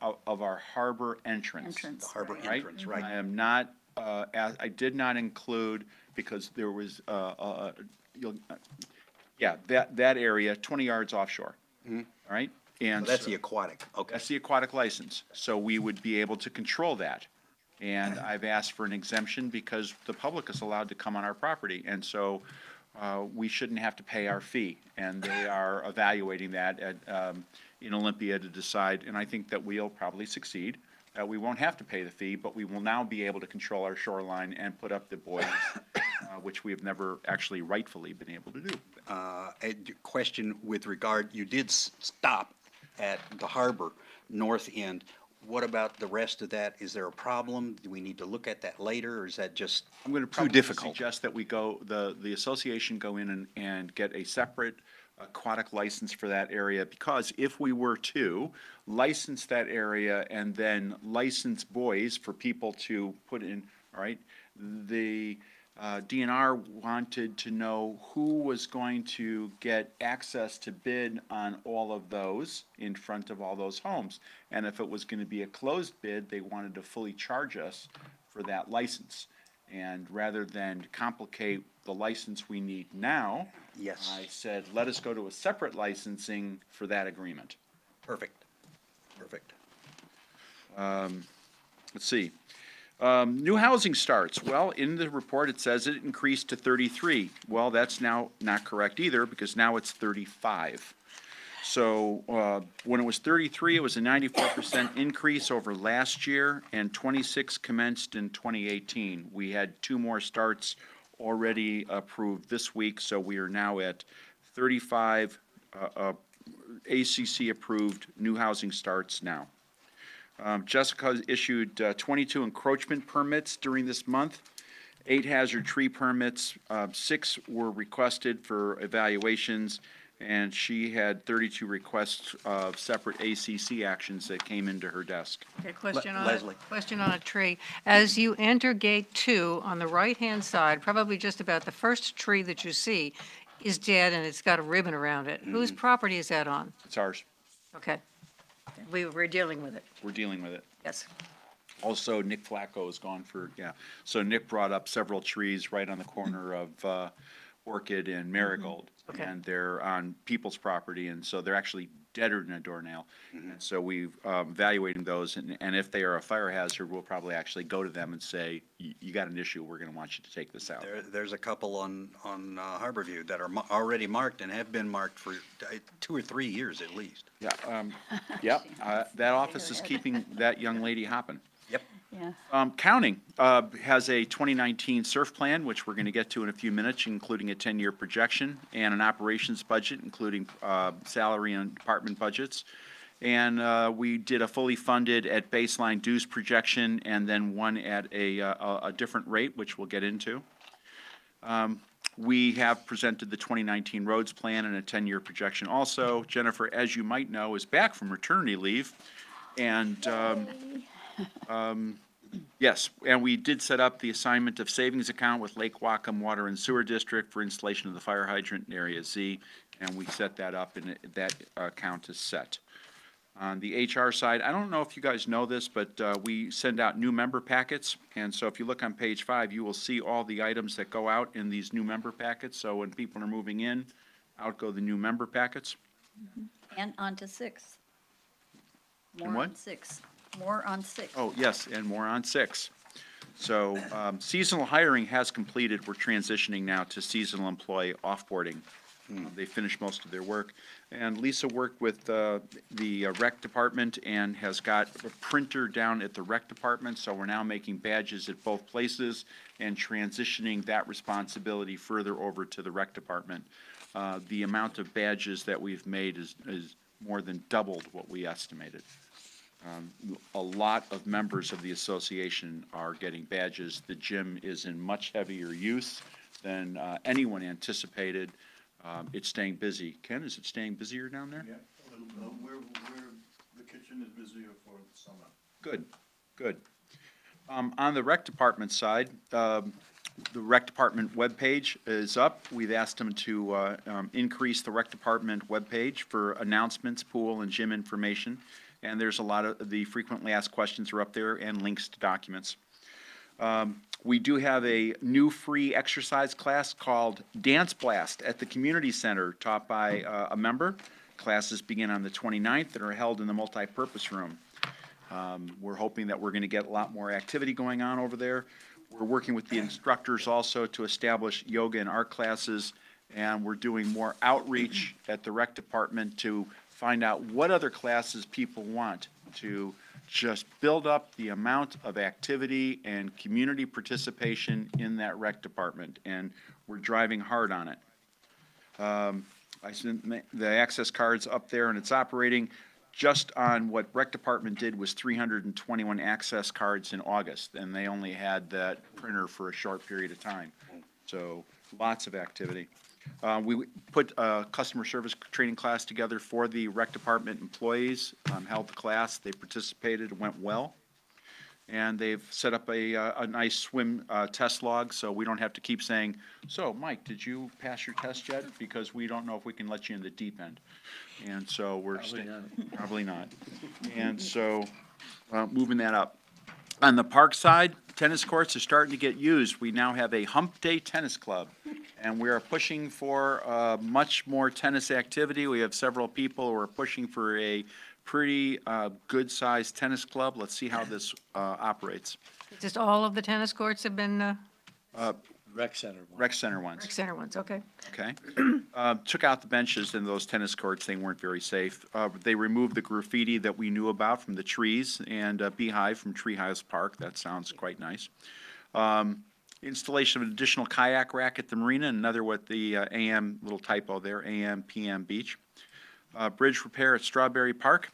Of our harbor entrance. Entrance, The harbor Right? entrance, right. I am not, I did not include, because there was, that area, 20 yards offshore. All right? And So that's so- the aquatic, okay. That's the aquatic license. So we would be able to control that. And I've asked for an exemption because the public is allowed to come on our property. And so we shouldn't have to pay our fee. And they are evaluating that in Olympia to decide, and I think that we'll probably succeed. We won't have to pay the fee, but we will now be able to control our shoreline and put up the buoys, which we have never actually rightfully been able to do. A question with regard, you did stop at the harbor north end. What about the rest of that? Is there a problem? Do we need to look at that later, or is that just I'm going to too probably difficult? suggest that we go, the association go in and get a separate aquatic license for that area, because if we were to license that area and then license buoys for people to put in, all right, DNR wanted to know who was going to get access to bid on all of those in front of all those homes. And if it was going to be a closed bid, they wanted to fully charge us for that license. And rather than complicate the license we need now, Yes. I said, let us go to a separate licensing for that agreement. Perfect. Perfect. Let's see. New housing starts. Well, in the report, it says it increased to 33. Well, that's now not correct either, because now it's 35. So when it was 33, it was a 94% increase over last year, and 26 commenced in 2018. We had 2 more starts already approved this week, so we are now at 35 ACC-approved new housing starts now. Jessica issued 22 encroachment permits during this month, 8 hazard tree permits, 6 were requested for evaluations, and she had 32 requests of separate ACC actions that came into her desk. Okay, question on Leslie. question on a tree. As you enter gate 2, on the right-hand side, probably just about the first tree that you see is dead and it's got a ribbon around it. Whose property is that on? It's ours. Okay. We're dealing with it. We're dealing with it. Yes. Also, Nick Flacco is gone for, yeah. So Nick brought up several trees right on the corner of Orchid and Marigold. Okay. And they're on people's property, and so they're actually deader than a doornail. And so we've evaluating those, and if they are a fire hazard, we'll probably actually go to them and say, you got an issue, we're gonna want you to take this out. There's a couple on Harborview that are already marked and have been marked for 2 or 3 years at least. Yeah, yep, that office is keeping that young lady hopping. Yep. Yeah. Counting has a 2019 SURF plan, which we're going to get to in a few minutes, including a 10-year projection and an operations budget, including salary and department budgets. And we did a fully funded at baseline dues projection, and then one at a different rate, which we'll get into. We have presented the 2019 roads plan and a 10-year projection also. Jennifer, as you might know, is back from maternity leave. And yes, and we did set up the assignment of savings account with Lake Wacom Water and Sewer District for installation of the fire hydrant in Area Z, and we set that up, and that account is set. On the HR side, I don't know if you guys know this, but we send out new member packets, and so if you look on page 5, you will see all the items that go out in these new member packets. So when people are moving in, out go the new member packets. And on to 6. And More what? on 6. More on 6. Oh, yes, and more on 6. So seasonal hiring has completed. We're transitioning now to seasonal employee offboarding. They finished most of their work. And Lisa worked with the rec department and has got a printer down at the rec department. So we're now making badges at both places and transitioning that responsibility further over to the rec department. The amount of badges that we've made is more than doubled what we estimated. A lot of members of the association are getting badges. The gym is in much heavier use than anyone anticipated. It's staying busy. Ken, is it staying busier down there? Yeah, the kitchen is busier for the summer. Good, good. On the rec department side, the rec department webpage is up. We've asked them to increase the rec department webpage for announcements, pool, and gym information. And there's a lot of the frequently asked questions are up there and links to documents. We do have a new free exercise class called Dance Blast at the Community Center, taught by a member. Classes begin on the 29th and are held in the multipurpose room. We're hoping that we're going to get a lot more activity going on over there. We're working with the instructors also to establish yoga and art classes, and we're doing more outreach at the rec department to find out what other classes people want to just build up the amount of activity and community participation in that rec department, and we're driving hard on it. I sent the access cards up there, and it's operating. Just on what rec department did was 321 access cards in August, and they only had that printer for a short period of time. So lots of activity. We put a customer service training class together for the rec department employees, held the class, they participated, it went well. And they've set up a nice swim test log, so we don't have to keep saying, so, Mike, did you pass your test yet? Because we don't know if we can let you in the deep end. And so we're. Probably not. And so, moving that up. On the park side, tennis courts are starting to get used. We now have a Hump Day Tennis Club, and we are pushing for much more tennis activity. We have several people who are pushing for a pretty good-sized tennis club. Let's see how this operates. Just all of the tennis courts have been, Rec center. Rec center ones. rec center ones, okay. Okay. Took out the benches in those tennis courts. They weren't very safe. They removed the graffiti that we knew about from the trees and Beehive from Treehouse Park. That sounds quite nice. Installation of an additional kayak rack at the marina, another with the AM, little typo there, AM, PM Beach. Bridge repair at Strawberry Park.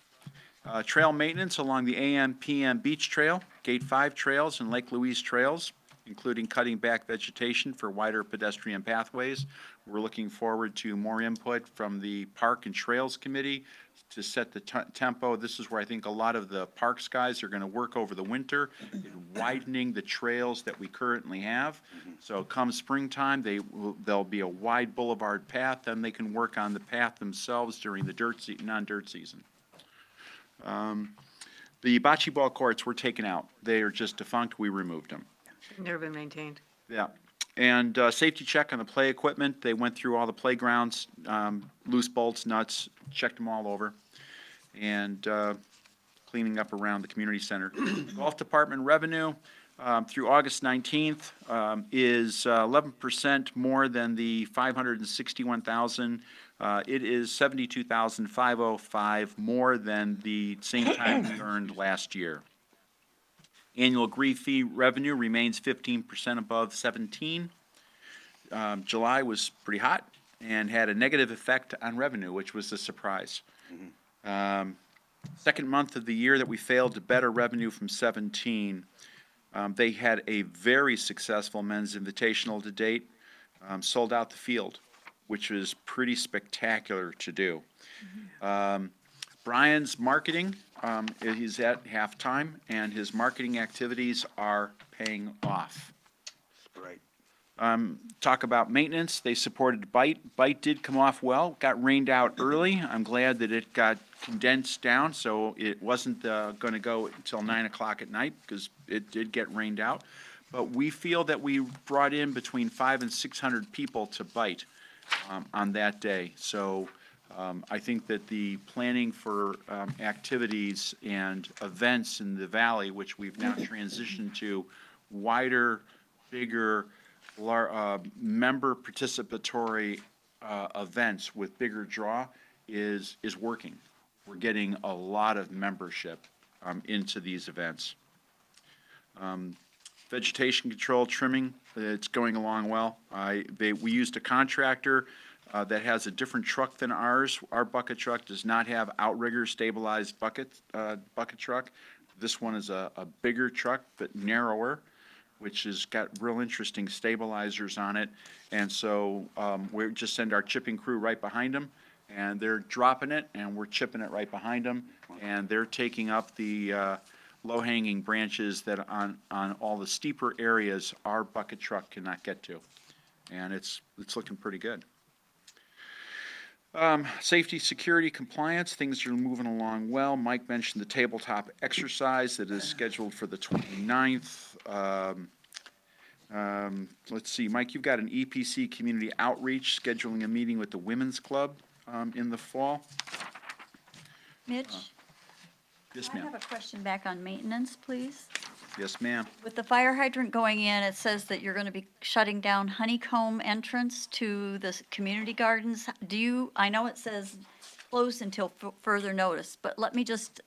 Trail maintenance along the AM, PM Beach Trail, Gate 5 trails, and Lake Louise trails, including cutting back vegetation for wider pedestrian pathways. We're looking forward to more input from the Park and Trails Committee to set the tempo. This is where I think a lot of the parks guys are going to work over the winter in widening the trails that we currently have. So come springtime, there'll be a wide boulevard path, then they can work on the path themselves during the non-dirt season. The bocce ball courts were taken out. They are just defunct. We removed them. Never been maintained. Yeah. And safety check on the play equipment. They went through all the playgrounds, loose bolts, nuts, checked them all over. And cleaning up around the community center. Golf department revenue through August 19th is 11% more than the $561,000. It is $72,505 more than the same time we earned last year. Annual grief fee revenue remains 15% above 17. July was pretty hot and had a negative effect on revenue, which was a surprise. Second month of the year that we failed to better revenue from 17. They had a very successful men's invitational to date, sold out the field, which was pretty spectacular to do. Brian's marketing is at halftime, and his marketing activities are paying off. Right. Talk about maintenance. They supported Bite. Bite did come off well. Got rained out early. I'm glad that it got condensed down, so it wasn't going to go until 9 o'clock at night because it did get rained out. But we feel that we brought in between 500 and 600 people to Bite on that day. So I think that the planning for activities and events in the valley, which we've now transitioned to wider, bigger, member participatory events with bigger draw is working. We're getting a lot of membership into these events. Vegetation control, trimming, it's going along well. We used a contractor that has a different truck than ours. Our bucket truck does not have outrigger stabilized bucket truck. This one is a bigger truck but narrower, which has got real interesting stabilizers on it. And so we just send our chipping crew right behind them, and they're dropping it, and we're chipping it right behind them, and they're taking up the low-hanging branches that on all the steeper areas our bucket truck cannot get to. And it's looking pretty good. Safety, security, compliance, things are moving along well. Mike mentioned the tabletop exercise that is scheduled for the 29th. Let's see, Mike, you've got an EPC community outreach, scheduling a meeting with the Women's Club in the fall. Mitch? Yes, I ma'am. have a question back on maintenance, please. Yes, ma'am. With the fire hydrant going in, it says that you're going to be shutting down Honeycomb entrance to the community gardens. I know it says closed until further notice, but let me just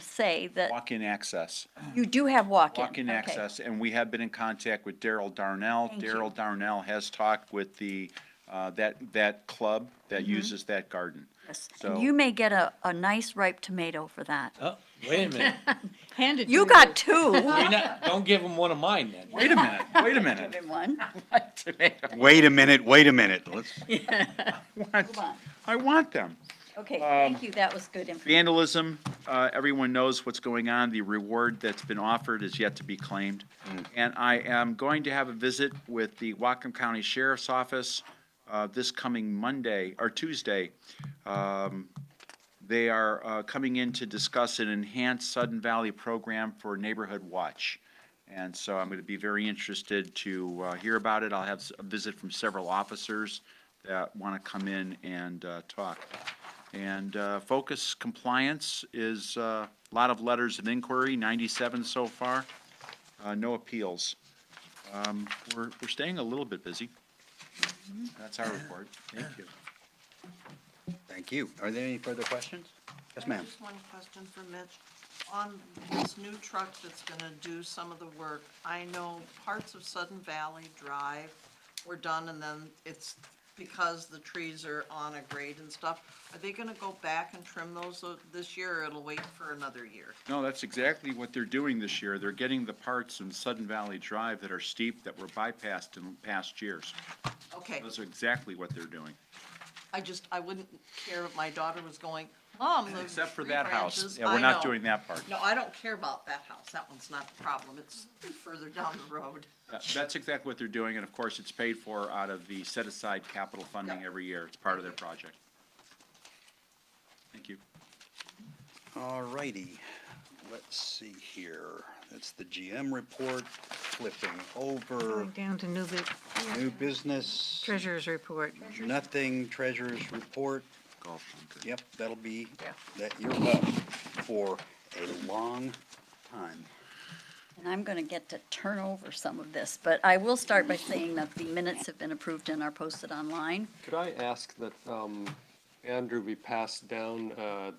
say that Walk-in access. you do have walk-in. Walk-in Okay. access, and we have been in contact with Daryl Darnell. Thank you. Daryl Darnell has talked with the, that club that uses that garden. Yes. So- And you may get a nice ripe tomato for that. Oh, wait a minute. Handed You got two. Don't give them one of mine then. Wait a minute, wait a minute. Give him one. Wait a minute, wait a minute. Let's, I want them. Okay, thank you, that was good information. Vandalism, everyone knows what's going on. The reward that's been offered is yet to be claimed. And I am going to have a visit with the Whatcom County Sheriff's Office this coming Monday, or Tuesday. They are coming in to discuss an enhanced Sudden Valley program for Neighborhood Watch. And so I'm going to be very interested to hear about it. I'll have a visit from several officers that want to come in and talk. And Focus Compliance is a lot of letters of inquiry, 97 so far, no appeals. We're staying a little bit busy. That's our report. Thank you. Thank you. Are there any further questions? Yes, ma'am. Just one question for Mitch. On this new truck that's gonna do some of the work, I know parts of Sudden Valley Drive were done, and then it's because the trees are on a grade and stuff. Are they gonna go back and trim those this year, or it'll wait for another year? No, that's exactly what they're doing this year. They're getting the parts in Sudden Valley Drive that are steep that were bypassed in past years. Okay, Those are exactly what they're doing. I wouldn't care if my daughter was going, Mom, the Except for tree that house. branches." Yeah, we're I not know. doing that part. No, I don't care about that house. That one's not the problem. It's further down the road. That's exactly what they're doing, and of course, it's paid for out of the set-aside capital funding every year. It's part of their project. Thank you. All righty. Let's see here. That's the GM report, flipping over. Going down to New business. treasurer's report. Nothing, treasurer's report. Golf fund. Yep, that'll be, that you're up for a long time. And I'm going to get to turn over some of this, but I will start by saying that the minutes have been approved and are posted online. Could I ask that Andrew be passed down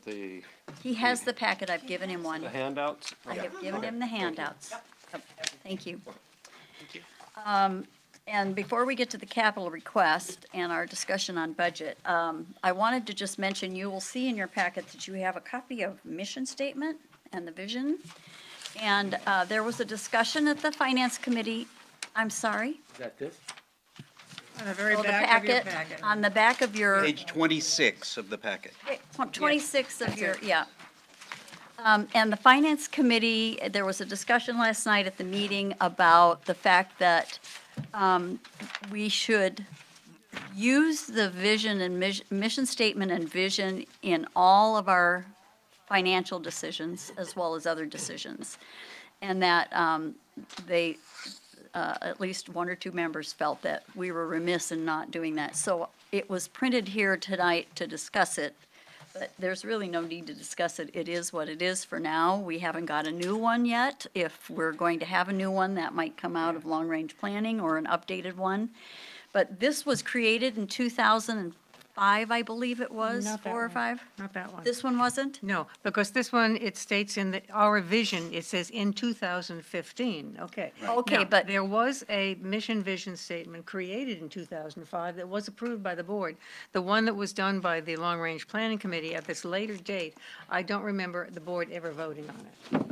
the He has the packet, I've given him one. handouts? I have given him the handouts. Yep, thank you. And before we get to the capital request and our discussion on budget, I wanted to just mention, you will see in your packet that you have a copy of mission statement and the vision. And there was a discussion at the finance committee, I'm sorry? Is that this? On the very Oh, the back of your packet, packet. on the back of your. Page 26 of the packet. 26 of your, yeah. And the Finance Committee, there was a discussion last night at the meeting about the fact that we should use the vision and mission statement and vision in all of our financial decisions as well as other decisions. And that they, at least one or two members felt that we were remiss in not doing that. So it was printed here tonight to discuss it, but there's really no need to discuss it. It is what it is for now. We haven't got a new one yet. If we're going to have a new one, that might come out of long-range planning or an updated one. But this was created in 2005, I believe it was, Not that 4 or one. 5? Not that one. This one wasn't? No, because this one, it states in our vision, it says in 2015, okay. Okay, Now, but- there was a mission vision statement created in 2005 that was approved by the board. The one that was done by the Long Range Planning Committee at this later date, I don't remember the board ever voting on it.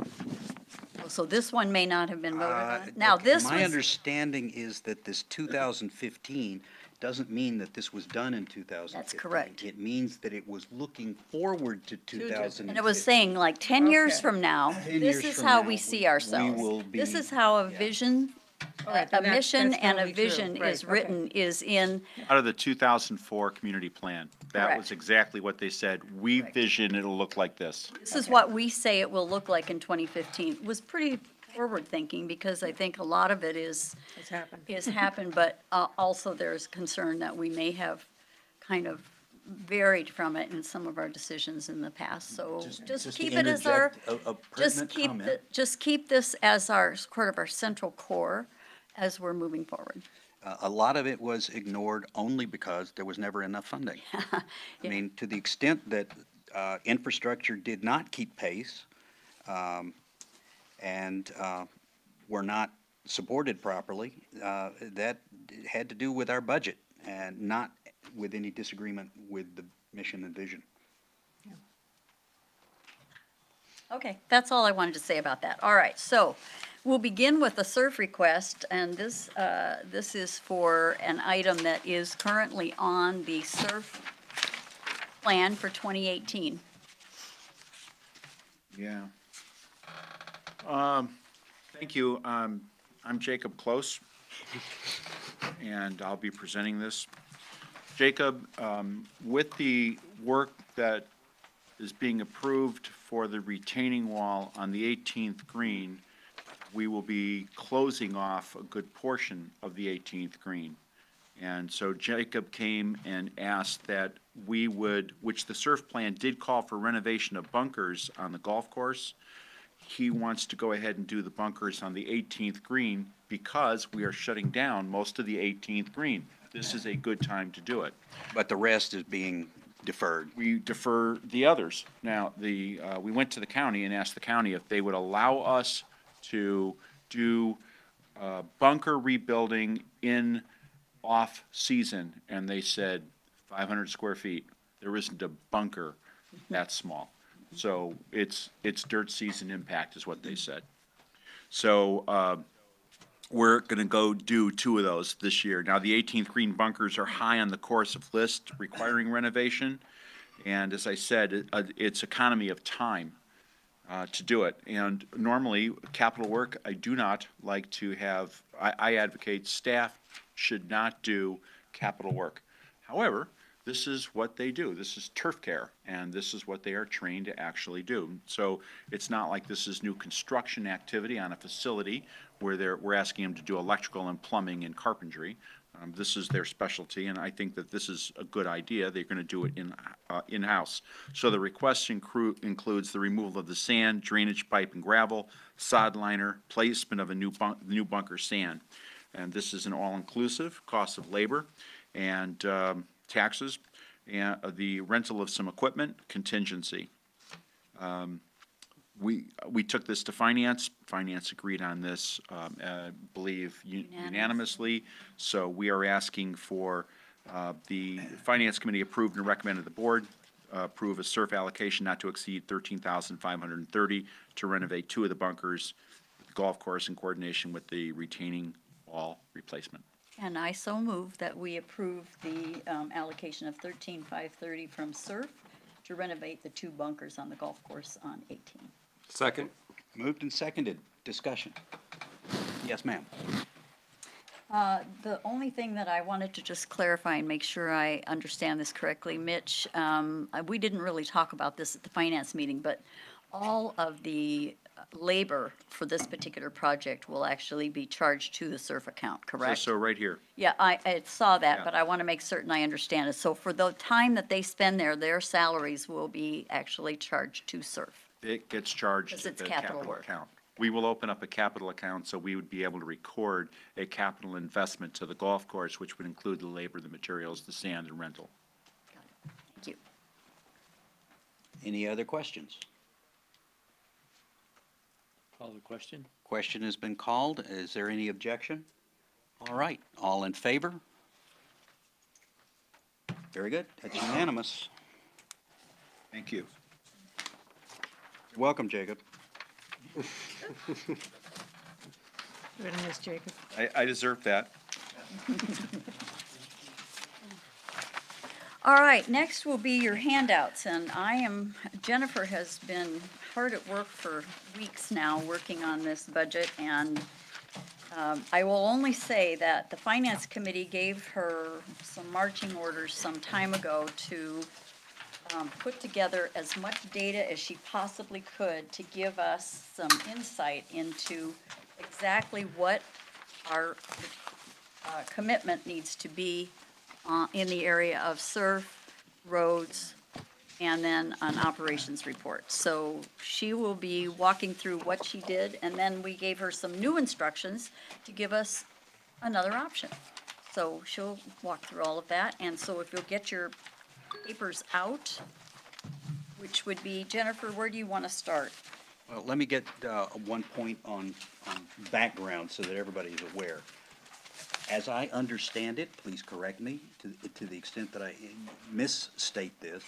So this one may not have been voted on? Now, this My was, understanding is that this 2015 doesn't mean that this was done in 2015. That's correct. It means that it was looking forward to 2015. and it was saying like 10 years Okay. from now, 10 this years is from how now, we see we ourselves. will This be- is how a vision, right, a then that's mission and a totally true. vision Right, is okay. written, is in, Out of the 2004 community plan. That Correct. was exactly what they said. We vision it'll look like this. this is what we say it will look like in 2015. It was pretty forward-thinking because I think a lot of it is It's happened. happened, but also there's concern that we may have kind of varied from it in some of our decisions in the past. So just to keep it as our, interject a just pertinent keep, comment. just keep this as our, sort of our central core as we're moving forward. A lot of it was ignored only because there was never enough funding. I mean, to the extent that infrastructure did not keep pace and were not supported properly, that had to do with our budget and not with any disagreement with the mission and vision. Okay, that's all I wanted to say about that. All right, so we'll begin with a SURF request, and this is for an item that is currently on the SURF plan for 2018. Yeah. Thank you. I'm Jacob Close, and I'll be presenting this. Jacob, with the work that is being approved for the retaining wall on the 18th green, we will be closing off a good portion of the 18th green. And so Jacob came and asked that we would, which the SURF plan did call for renovation of bunkers on the golf course. He wants to go ahead and do the bunkers on the 18th green because we are shutting down most of the 18th green. This is a good time to do it. But the rest is being deferred. We defer the others. Now, we went to the county and asked the county if they would allow us to do bunker rebuilding in off-season, and they said 500 square feet. There isn't a bunker that small. So it's dirt season impact is what they said. So we're going to go do 2 of those this year. Now, the 18th green bunkers are high on the course of list requiring renovation. And as I said, it's economy of time to do it. And normally, capital work, I do not like to have, I advocate staff should not do capital work. However, this is what they do. This is turf care, and this is what they are trained to actually do. So it's not like this is new construction activity on a facility where we're asking them to do electrical and plumbing and carpentry. This is their specialty, and I think that this is a good idea. They're going to do it in-house. So the request includes the removal of the sand, drainage pipe and gravel, sod liner, placement of a new bunker sand. And this is an all-inclusive cost of labor and taxes, and the rental of some equipment, contingency. We took this to finance. Finance agreed on this, I believe unanimously. So we are asking for the Finance Committee approved and recommended the board approve a SURF allocation not to exceed $13,530 to renovate 2 of the bunkers, the golf course in coordination with the retaining wall replacement. And I so move that we approve the allocation of $13,530 from SURF to renovate the 2 bunkers on the golf course on 18. Second. Moved and seconded. Discussion. Yes, ma'am. The only thing that I wanted to just clarify and make sure I understand this correctly, Mitch, we didn't really talk about this at the finance meeting, but all of the labor for this particular project will actually be charged to the SURF account, correct? So right here. Yeah, I saw that, Yeah. but I want to make certain I understand it. So for the time that they spend there, their salaries will be actually charged to SURF. It gets charged Because to it's the capital capital work. account. We will open up a capital account, so we would be able to record a capital investment to the golf course, which would include the labor, the materials, the sand, and rental. Thank you. Any other questions? Call the question. Question has been called. Is there any objection? All right, all in favor? Very good. That's unanimous. Thank you. You're welcome, Jacob. We're gonna miss Jacob. I deserve that. All right, next will be your handouts, and Jennifer has been hard at work for weeks now, working on this budget, and I will only say that the Finance Committee gave her some marching orders some time ago to put together as much data as she possibly could to give us some insight into exactly what our commitment needs to be in the area of SURF, roads, and then an operations report. So she will be walking through what she did, and then we gave her some new instructions to give us another option. So she'll walk through all of that, and so if you'll get your papers out, which would be, Jennifer, where do you want to start? Well, let me get one point on background so that everybody is aware. As I understand it, please correct me to the extent that I misstate this.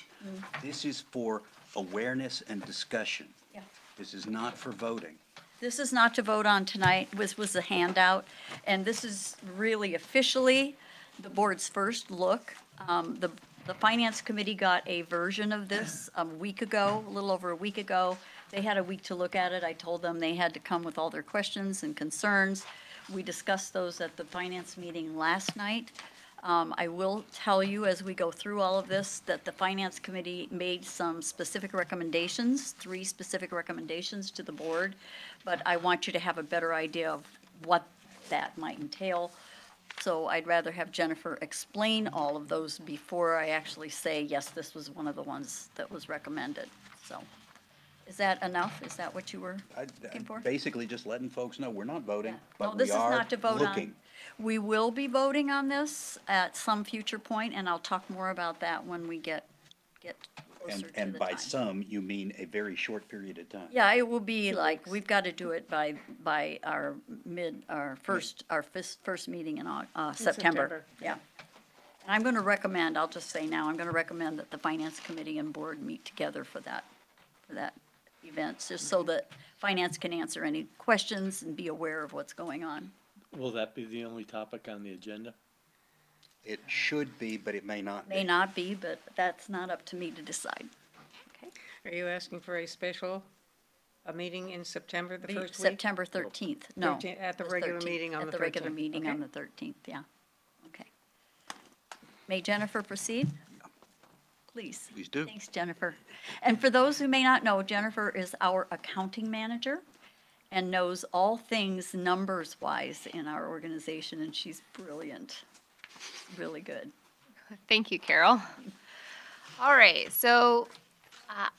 This is for awareness and discussion. Yeah. This is not for voting. This is not to vote on tonight, was a handout, and this is really officially the board's first look. The The Finance Committee got a version of this a week ago, a little over a week ago. They had a week to look at it. I told them they had to come with all their questions and concerns. We discussed those at the Finance meeting last night. I will tell you as we go through all of this that the Finance Committee made some specific recommendations, 3 specific recommendations to the board, but I want you to have a better idea of what that might entail. So I'd rather have Jennifer explain all of those before I actually say, yes, this was one of the ones that was recommended. So is that enough? Is that what you were looking for? Basically, just letting folks know we're not voting, No, but this we is are not to vote looking. on. We will be voting on this at some future point, and I'll talk more about that when we get closer to And the by time. some, you mean a very short period of time. Yeah, it will be like, we've got to do it by our first meeting in September. September. Yeah. And I'm going to recommend, I'll just say now, I'm going to recommend that the Finance Committee and Board meet together for that event, just so that Finance can answer any questions and be aware of what's going on. Will that be the only topic on the agenda? It should be, but it may not be. May not be, but that's not up to me to decide. Are you asking for a meeting in September, the first week? September 13th, no. 13th, at the it's regular 13th, meeting on the At the regular 13th, meeting okay. on the 13th, yeah. Okay. May Jennifer proceed? Please. Please do. Thanks, Jennifer. And for those who may not know, Jennifer is our accounting manager and knows all things numbers-wise in our organization, and she's brilliant, really good. Thank you, Carol. All right, so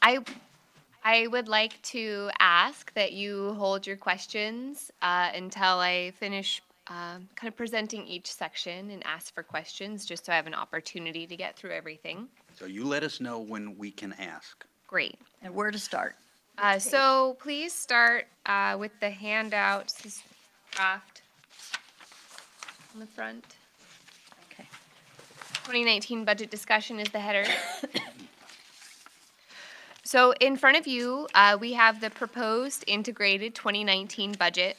I would like to ask that you hold your questions until I finish kind of presenting each section and ask for questions, just so I have an opportunity to get through everything. So you let us know when we can ask. Great. And where to start? So please start with the handout, this is draft on the front. Okay. 2019 budget discussion is the header. So in front of you, we have the proposed integrated 2019 budget.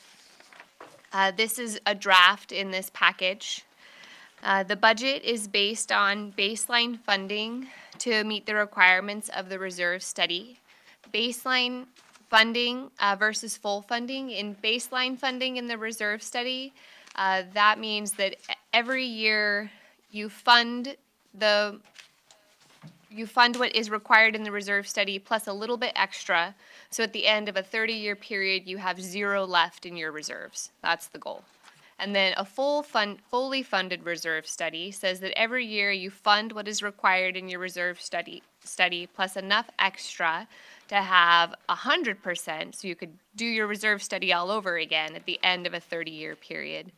This is a draft in this package. The budget is based on baseline funding to meet the requirements of the reserve study. Baseline funding versus full funding. In baseline funding in the reserve study, that means that every year you fund what is required in the reserve study plus a little bit extra. So at the end of a 30-year period, you have 0 left in your reserves. That's the goal. And then a fully funded reserve study says that every year you fund what is required in your reserve study plus enough extra to have 100%, so you could do your reserve study all over again at the end of a 30-year period.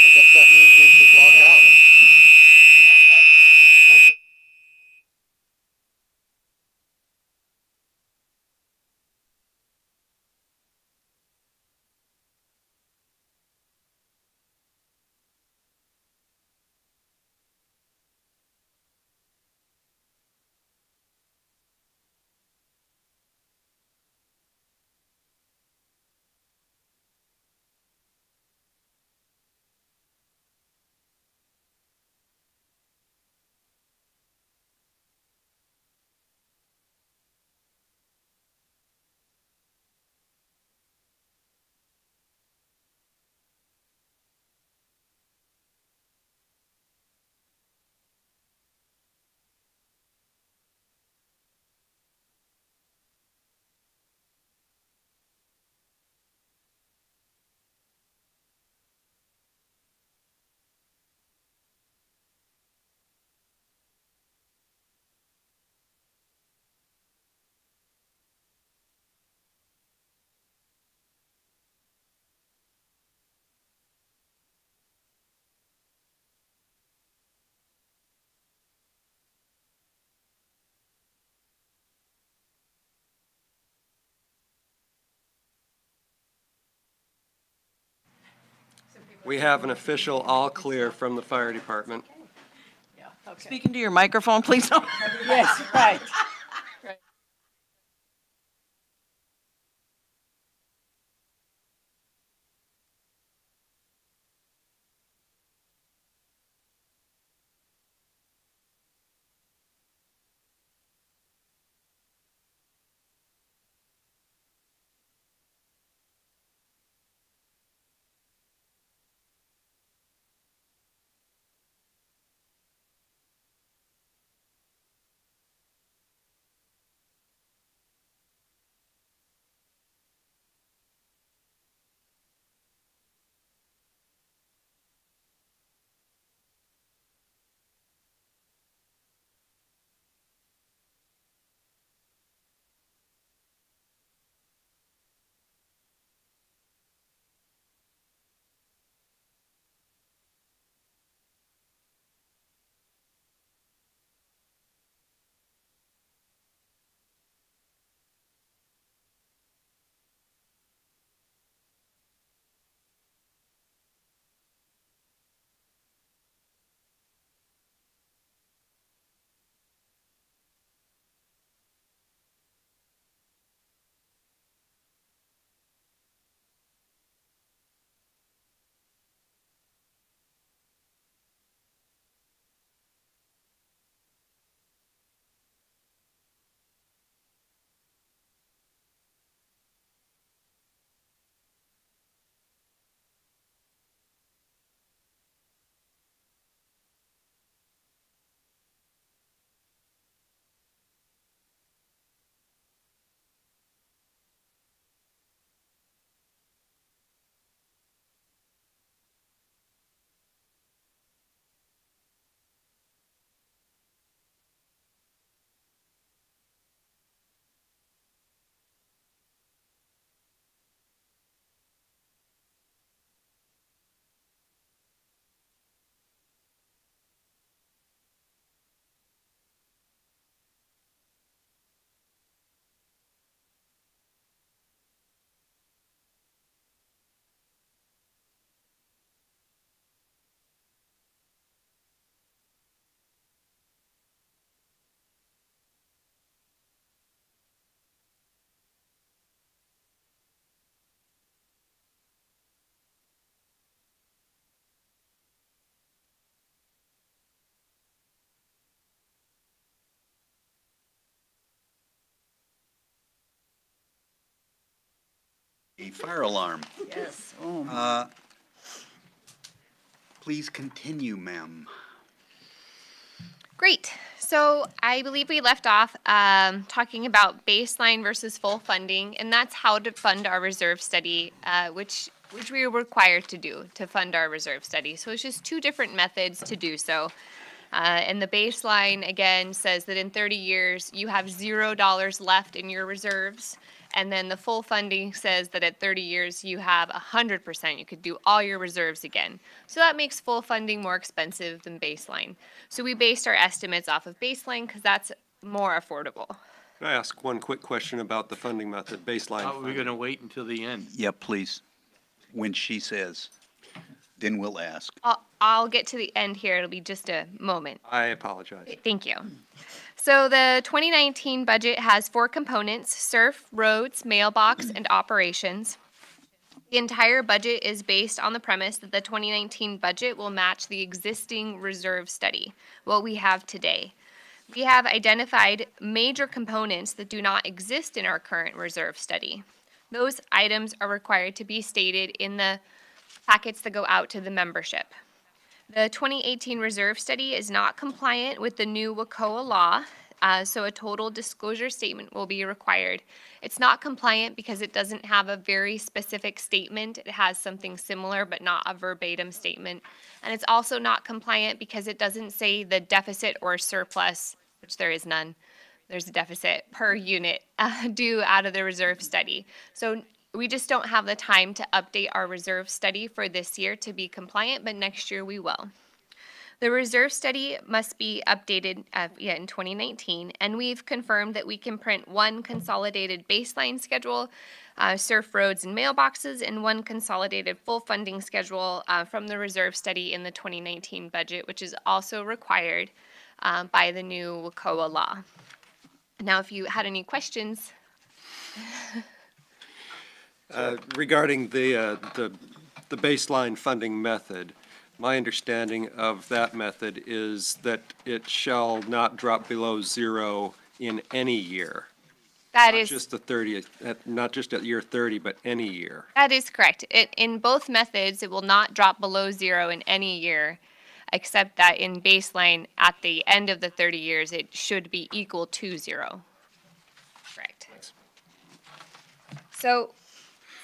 I guess that means we should walk out. We have an official all clear from the fire department. Speaking to your microphone, please. Yes, right. A fire alarm. Yes. Please continue, ma'am. Great. So I believe we left off talking about baseline versus full funding, and that's how to fund our reserve study, which we were required to do to fund our reserve study. So it's just two different methods to do so. And the baseline, again, says that in 30 years, you have $0 left in your reserves. And then the full funding says that at 30 years, you have 100%. You could do all your reserves again. So that makes full funding more expensive than baseline. So we based our estimates off of baseline because that's more affordable. Can I ask one quick question about the funding method, baseline? Are we gonna wait until the end? Yeah, please. When she says, then we'll ask. I'll get to the end here. It'll be just a moment. I apologize. Thank you. So the 2019 budget has 4 components: SURF, roads, mailbox, and operations. The entire budget is based on the premise that the 2019 budget will match the existing reserve study, what we have today. We have identified major components that do not exist in our current reserve study. Those items are required to be stated in the packets that go out to the membership. The 2018 reserve study is not compliant with the new WACOA law, so a total disclosure statement will be required. It's not compliant because it doesn't have a very specific statement. It has something similar but not a verbatim statement. And it's also not compliant because it doesn't say the deficit or surplus, which there is none. There's a deficit per unit due out of the reserve study. So we just don't have the time to update our reserve study for this year to be compliant, but next year we will. The reserve study must be updated in 2019, and we've confirmed that we can print one consolidated baseline schedule, SURF roads and mailboxes, and one consolidated full funding schedule from the reserve study in the 2019 budget, which is also required by the new WACOA law. Now, if you had any questions. Regarding the baseline funding method, my understanding of that method is that it shall not drop below 0 in any year. That Not is just the 30th, not just at year 30, but any year. That is correct. In both methods, it will not drop below 0 in any year, except that in baseline, at the end of the 30 years, it should be equal to 0. Correct. So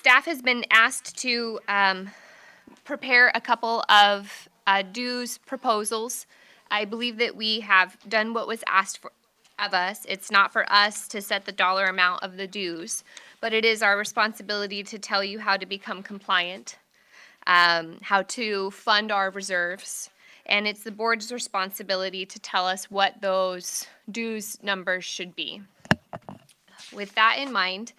staff has been asked to prepare a couple of dues proposals. I believe that we have done what was asked of us. It's not for us to set the dollar amount of the dues, but it is our responsibility to tell you how to become compliant, how to fund our reserves, and it's the board's responsibility to tell us what those dues numbers should be. With that in mind,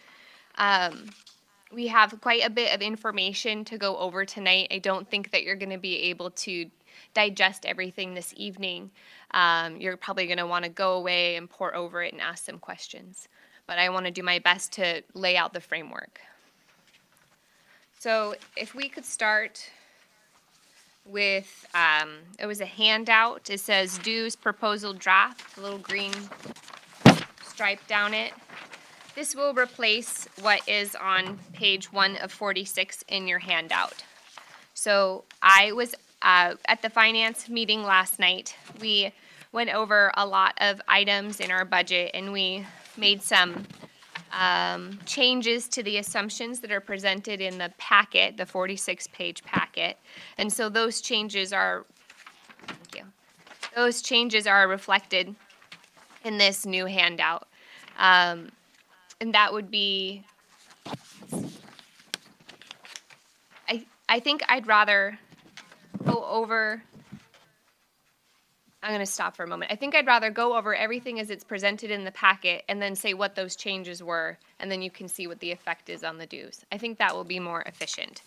we have quite a bit of information to go over tonight. I don't think that you're going to be able to digest everything this evening. You're probably going to want to go away and pore over it and ask some questions. But I want to do my best to lay out the framework. So if we could start with, it was a handout. It says dues proposal draft, a little green stripe down it. This will replace what is on page 1 of 46 in your handout. So I was at the finance meeting last night. We went over a lot of items in our budget, and we made some changes to the assumptions that are presented in the packet, the 46-page packet. And so those changes are, thank you, those changes are reflected in this new handout. And that would be, I think I'd rather go over, I'm going to stop for a moment. I think I'd rather go over everything as it's presented in the packet and then say what those changes were, and then you can see what the effect is on the dues. I think that will be more efficient.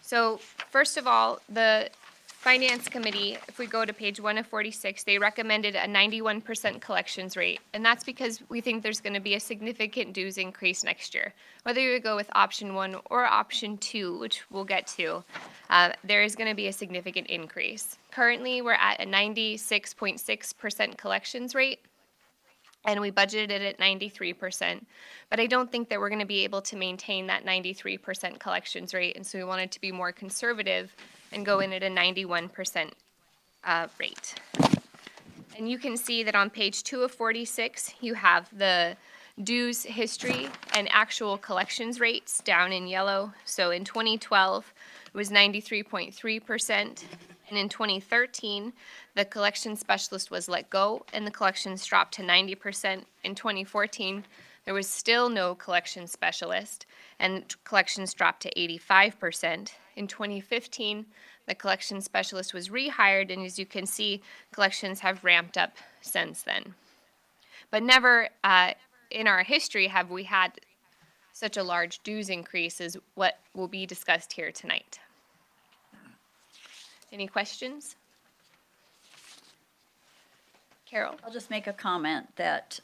So first of all, the Finance Committee, if we go to page 1 of 46, they recommended a 91% collections rate, and that's because we think there's going to be a significant dues increase next year. Whether you go with option 1 or option 2, which we'll get to, there is going to be a significant increase. Currently, we're at a 96.6% collections rate, and we budgeted it at 93%. But I don't think that we're going to be able to maintain that 93% collections rate, and so we wanted to be more conservative and go in at a 91% rate. And you can see that on page 2 of 46, you have the dues history and actual collections rates down in yellow. So in 2012, it was 93.3%. And in 2013, the collection specialist was let go and the collections dropped to 90%. In 2014, there was still no collection specialist and collections dropped to 85%. In 2015, the collection specialist was rehired, and as you can see, collections have ramped up since then. But never in our history have we had such a large dues increase as what will be discussed here tonight. Any questions? Carol? I'll just make a comment that,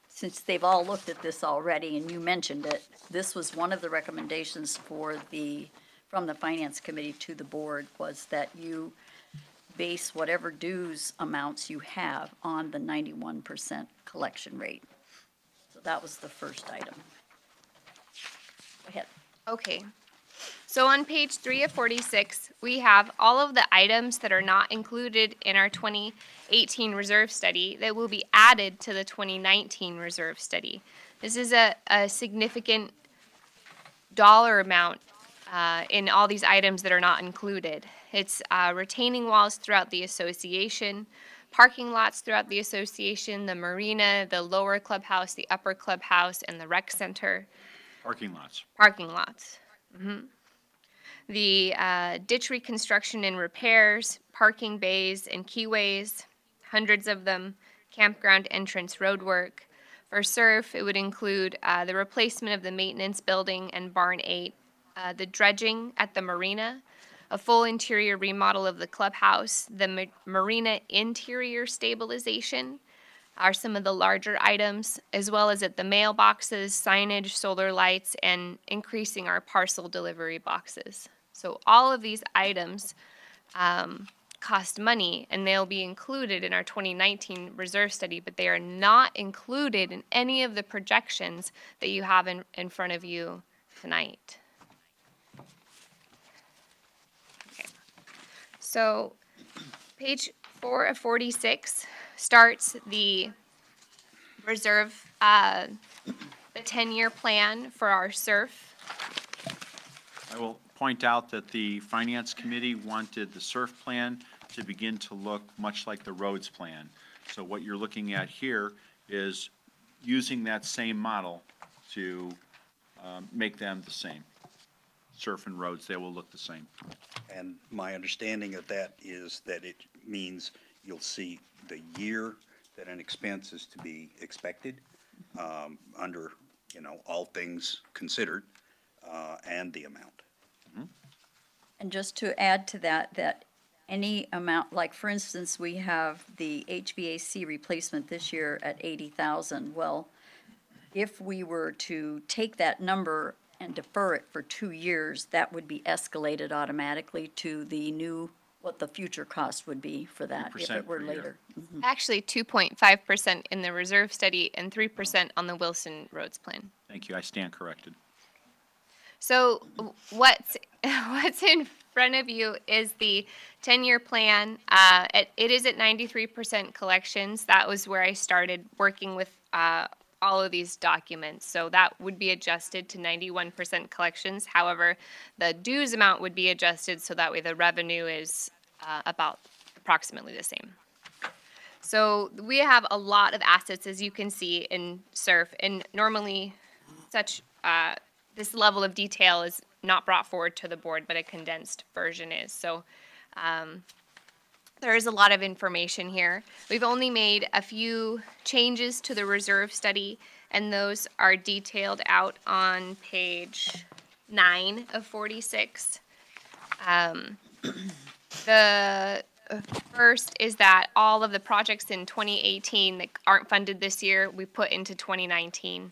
since they've all looked at this already and you mentioned it, this was one of the recommendations from the Finance Committee to the board, was that you base whatever dues amounts you have on the 91% collection rate. So that was the first item. Go ahead. Okay. So on page 3 of 46, we have all of the items that are not included in our 2018 reserve study that will be added to the 2019 reserve study. This is a significant dollar amount in all these items that are not included. It's retaining walls throughout the association, parking lots throughout the association, the marina, the lower clubhouse, the upper clubhouse, and the rec center. Parking lots. Parking lots. The ditch reconstruction and repairs, parking bays and keyways, hundreds of them, campground entrance roadwork. For surf, it would include the replacement of the maintenance building and barn 8, the dredging at the marina, a full interior remodel of the clubhouse, the marina interior stabilization are some of the larger items, as well as at the mailboxes, signage, solar lights, and increasing our parcel delivery boxes. So all of these items cost money, and they'll be included in our 2019 reserve study, but they are not included in any of the projections that you have in front of you tonight. Okay. So page 4 of 46 starts the reserve, the 10-year plan for our surf. I will point out that the Finance Committee wanted the SURF plan to begin to look much like the roads plan. So what you're looking at here is using that same model to make them the same. SURF and roads, they will look the same. And my understanding of that is that it means you'll see the year that an expense is to be expected, under, all things considered, and the amount. And just to add to that, that any amount, like for instance, we have the HVAC replacement this year at 80,000. Well, if we were to take that number and defer it for 2 years, that would be escalated automatically to the new, what the future cost would be for that if it were later. Actually, 2.5% in the reserve study and 3% on the Wilson Roads plan. Thank you, I stand corrected. So what's in front of you is the 10-year plan. It is at 93% collections. That was where I started working with all of these documents. So that would be adjusted to 91% collections. However, the dues amount would be adjusted so that way the revenue is about approximately the same. So we have a lot of assets, as you can see, in SURF, and normally such this level of detail is not brought forward to the board, but a condensed version is. So there is a lot of information here. We've only made a few changes to the reserve study, and those are detailed out on page 9 of 46. The first is that all of the projects in 2018 that aren't funded this year, we put into 2019.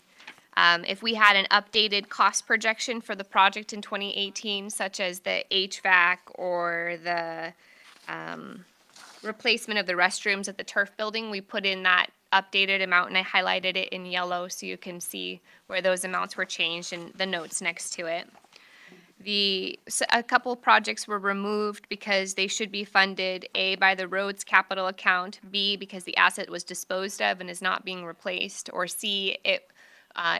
If we had an updated cost projection for the project in 2018, such as the HVAC or the replacement of the restrooms at the turf building, we put in that updated amount and I highlighted it in yellow so you can see where those amounts were changed and the notes next to it. A couple projects were removed because they should be funded, A, by the roads capital account, B, because the asset was disposed of and is not being replaced, or C, it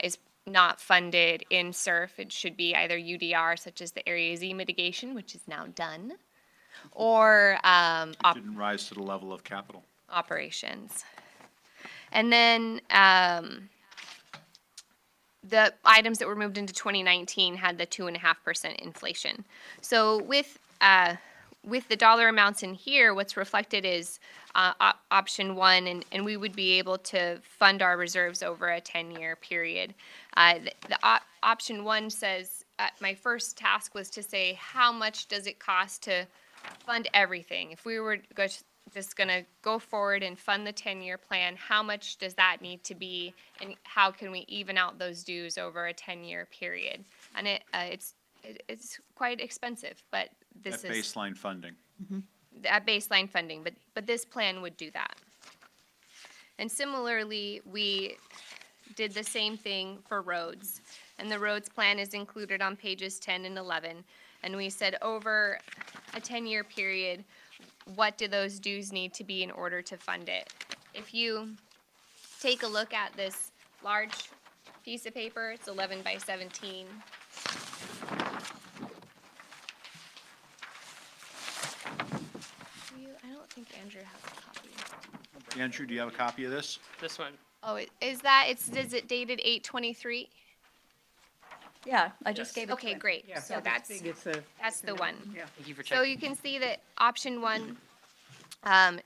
is not funded in SURF. It should be either UDR, such as the Area Z mitigation, which is now done, or Didn't rise to the level of capital. operations. And then the items that were moved into 2019 had the 2.5% inflation. So with the dollar amounts in here, what's reflected is option one, and we would be able to fund our reserves over a 10-year period. Option one says, my first task was to say, how much does it cost to fund everything? If we were just going to go forward and fund the 10-year plan, how much does that need to be, and how can we even out those dues over a 10-year period? And it's quite expensive, but this That is baseline funding. at baseline funding, but this plan would do that. And similarly, we did the same thing for roads, and the roads plan is included on pages 10 and 11. And we said over a 10-year period, what do those dues need to be in order to fund it? If you take a look at this large piece of paper, it's 11 by 17. I don't think Andrew has a copy. Andrew, do you have a copy of this? This one. Oh, is it dated 8/23? Yeah, I just gave it to Okay, him. great. Yeah, So that's big. It's a- that's the one. Thank you for So checking. you can see that option one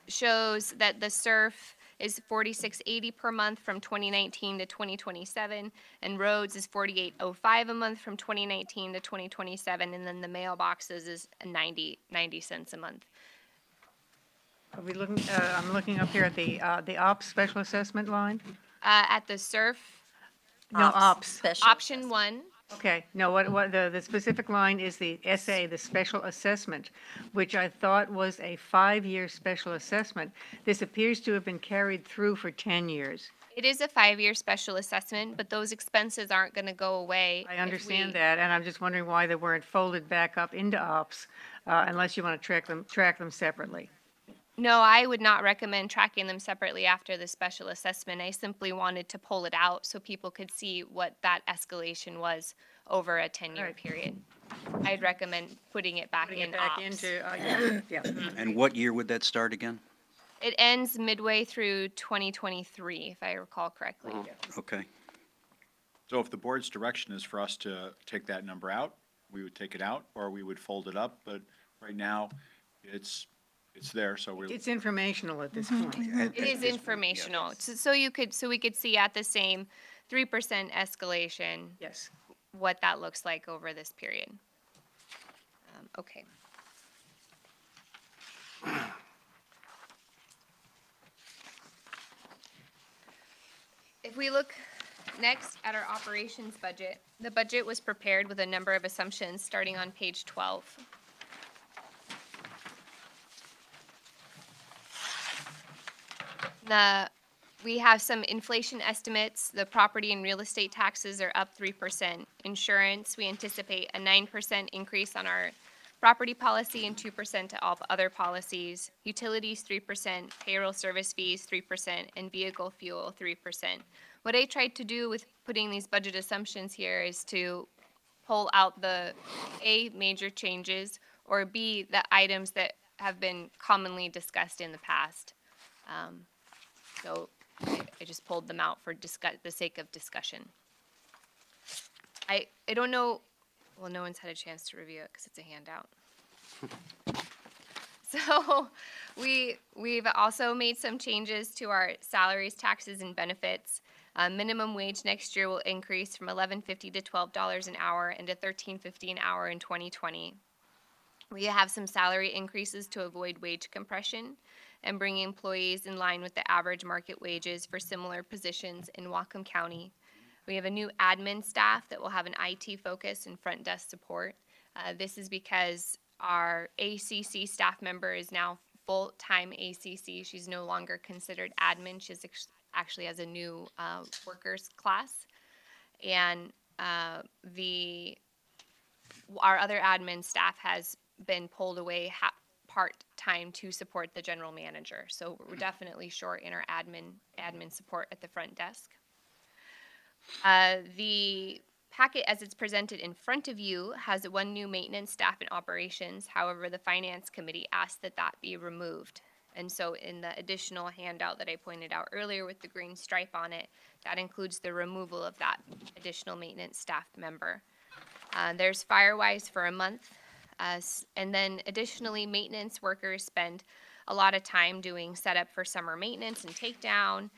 shows that the SURF is 4680 per month from 2019 to 2027, and roads is 4805 a month from 2019 to 2027, and then the mailboxes is 90 cents a month. Are we looking, I'm looking up here at the ops special assessment line? At the SURF. No, ops. Option one. Okay, no, what, the specific line is the SA, the special assessment, which I thought was a 5-year special assessment. This appears to have been carried through for 10 years. It is a 5-year special assessment, but those expenses aren't going to go away. I understand that, and I'm just wondering why they weren't folded back up into ops, unless you want to track them separately. No, I would not recommend tracking them separately after the special assessment. I simply wanted to pull it out so people could see what that escalation was over a 10-year period. I'd recommend putting it back in ops. Yeah. And what year would that start again? It ends midway through 2023, if I recall correctly. Okay. So if the board's direction is for us to take that number out, we would take it out, or we would fold it up, but right now, it's there, so we're. It's informational at this point. It is informational, so we could see at the same 3% escalation. Yes. What that looks like over this period. Okay. If we look next at our operations budget, the budget was prepared with a number of assumptions starting on page 12. We have some inflation estimates. The property and real estate taxes are up 3%. Insurance, we anticipate a 9% increase on our property policy and 2% to all other policies. Utilities, 3%, payroll service fees, 3%, and vehicle fuel, 3%. What I tried to do with putting these budget assumptions here is to pull out the A, major changes, or B, the items that have been commonly discussed in the past. So I just pulled them out for the sake of discussion. I don't know, well, no one's had a chance to review it because it's a handout. So we've also made some changes to our salaries, taxes, and benefits. Minimum wage next year will increase from $11.50 to $12 an hour and to $13.50 an hour in 2020. We have some salary increases to avoid wage compression and bring employees in line with the average market wages for similar positions in Whatcom County. We have a new admin staff that will have an IT focus and front desk support. This is because our ACC staff member is now full-time ACC. She's no longer considered admin. She's actually has a new workers class. And our other admin staff has been pulled away part-time to support the general manager. So we're definitely short in our admin support at the front desk. The packet as it's presented in front of you has one new maintenance staff and operations. However, the finance committee asked that that be removed. And so in the additional handout that I pointed out earlier with the green stripe on it, that includes the removal of that additional maintenance staff member. There's Firewise for a month. And then additionally, maintenance workers spend a lot of time doing setup for summer maintenance and takedown,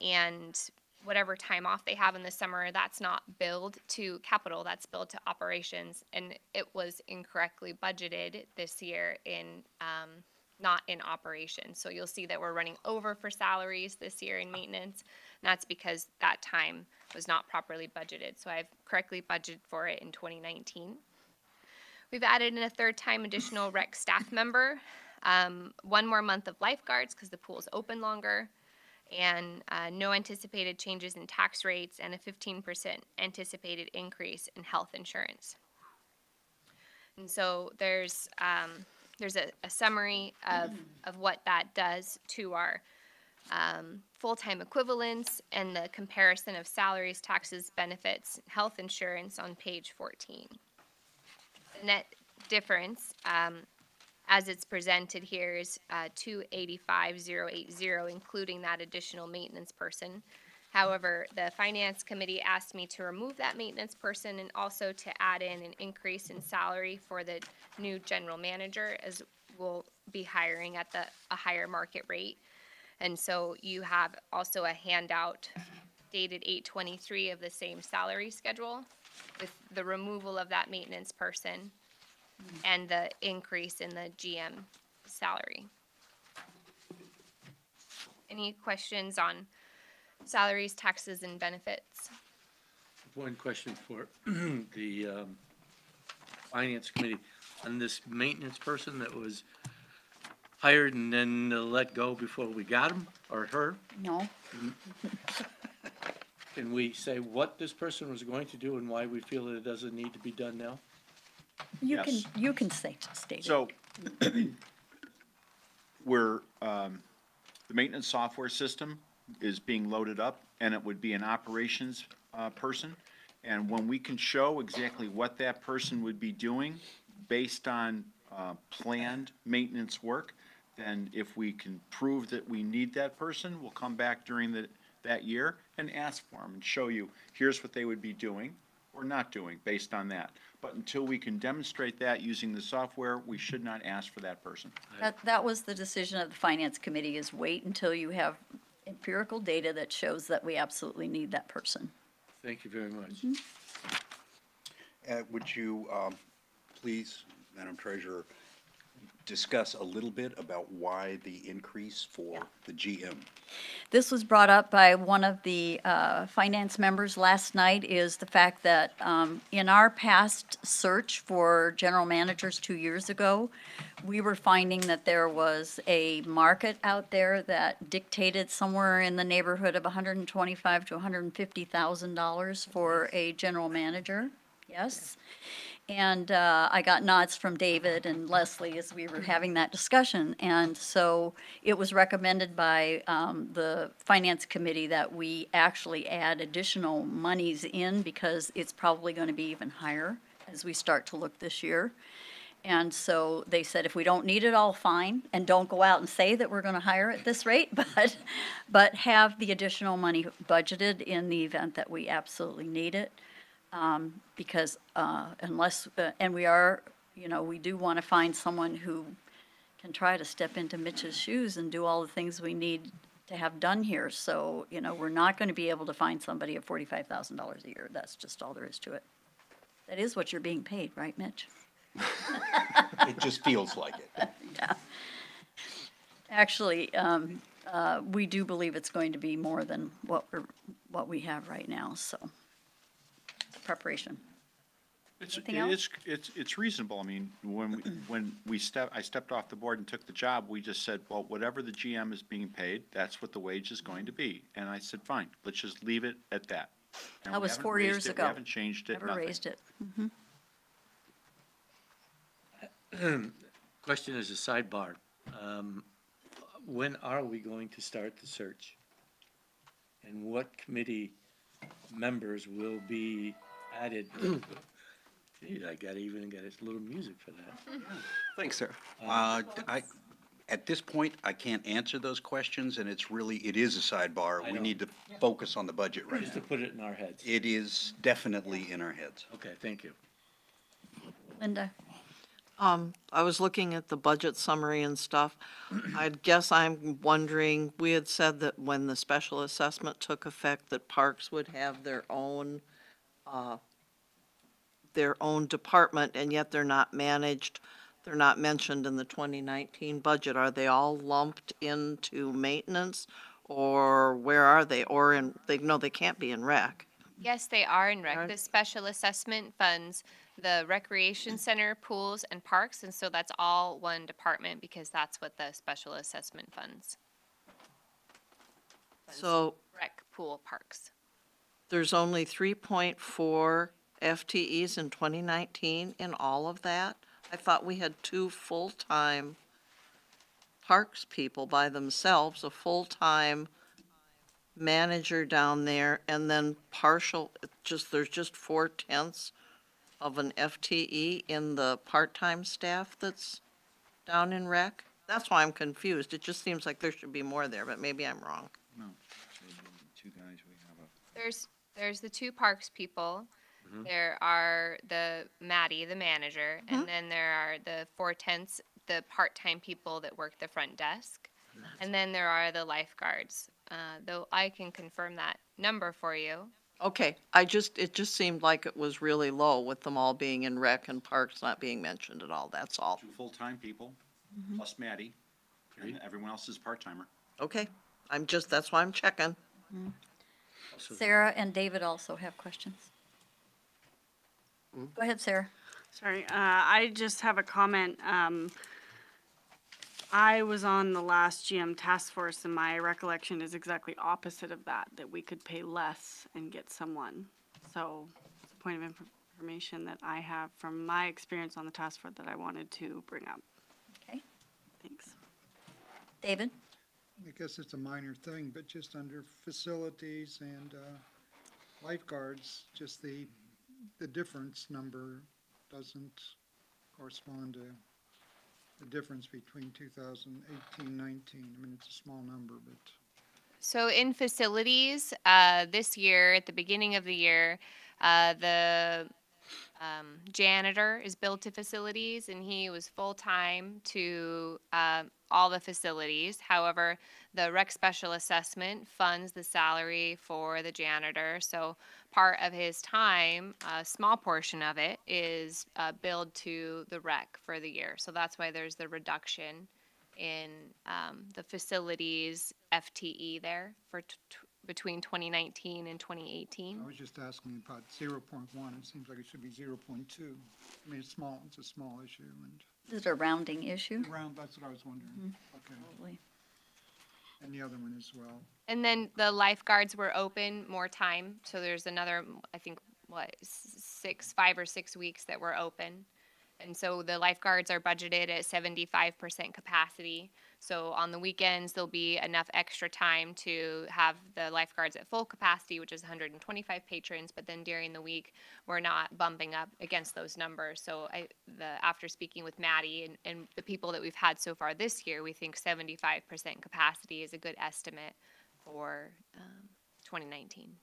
and whatever time off they have in the summer, that's not billed to capital, that's billed to operations. And it was incorrectly budgeted this year in not in operations. So you'll see that we're running over for salaries this year in maintenance. And that's because that time was not properly budgeted. So I've correctly budgeted for it in 2019. We've added in a third time additional rec staff member, 1 more month of lifeguards because the pool's open longer, and no anticipated changes in tax rates, and a 15% anticipated increase in health insurance. And so there's a summary of what that does to our full-time equivalents and the comparison of salaries, taxes, benefits, health insurance on page 14. The net difference, as it's presented here, is 285,080, including that additional maintenance person. However, the finance committee asked me to remove that maintenance person and also to add in an increase in salary for the new general manager, as we'll be hiring at a higher market rate. And so you have also a handout dated 8/23 of the same salary schedule with the removal of that maintenance person and the increase in the GM salary. Any questions on salaries, taxes, and benefits? One question for the finance committee. On this maintenance person that was hired and then let go before we got him or her, No. can we say what this person was going to do and why we feel that it doesn't need to be done now? You Yes. can state it. So, we're, the maintenance software system is being loaded up, and it would be an operations person. And when we can show exactly what that person would be doing based on planned maintenance work, then if we can prove that we need that person, we'll come back during that year and ask for them and show you, here's what they would be doing or not doing based on that. But until we can demonstrate that using the software, we should not ask for that person. That was the decision of the finance committee, is wait until you have empirical data that shows that we absolutely need that person. Thank you very much. Would you please, Madam Treasurer, discuss a little bit about why the increase for the GM? This was brought up by one of the finance members last night, is the fact that in our past search for general managers 2 years ago, we were finding that there was a market out there that dictated somewhere in the neighborhood of $125,000 to $150,000 for a general manager. Yes. And I got nods from David and Leslie as we were having that discussion. And so it was recommended by the Finance Committee that we actually add additional monies in, because it's probably going to be even higher as we start to look this year. And so they said, if we don't need it all, fine, and don't go out and say that we're going to hire at this rate, but have the additional money budgeted in the event that we absolutely need it. Because unless, and we are, we do want to find someone who can try to step into Mitch's shoes and do all the things we need to have done here. So, we're not going to be able to find somebody at $45,000 a year. That's just all there is to it. That is what you're being paid, right, Mitch? It just feels like it. Yeah. Actually, we do believe it's going to be more than what we have right now, so. Preparation. Anything else? It's reasonable. I mean, when I stepped off the board and took the job, we just said, well, whatever the GM is being paid, that's what the wage is going to be. And I said, fine, let's just leave it at that. And That we was haven't 4 raised years it, ago. We haven't changed it, Never nothing. raised it. Question as a sidebar. When are we going to start the search? And what committee members will be added? Gee, I even got a little music for that. Thanks, Sarah. At this point, I can't answer those questions, and it is a sidebar. I We know. need to focus on the budget right Just to now. put it in our heads. It is definitely in our heads. Okay, thank you. Linda? I was looking at the budget summary and stuff. I guess I'm wondering, we had said that when the special assessment took effect, that parks would have their own department, and yet they're not managed, they're not mentioned in the 2019 budget. Are they all lumped into maintenance, or where are they? Or they can't be in rec. Yes, they are in rec. Right. The special assessment funds the recreation center, pools, and parks, and so that's all one department because that's what the special assessment funds. So Rec, pool, parks. there's only 3.4 FTEs in 2019 in all of that? I thought we had 2 full-time parks people by themselves, a full-time manager down there, and then there's just 4/10 of an FTE in the part-time staff that's down in rec? That's why I'm confused. It just seems like there should be more there, but maybe I'm wrong. No, two guys, we have a. There's the 2 parks people. There are the Maddie, the manager, and then there are the 4/10, the part-time people that work the front desk. And then there are the lifeguards, though I can confirm that number for you. Okay, it just seemed like it was really low with them all being in rec and parks not being mentioned at all, that's all. 2 full-time people, plus Maddie, and everyone else is part-timer. Okay, that's why I'm checking. Sarah and David also have questions. Go ahead, Sarah. Sorry, I just have a comment. I was on the last GM task force, and my recollection is exactly opposite of that, that we could pay less and get someone. So it's a point of information that I have from my experience on the task force that I wanted to bring up. Okay. Thanks. David? I guess it's a minor thing, but just under facilities and lifeguards, just the difference number doesn't correspond to the difference between 2018, 19. I mean, it's a small number, but. So in facilities, this year, at the beginning of the year, the janitor is billed to facilities, and he was full-time to all the facilities. However, the rec special assessment funds the salary for the janitor, so part of his time, a small portion of it, is billed to the rec for the year. So that's why there's the reduction in the facilities FTE there for between 2019 and 2018. I was just asking about 0.1. It seems like it should be 0.2. I mean, it's a small issue, and Is it a rounding issue? that's what I was wondering. Okay. Probably. And the other one as well. And then the lifeguards were open more time, so there's another, I think, 5 or 6 weeks that were open. And so the lifeguards are budgeted at 75% capacity. So on the weekends, there'll be enough extra time to have the lifeguards at full capacity, which is 125 patrons. But then during the week, we're not bumping up against those numbers. So after speaking with Maddie and the people that we've had so far this year, we think 75% capacity is a good estimate for 2019.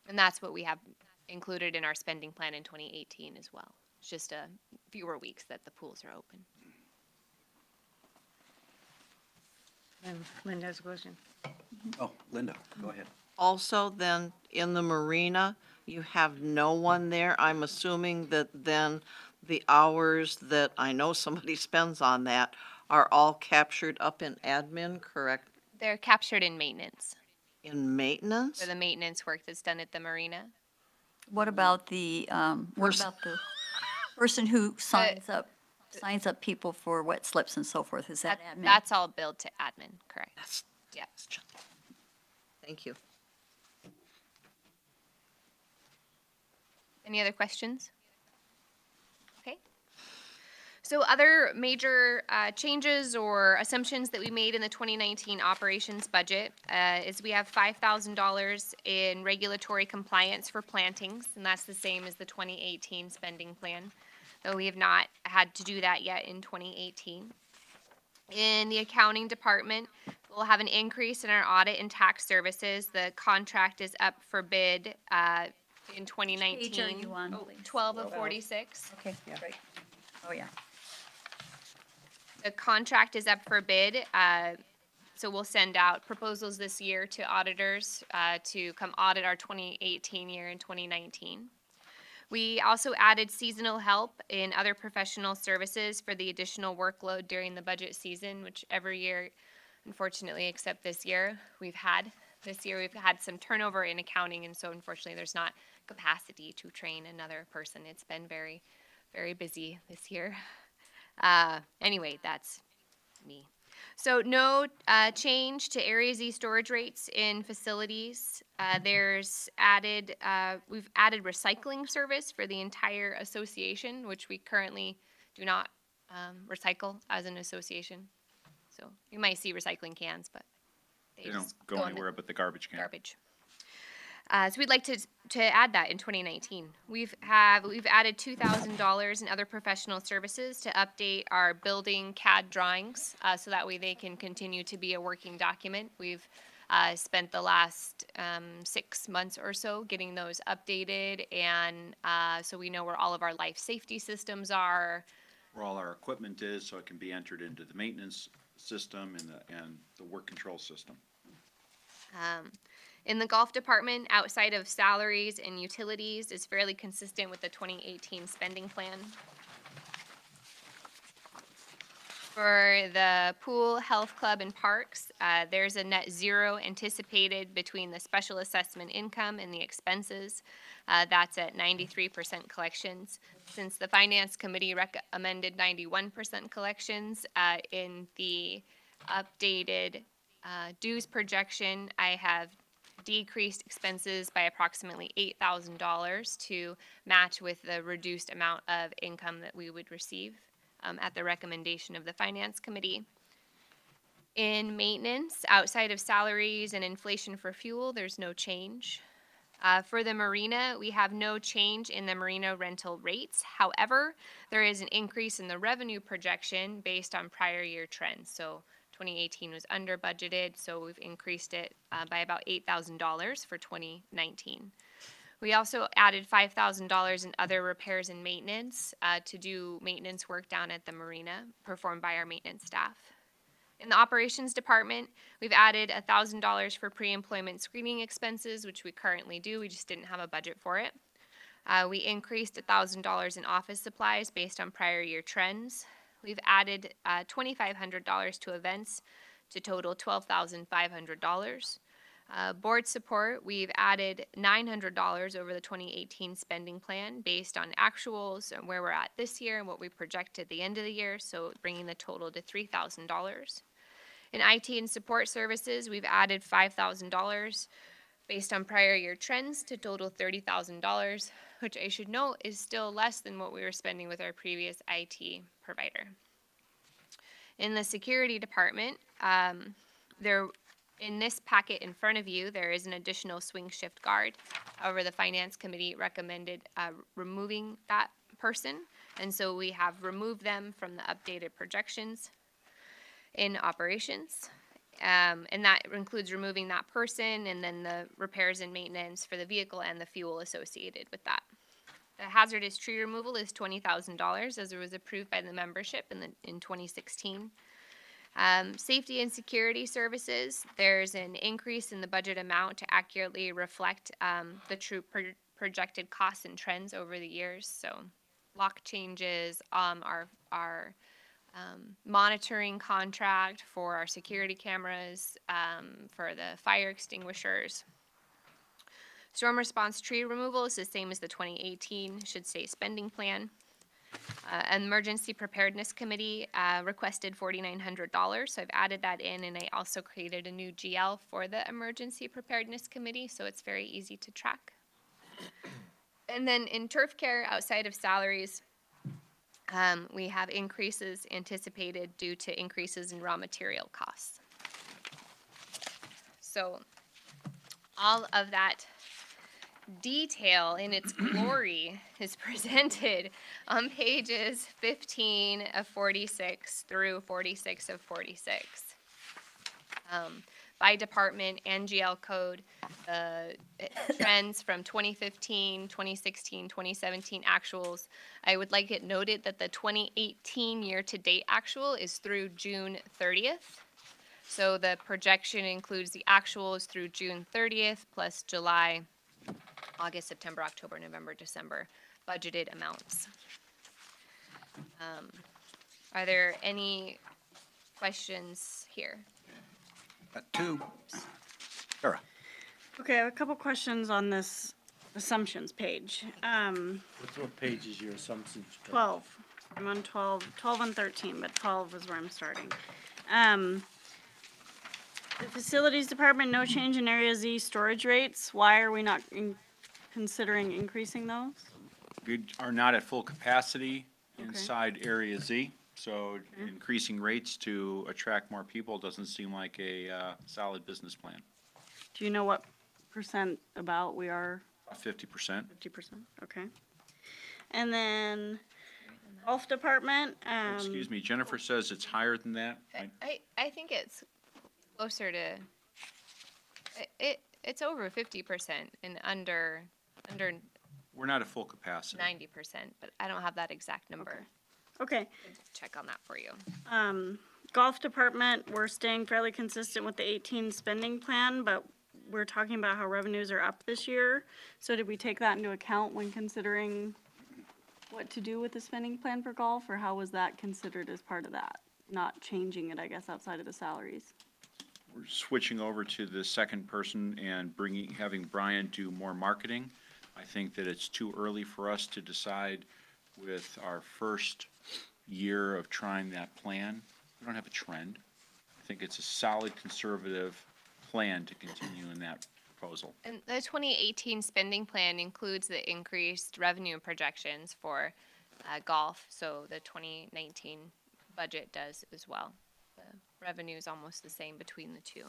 And that's what we have included in our spending plan in 2018 as well. It's just fewer weeks that the pools are open. And Linda has a question. Oh, Linda, go ahead. Also, then, in the marina, you have no one there. I'm assuming that then the hours that I know somebody spends on that are all captured up in admin, correct? They're captured in maintenance, In maintenance? for the maintenance work that's done at the marina. What about the, person who signs up people for wet slips and so forth? Is that admin? That's all billed to admin, correct? Yeah. Thank you. Any other questions? Okay. So other major changes or assumptions that we made in the 2019 operations budget is we have $5,000 in regulatory compliance for plantings, and that's the same as the 2018 spending plan, though we have not had to do that yet in 2018. In the accounting department, we'll have an increase in our audit and tax services. The contract is up for bid in 2019. Which page are you on, please? 12 of 46. Okay, great. Oh, yeah. The contract is up for bid, so we'll send out proposals this year to auditors to come audit our 2018 year and 2019. We also added seasonal help in other professional services for the additional workload during the budget season, which every year, unfortunately, except this year, we've had. This year, we've had some turnover in accounting, and so unfortunately, there's not capacity to train another person. It's been very, very busy this year. Anyway, that's me. So no change to Area Z storage rates in facilities. We've added recycling service for the entire association, which we currently do not recycle as an association. So you might see recycling cans, but They don't just go in the anywhere but the garbage can. garbage. So we'd like to add that in 2019. We've added $2,000 in other professional services to update our building CAD drawings, so that way they can continue to be a working document. We've spent the last 6 months or so getting those updated, and so we know where all of our life safety systems are. Where all our equipment is, so it can be entered into the maintenance system and the work control system. In the golf department, outside of salaries and utilities, is fairly consistent with the 2018 spending plan. For the pool, health club, and parks, there's a net zero anticipated between the special assessment income and the expenses. That's at 93% collections. Since the Finance Committee recommended 91% collections, in the updated dues projection, I have decreased expenses by approximately $8,000 to match with the reduced amount of income that we would receive at the recommendation of the Finance Committee. In maintenance, outside of salaries and inflation for fuel, there's no change. For the marina, we have no change in the marina rental rates. However, there is an increase in the revenue projection based on prior year trends. So 2018 was under budgeted, so we've increased it by about $8,000 for 2019. We also added $5,000 in other repairs and maintenance to do maintenance work down at the marina performed by our maintenance staff. In the operations department, we've added $1,000 for pre-employment screening expenses, which we currently do. We just didn't have a budget for it. We increased $1,000 in office supplies based on prior year trends. We've added $2,500 to events to total $12,500. Board support, we've added $900 over the 2018 spending plan based on actuals and where we're at this year and what we project at the end of the year, so bringing the total to $3,000. In IT and support services, we've added $5,000 based on prior year trends to total $30,000, which I should note is still less than what we were spending with our previous IT provider. In the security department, in this packet in front of you, there is an additional swing shift guard. However, the Finance Committee recommended removing that person, and so we have removed them from the updated projections in operations. And that includes removing that person and then the repairs and maintenance for the vehicle and the fuel associated with that. The hazardous tree removal is $20,000 as it was approved by the membership in 2016. Safety and security services, there's an increase in the budget amount to accurately reflect the true projected costs and trends over the years. So lock changes, our monitoring contract for our security cameras, for the fire extinguishers. Storm response tree removal is the same as the 2018, should say spending plan. Emergency Preparedness Committee requested $4,900, so I've added that in, and I also created a new GL for the Emergency Preparedness Committee, so it's very easy to track. And then in turf care, outside of salaries, we have increases anticipated due to increases in raw material costs. So all of that detail in its glory is presented on pages 15 of 46 through 46 of 46. By department and GL code, trends from 2015, 2016, 2017 actuals. I would like it noted that the 2018 year-to-date actual is through June 30th. So the projection includes the actuals through June 30th plus July, August, September, October, November, December budgeted amounts. Are there any questions here? Got two. Sarah. Okay, I have a couple questions on this assumptions page. What page is your assumptions? 12. I'm on 12 and 13, but 12 is where I'm starting. The facilities department, no change in area Z storage rates. Why are we not considering increasing those? We are not at full capacity inside Area Z, so increasing rates to attract more people doesn't seem like a solid business plan. Do you know what percent about we are? 50%. 50%, okay. And then golf department. Excuse me, Jennifer says it's higher than that. I think it's closer to, it's over 50% and under We're not at full capacity. 90%, but I don't have that exact number. Okay. Check on that for you. Golf department, we're staying fairly consistent with the 18 spending plan, but we're talking about how revenues are up this year. So did we take that into account when considering what to do with the spending plan for golf, or how was that considered as part of that? Not changing it, I guess, outside of the salaries. We're switching over to the second person and having Brian do more marketing. I think that it's too early for us to decide with our first year of trying that plan. We don't have a trend. I think it's a solid conservative plan to continue in that proposal. And the 2018 spending plan includes the increased revenue projections for golf, so the 2019 budget does as well. The revenue is almost the same between the two.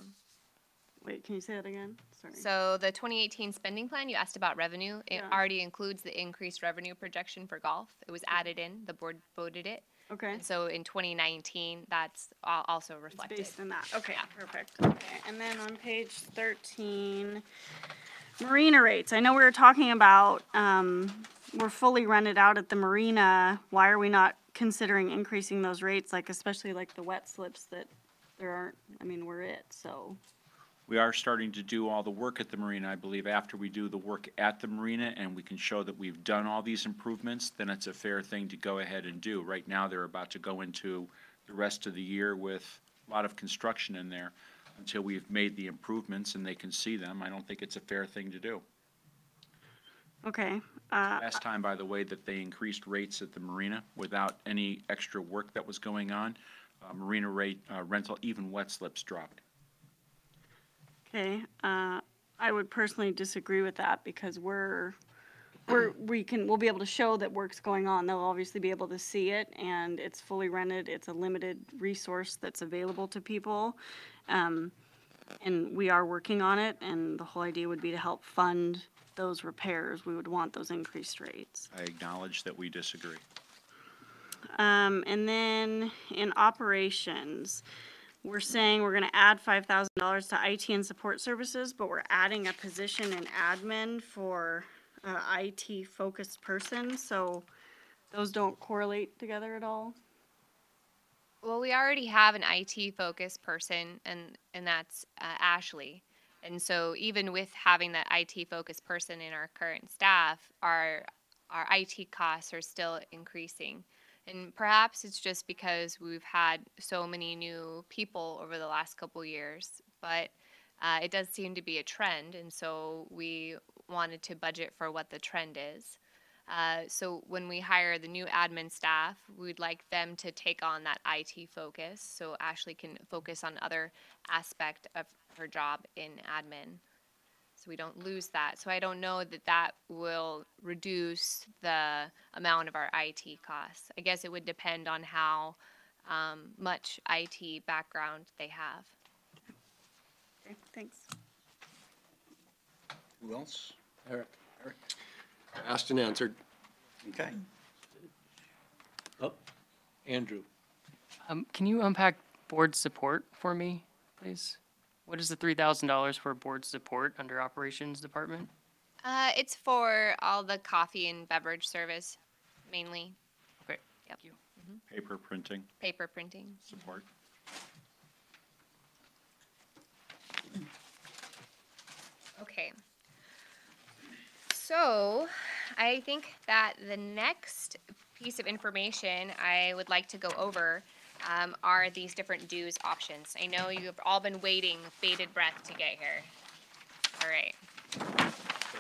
Wait, can you say that again? Sorry. So the 2018 spending plan, you asked about revenue. It already includes the increased revenue projection for golf. It was added in, the board voted it. Okay. And so in 2019, that's also reflected. Based on that, okay, perfect. Okay, and then on page 13, marina rates. I know we were talking about, we're fully rented out at the marina. Why are we not considering increasing those rates, like especially like the wet slips that there aren't, I mean, we're it, so. We are starting to do all the work at the marina. I believe after we do the work at the marina and we can show that we've done all these improvements, then it's a fair thing to go ahead and do. Right now, they're about to go into the rest of the year with a lot of construction in there. Until we've made the improvements and they can see them, I don't think it's a fair thing to do. Okay. Last time, by the way, that they increased rates at the marina without any extra work that was going on, marina rate rental, even wet slips dropped. Okay, I would personally disagree with that because we'll be able to show that work's going on. They'll obviously be able to see it, and it's fully rented. It's a limited resource that's available to people. And we are working on it, and the whole idea would be to help fund those repairs. We would want those increased rates. I acknowledge that we disagree. And then in operations, we're saying we're gonna add $5,000 to IT and support services, but we're adding a position in admin for IT-focused person, so those don't correlate together at all? Well, we already have an IT-focused person, and that's Ashley. And so even with having that IT-focused person in our current staff, our IT costs are still increasing. And perhaps it's just because we've had so many new people over the last couple years, but It does seem to be a trend, and so we wanted to budget for what the trend is. So when we hire the new admin staff, we'd like them to take on that IT focus, so Ashley can focus on other aspect of her job in admin, so we don't lose that. So I don't know that that will reduce the amount of our IT costs. I guess it would depend on how much IT background they have. Okay, thanks. Who else? Eric. Asked and answered. Okay. Oh, Andrew. Can you unpack board support for me, please? What is the $3,000 for board support under operations department? It's for all the coffee and beverage service, mainly. Okay. Yep. Paper printing Paper printing. support. Okay. So, I think that the next piece of information I would like to go over are these different dues options. I know you've all been waiting with bated breath to get here. All right.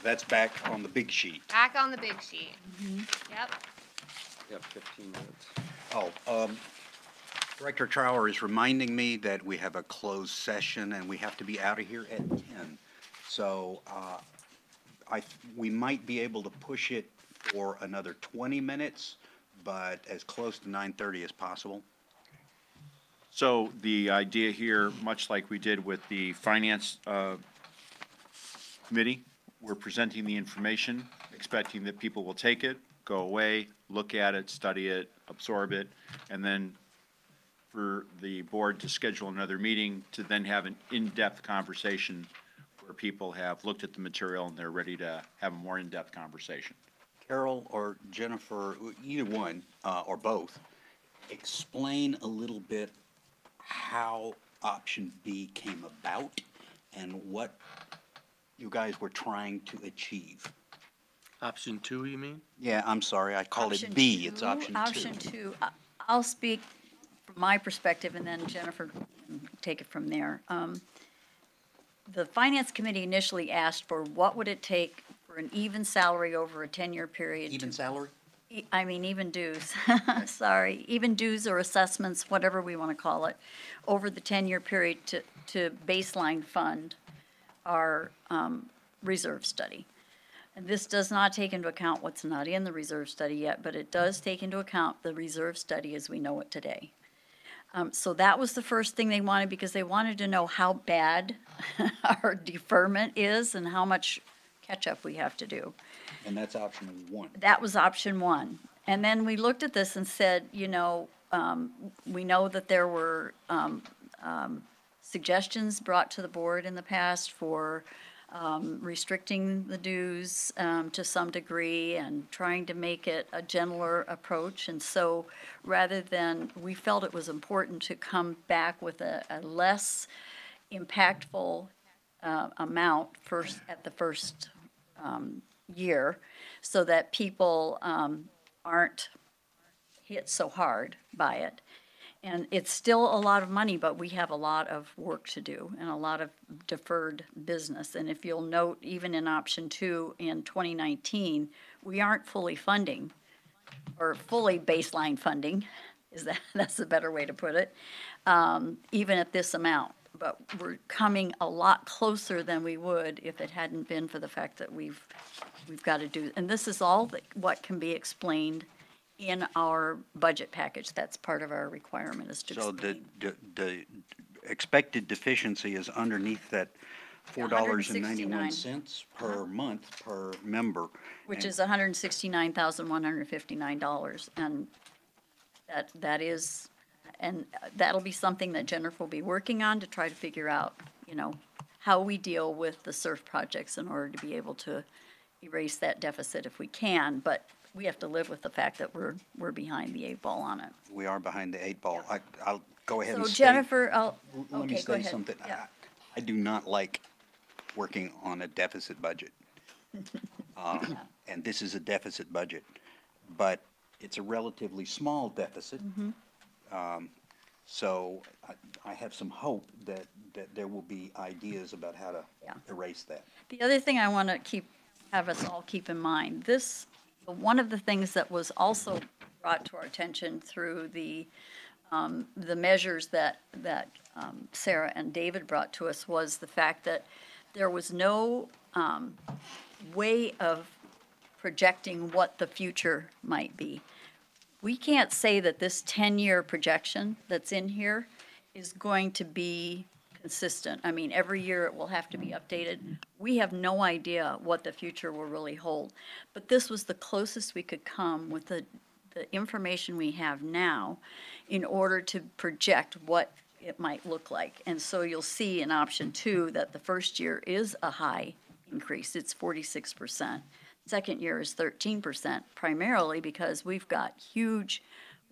That's back on the big sheet. Back on the big sheet. Yep. Yep, 15 minutes. Oh, Director Trower is reminding me that we have a closed session and we have to be out of here at 10. So we might be able to push it for another 20 minutes, but as close to 9:30 as possible. So the idea here, much like we did with the Finance Committee, we're presenting the information, expecting that people will take it, go away, look at it, study it, absorb it, and then for the board to schedule another meeting to then have an in-depth conversation where people have looked at the material and they're ready to have a more in-depth conversation. Carol or Jennifer, either one, or both, explain a little bit how option B came about and what you guys were trying to achieve. Option 2, you mean? Yeah, I'm sorry, I called it Option B, it's two- option 2. Option two, I'll speak from my perspective, and then Jennifer can take it from there. The Finance Committee initially asked for what would it take for an even salary over a 10-year period. Even salary? I mean, even dues, sorry, even dues or assessments, whatever we want to call it, over the 10-year period to baseline fund our reserve study. And this does not take into account what's not in the reserve study yet, but it does take into account the reserve study as we know it today. So that was the first thing they wanted, because they wanted to know how bad our deferment is and how much catch-up we have to do. And that's option 1. That was option one. And then we looked at this and said, you know, we know that there were suggestions brought to the board in the past for restricting the dues to some degree and trying to make it a gentler approach. And so rather than, we felt it was important to come back with a less impactful amount first at the first year, so that people aren't hit so hard by it. And it's still a lot of money, but we have a lot of work to do and a lot of deferred business. And if you'll note, even in option 2 in 2019, we aren't fully funding, or fully baseline funding, that's the better way to put it, even at this amount. But we're coming a lot closer than we would if it hadn't been for the fact that we've got to do, and this is all what can be explained in our budget package. That's part of our requirement, is to So explain. the expected deficiency is underneath that $4.91 per month per member. Which And is $169,159, and that is, and that'll be something that Jennifer will be working on to try to figure out, you know, how we deal with the SURF projects in order to be able to erase that deficit if we can, but we have to live with the fact that we're behind the 8 ball on it. We are behind the 8 ball. I'll go ahead and So state. Jennifer, Let me okay, go say ahead. something. Yeah. I do not like working on a deficit budget. And this is a deficit budget, but it's a relatively small deficit. Mm-hmm. So I have some hope that there will be ideas about how to erase that. The other thing I want to have us all keep in mind, one of the things that was also brought to our attention through the measures that Sarah and David brought to us was the fact that there was no way of projecting what the future might be. We can't say that this 10-year projection that's in here is going to be consistent. I mean, every year it will have to be updated. We have no idea what the future will really hold. But this was the closest we could come with the information we have now in order to project what it might look like. And so you'll see in option 2 that the first year is a high increase. It's 46%. Second year is 13%, primarily because we've got huge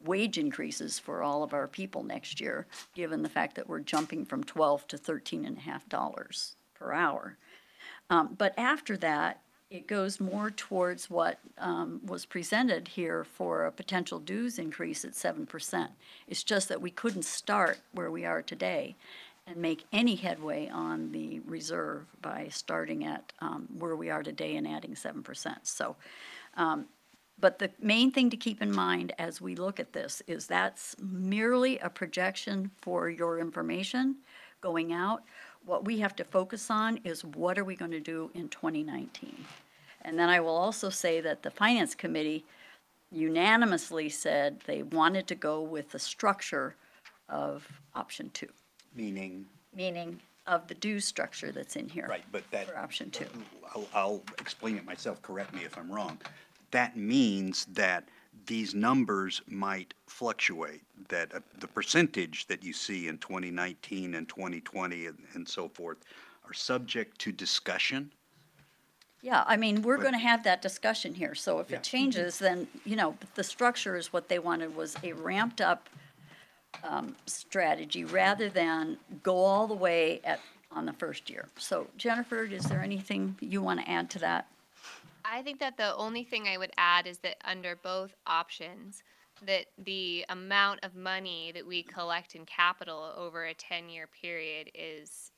wage increases for all of our people next year, given the fact that we're jumping from $12 to $13.50 per hour. But after that, it goes more towards what was presented here for a potential dues increase at 7%. It's just that we couldn't start where we are today and make any headway on the reserve by starting at where we are today and adding 7%. So, but the main thing to keep in mind as we look at this is that's merely a projection for your information going out. What we have to focus on is what are we going to do in 2019. And then I will also say that the Finance Committee unanimously said they wanted to go with the structure of option 2. Meaning of the dues structure that's in here. Right, but that. For option 2. I'll explain it myself, correct me if I'm wrong. That means that these numbers might fluctuate, that the percentage that you see in 2019 and 2020 and so forth are subject to discussion. Yeah, I mean, we're going to have that discussion here. So if it changes, then, the structure is what they wanted was a ramped up strategy rather than go all the way on the first year. So Jennifer, is there anything you want to add to that? I think that the only thing I would add is that under both options, that the amount of money that we collect in capital over a 10-year period is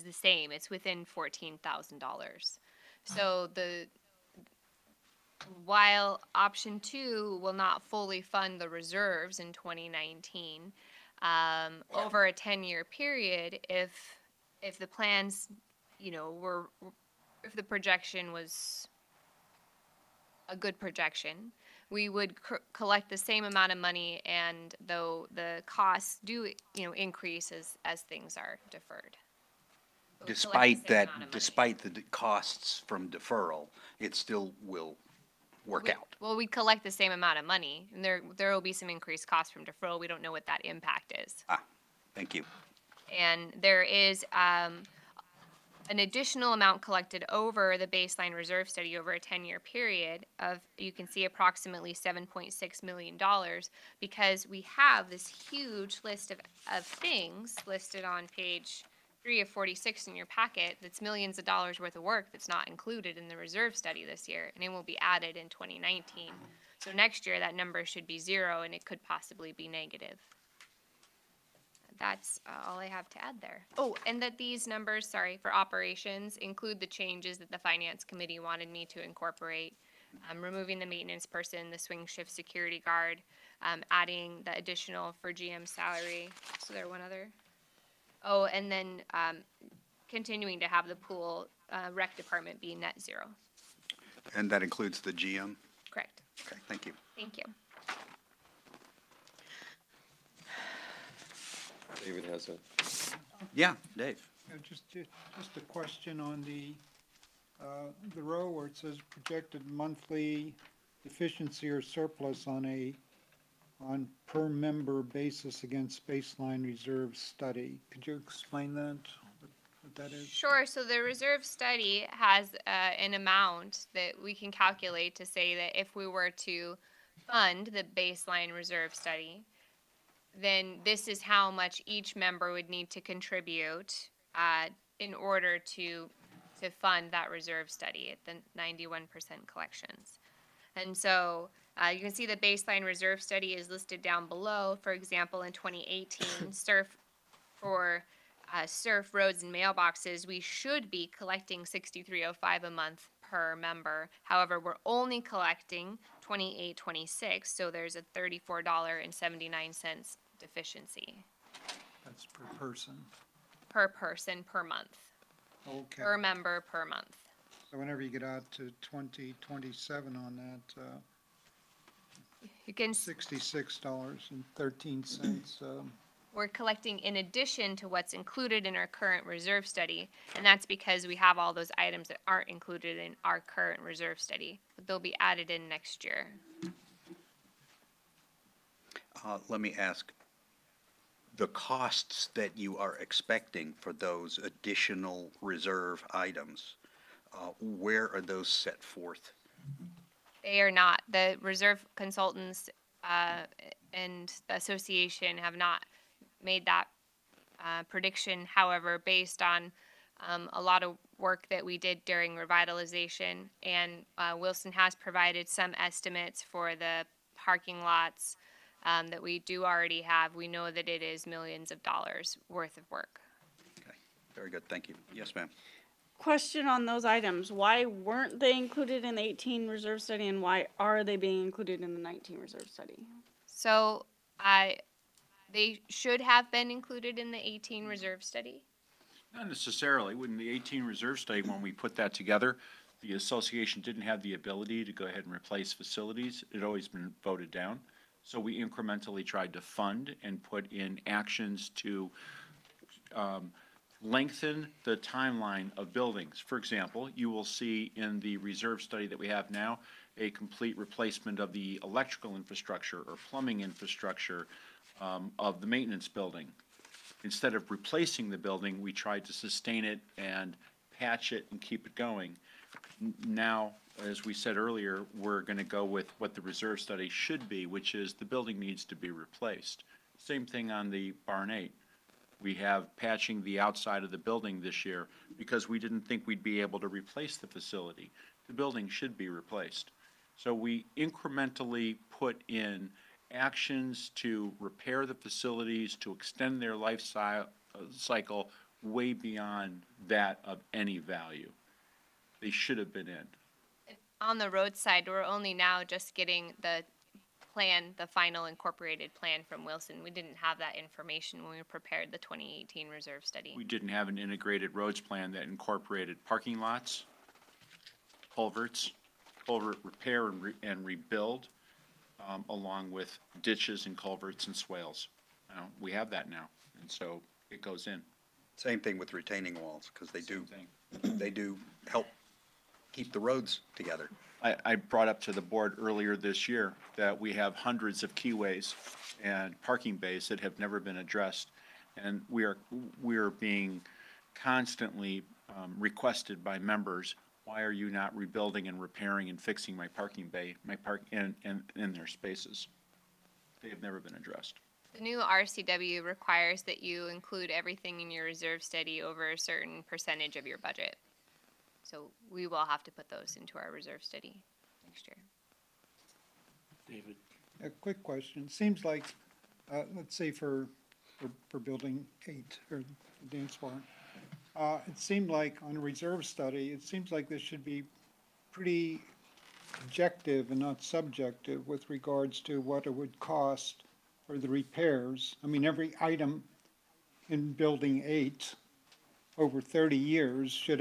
the same. It's within $14,000. So while option 2 will not fully fund the reserves in 2019, over a 10-year period, if the plans, if the projection was a good projection, we would collect the same amount of money, and though the costs do, increase as things are deferred. Despite the costs from deferral, it still will work out. Well, we collect the same amount of money, and there will be some increased costs from deferral. We don't know what that impact is. Thank you. And there is an additional amount collected over the baseline reserve study over a 10-year period of, you can see, approximately $7.6 million, because we have this huge list of things listed on page 3 of 46 in your packet that's millions of dollars worth of work that's not included in the reserve study this year, and it will be added in 2019. So next year that number should be 0, and it could possibly be negative. That's all I have to add there. Oh, and that these numbers, for operations, include the changes that the Finance Committee wanted me to incorporate. Removing the maintenance person, the swing shift security guard, adding the additional for GM salary. So there one other. Oh, and then continuing to have the pool rec department be net 0. And that includes the GM? Correct. Okay, thank you. Thank you. David has a. Yeah, Dave. Just a question on the row where it says projected monthly deficiency or surplus on per member basis against baseline reserve study. Could you explain that, what that is? Sure. So the reserve study has an amount that we can calculate to say that if we were to fund the baseline reserve study, then this is how much each member would need to contribute in order to fund that reserve study at the 91% collections. And so You can see the baseline reserve study is listed down below. For example, in 2018, surf roads and mailboxes, we should be collecting $63.05 a month per member. However, we're only collecting $28.26, so there's a $34.79 deficiency That's per person. per person per month, Okay. per member per month. So whenever you get out to 2027 on that, You can $66.13, we're collecting in addition to what's included in our current reserve study, and that's because we have all those items that aren't included in our current reserve study, but they'll be added in next year. Let me ask, the costs that you are expecting for those additional reserve items, where are those set forth? They are not. The reserve consultants and the association have not made that prediction. However, based on a lot of work that we did during revitalization, and Wilson has provided some estimates for the parking lots that we do already have, we know that it is millions of dollars worth of work. Very good, thank you. Yes, ma'am. Question on those items. Why weren't they included in the 18 reserve study, and why are they being included in the 19 reserve study? So they should have been included in the 18 reserve study. Not necessarily. When the 18 reserve study, when we put that together, the association didn't have the ability to go ahead and replace facilities. It had always been voted down. So we incrementally tried to fund and put in actions to lengthen the timeline of buildings. For example, you will see in the reserve study that we have now, a complete replacement of the electrical infrastructure or plumbing infrastructure of the maintenance building. Instead of replacing the building, we tried to sustain it and patch it and keep it going. Now, as we said earlier, we're going to go with what the reserve study should be, which is the building needs to be replaced. Same thing on the Barn 8. We have patching the outside of the building this year because we didn't think we'd be able to replace the facility. The building should be replaced. So we incrementally put in actions to repair the facilities, to extend their life cycle way beyond that of any value. They should have been in. On the roadside, we're only now just getting the plan, the final incorporated plan from Wilson. We didn't have that information when we prepared the 2018 reserve study. We didn't have an integrated roads plan that incorporated parking lots, culverts, culvert repair and rebuild, along with ditches and culverts and swales. We have that now, and so it goes in. Same thing with retaining walls, because they do help keep the roads together. I brought up to the board earlier this year that we have hundreds of keyways and parking bays that have never been addressed. And we are being constantly requested by members, why are you not rebuilding and repairing and fixing my parking bay, in their spaces? They have never been addressed. The new RCW requires that you include everything in your reserve study over a certain percentage of your budget. So we will have to put those into our reserve study next year. David? A quick question. Seems like, let's say for Building 8, or the dance barn, it seemed like on a reserve study, it seems like this should be pretty objective and not subjective with regards to what it would cost for the repairs. I mean, every item in Building 8 over 30 years should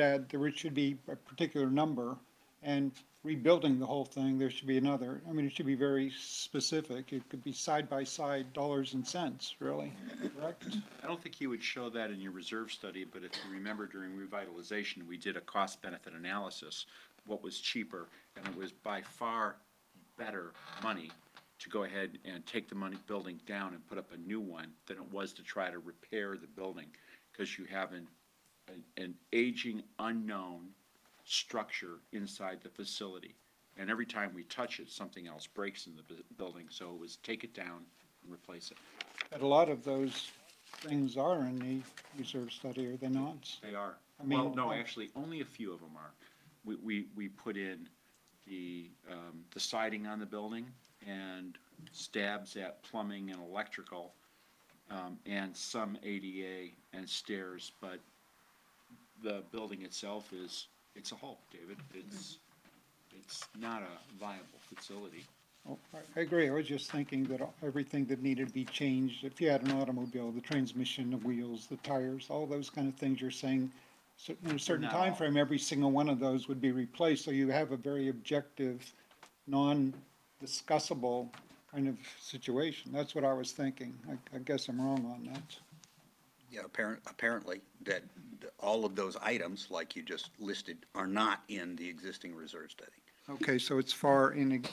be a particular number, and rebuilding the whole thing, there should be another. I mean, it should be very specific. It could be side by side, dollars and cents, really, correct? I don't think you would show that in your reserve study, but if you remember during revitalization, we did a cost-benefit analysis, what was cheaper, and it was by far better money to go ahead and take the building down and put up a new one than it was to try to repair the building, because you have an aging, unknown structure inside the facility. And every time we touch it, something else breaks in the building. So it was take it down and replace it. But a lot of those things are in the reserve study, are they not? They are. I mean, Well, no, actually, only a few of them are. We put in the siding on the building, and stabs at plumbing and electrical, and some ADA and stairs, but the building itself it's a hulk, David. It's not a viable facility. Oh, I agree. I was just thinking that everything that needed to be changed, if you had an automobile, the transmission, the wheels, the tires, all those kind of things you're saying, so in a certain Not time all. frame, every single one of those would be replaced, so you have a very objective, non-discussable kind of situation. That's what I was thinking. I guess I'm wrong on that. Yeah, apparently, that all of those items, like you just listed, are not in the existing reserve study. Okay, so it's far in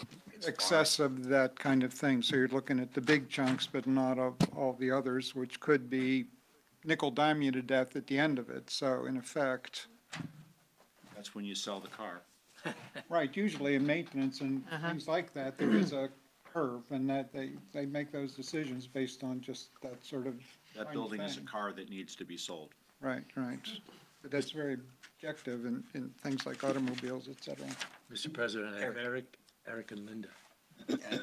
excess of that kind of thing. So you're looking at the big chunks, but not of all the others, which could be nickel dime you to death at the end of it. So in effect, That's when you sell the car. right, usually in maintenance and things like that, there is a curve, and that they make those decisions based on just that sort of That kind of building is a thing. car that needs to be sold. Right, right. But that's very objective in things like automobiles, et cetera. Mr. President, I have Eric and Linda.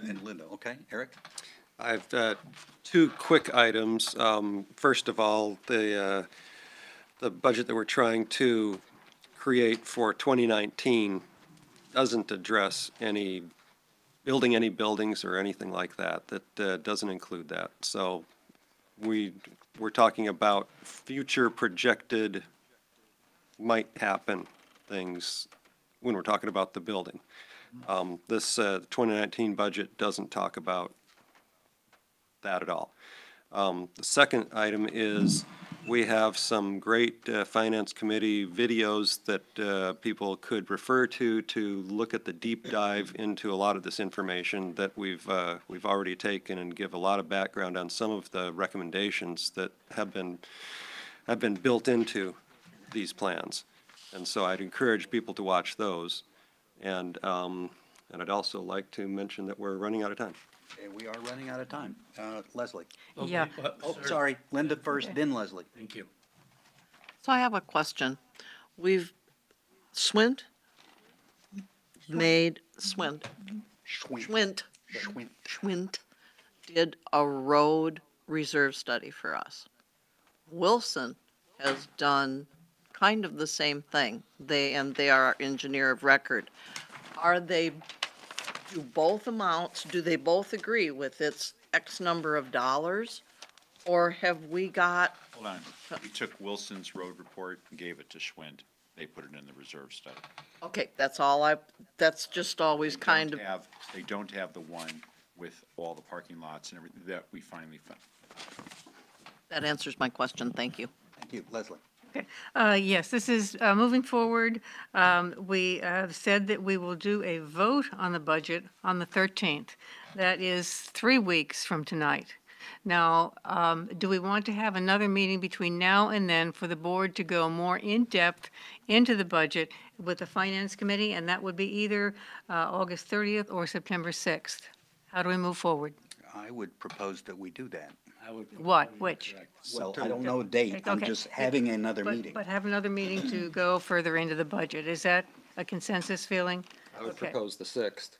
And Linda, okay, Eric? I've two quick items. First of all, the budget that we're trying to create for 2019 doesn't address building any buildings or anything like that. That doesn't include that. So we're talking about future projected might happen things when we're talking about the building. This 2019 budget doesn't talk about that at all. The second item is we have some great Finance Committee videos that people could refer to look at the deep dive into a lot of this information that we've already taken, and give a lot of background on some of the recommendations that have been built into these plans. And so I'd encourage people to watch those. And I'd also like to mention that we're running out of time. Okay, we are running out of time. Leslie? Yeah. Oh, sorry, Linda first, then Leslie. Thank you. So I have a question. Schwint did a road reserve study for us. Wilson has done kind of the same thing. They are our engineer of record. Do they both agree with its X number of dollars? Or have we got, Hold on. We took Wilson's road report and gave it to Schwind. They put it in the reserve study. okay, that's just always kind of, They don't have the one with all the parking lots and everything that we finally found. that answers my question. Thank you. Thank you. Leslie? Yes, this is, moving forward, we have said that we will do a vote on the budget on the 13th. That is 3 weeks from tonight. Now, do we want to have another meeting between now and then for the board to go more in-depth into the budget with the Finance Committee? And that would be either August 30th or September 6th. How do we move forward? I would propose that we do that. What, which? Well, I don't know a date. I'm Okay. just having another But- meeting. But have another meeting to go further into the budget. Is that a consensus feeling? I would Okay. propose the 6th.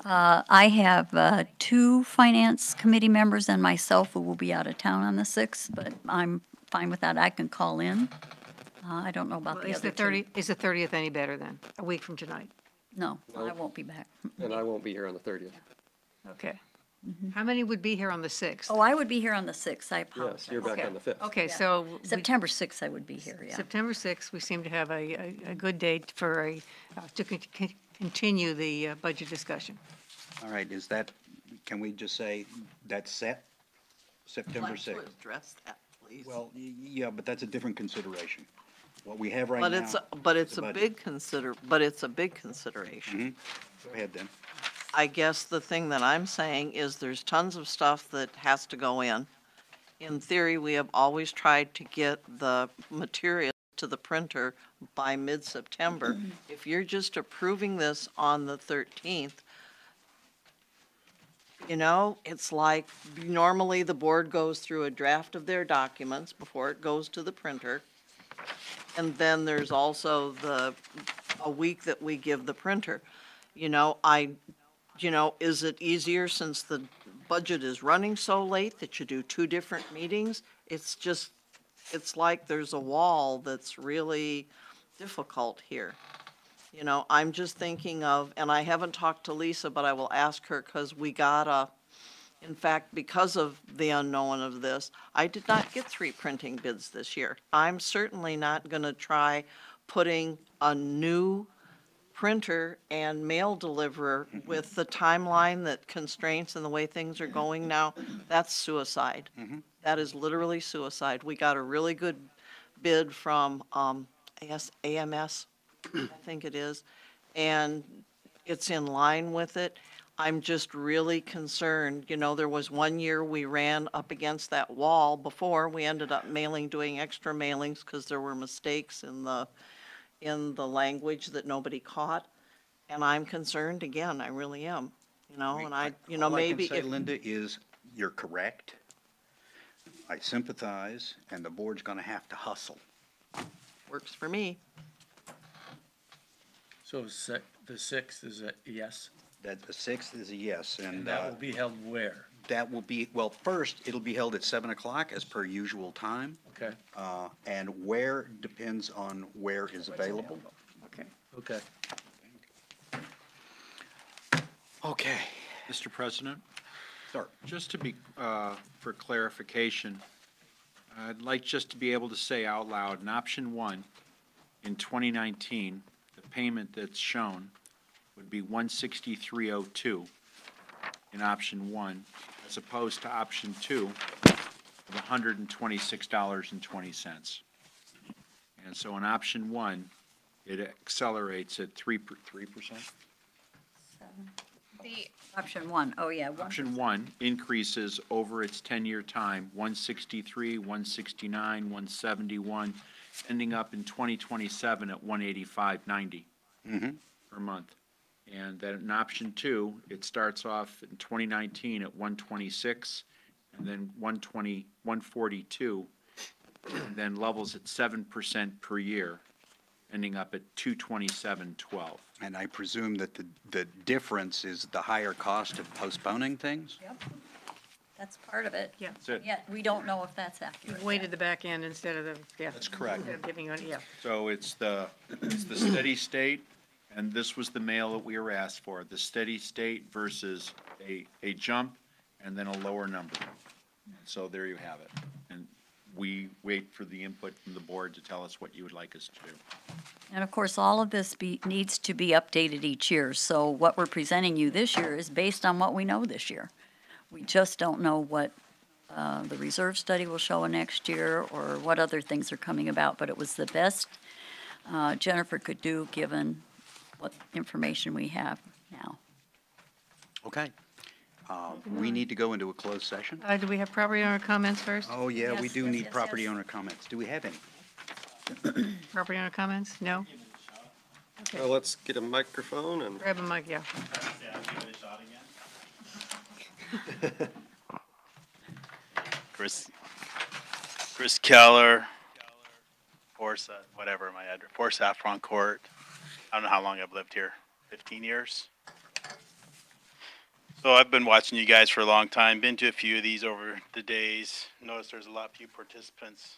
I have 2 finance committee members and myself who will be out of town on the 6th, but I'm fine with that. I can call in. I don't know about Well, the is other the 2. 30th any better then, a week from tonight? No, I No. won't be back. And I won't be here on the 30th. Okay. How many would be here on the 6th? Oh, I would be here on the 6th. I apologize. Yes, you're back Okay. on the 5th. Okay, Yeah. so September 6th I would be here, yeah. September 6th, we seem to have a good date for to continue the budget discussion. All right, can we just say that's set? September Like to 6th? address that, please. Well, yeah, but that's a different consideration. What we have right now. But it's is a a budget. big consideration. Go ahead then. I guess the thing that I'm saying is there's tons of stuff that has to go in. In theory, we have always tried to get the material to the printer by mid-September. If you're just approving this on the 13th, it's like normally the board goes through a draft of their documents before it goes to the printer. And then there's also a week that we give the printer. I is it easier since the budget is running so late that you do two different meetings? It's like there's a wall that's really difficult here. I'm just thinking of, and I haven't talked to Lisa, but I will ask her, because in fact, because of the unknown of this, I did not get 3 printing bids this year. I'm certainly not gonna try putting a new printer and mail deliverer with the timeline that constraints and the way things are going now. That's suicide. That is literally suicide. We got a really good bid from, AMS, I think it is, and it's in line with it. I'm just really concerned. There was one year we ran up against that wall before. We ended up doing extra mailings because there were mistakes in the language that nobody caught. And I'm concerned again, I really am, and All I maybe can say, if. Linda, is you're correct. I sympathize, and the board's gonna have to hustle. Works for me. So the 6th is a yes? That the 6th is a yes, And that will be held where? that will be, well, first, it'll be held at 7 o'clock as per usual time. Okay. And where depends on where is available. Okay. Okay. Mr. President? Sir. Just to be, for clarification, I'd like just to be able to say out loud, in option 1, in 2019, the payment that's shown would be $163.02 in option 1, as opposed to option 2 of $126.20. And so in option 1, it accelerates at 3%? The option 1, oh yeah. Option 1 increases over its 10-year time, 163, 169, 171, ending up in 2027 at 185.90 per month. And then in option 2, it starts off in 2019 at 126, and then 142, and then levels at 7% per year, ending up at 227.12. And I presume that the difference is the higher cost of postponing things? Yep, that's part of it. Yeah. That's it. Yet, we don't know if that's accurate. You've weighted the back end instead of That's correct. Instead of giving, yeah. So it's the steady state, and this was the mail that we were asked for, the steady state versus a jump and then a lower number. So there you have it. And we wait for the input from the board to tell us what you would like us to do. And of course, all of this needs to be updated each year. So what we're presenting you this year is based on what we know this year. We just don't know what the reserve study will show next year or what other things are coming about. But it was the best Jennifer could do given what information we have now. Okay. We need to go into a closed session. Do we have property owner comments first? Oh, yeah, we Yes, do yes, need yes, property yes. owner comments. Do we have any? Property owner comments? No? Well, let's get a microphone and. Grab a mic, yeah. Yeah, I'll give it a shot again. Chris Keller, whatever my address, 4 Saffron Court. I don't know how long I've lived here, 15 years. So I've been watching you guys for a long time, been to a few of these over the days. Noticed there's a lot few participants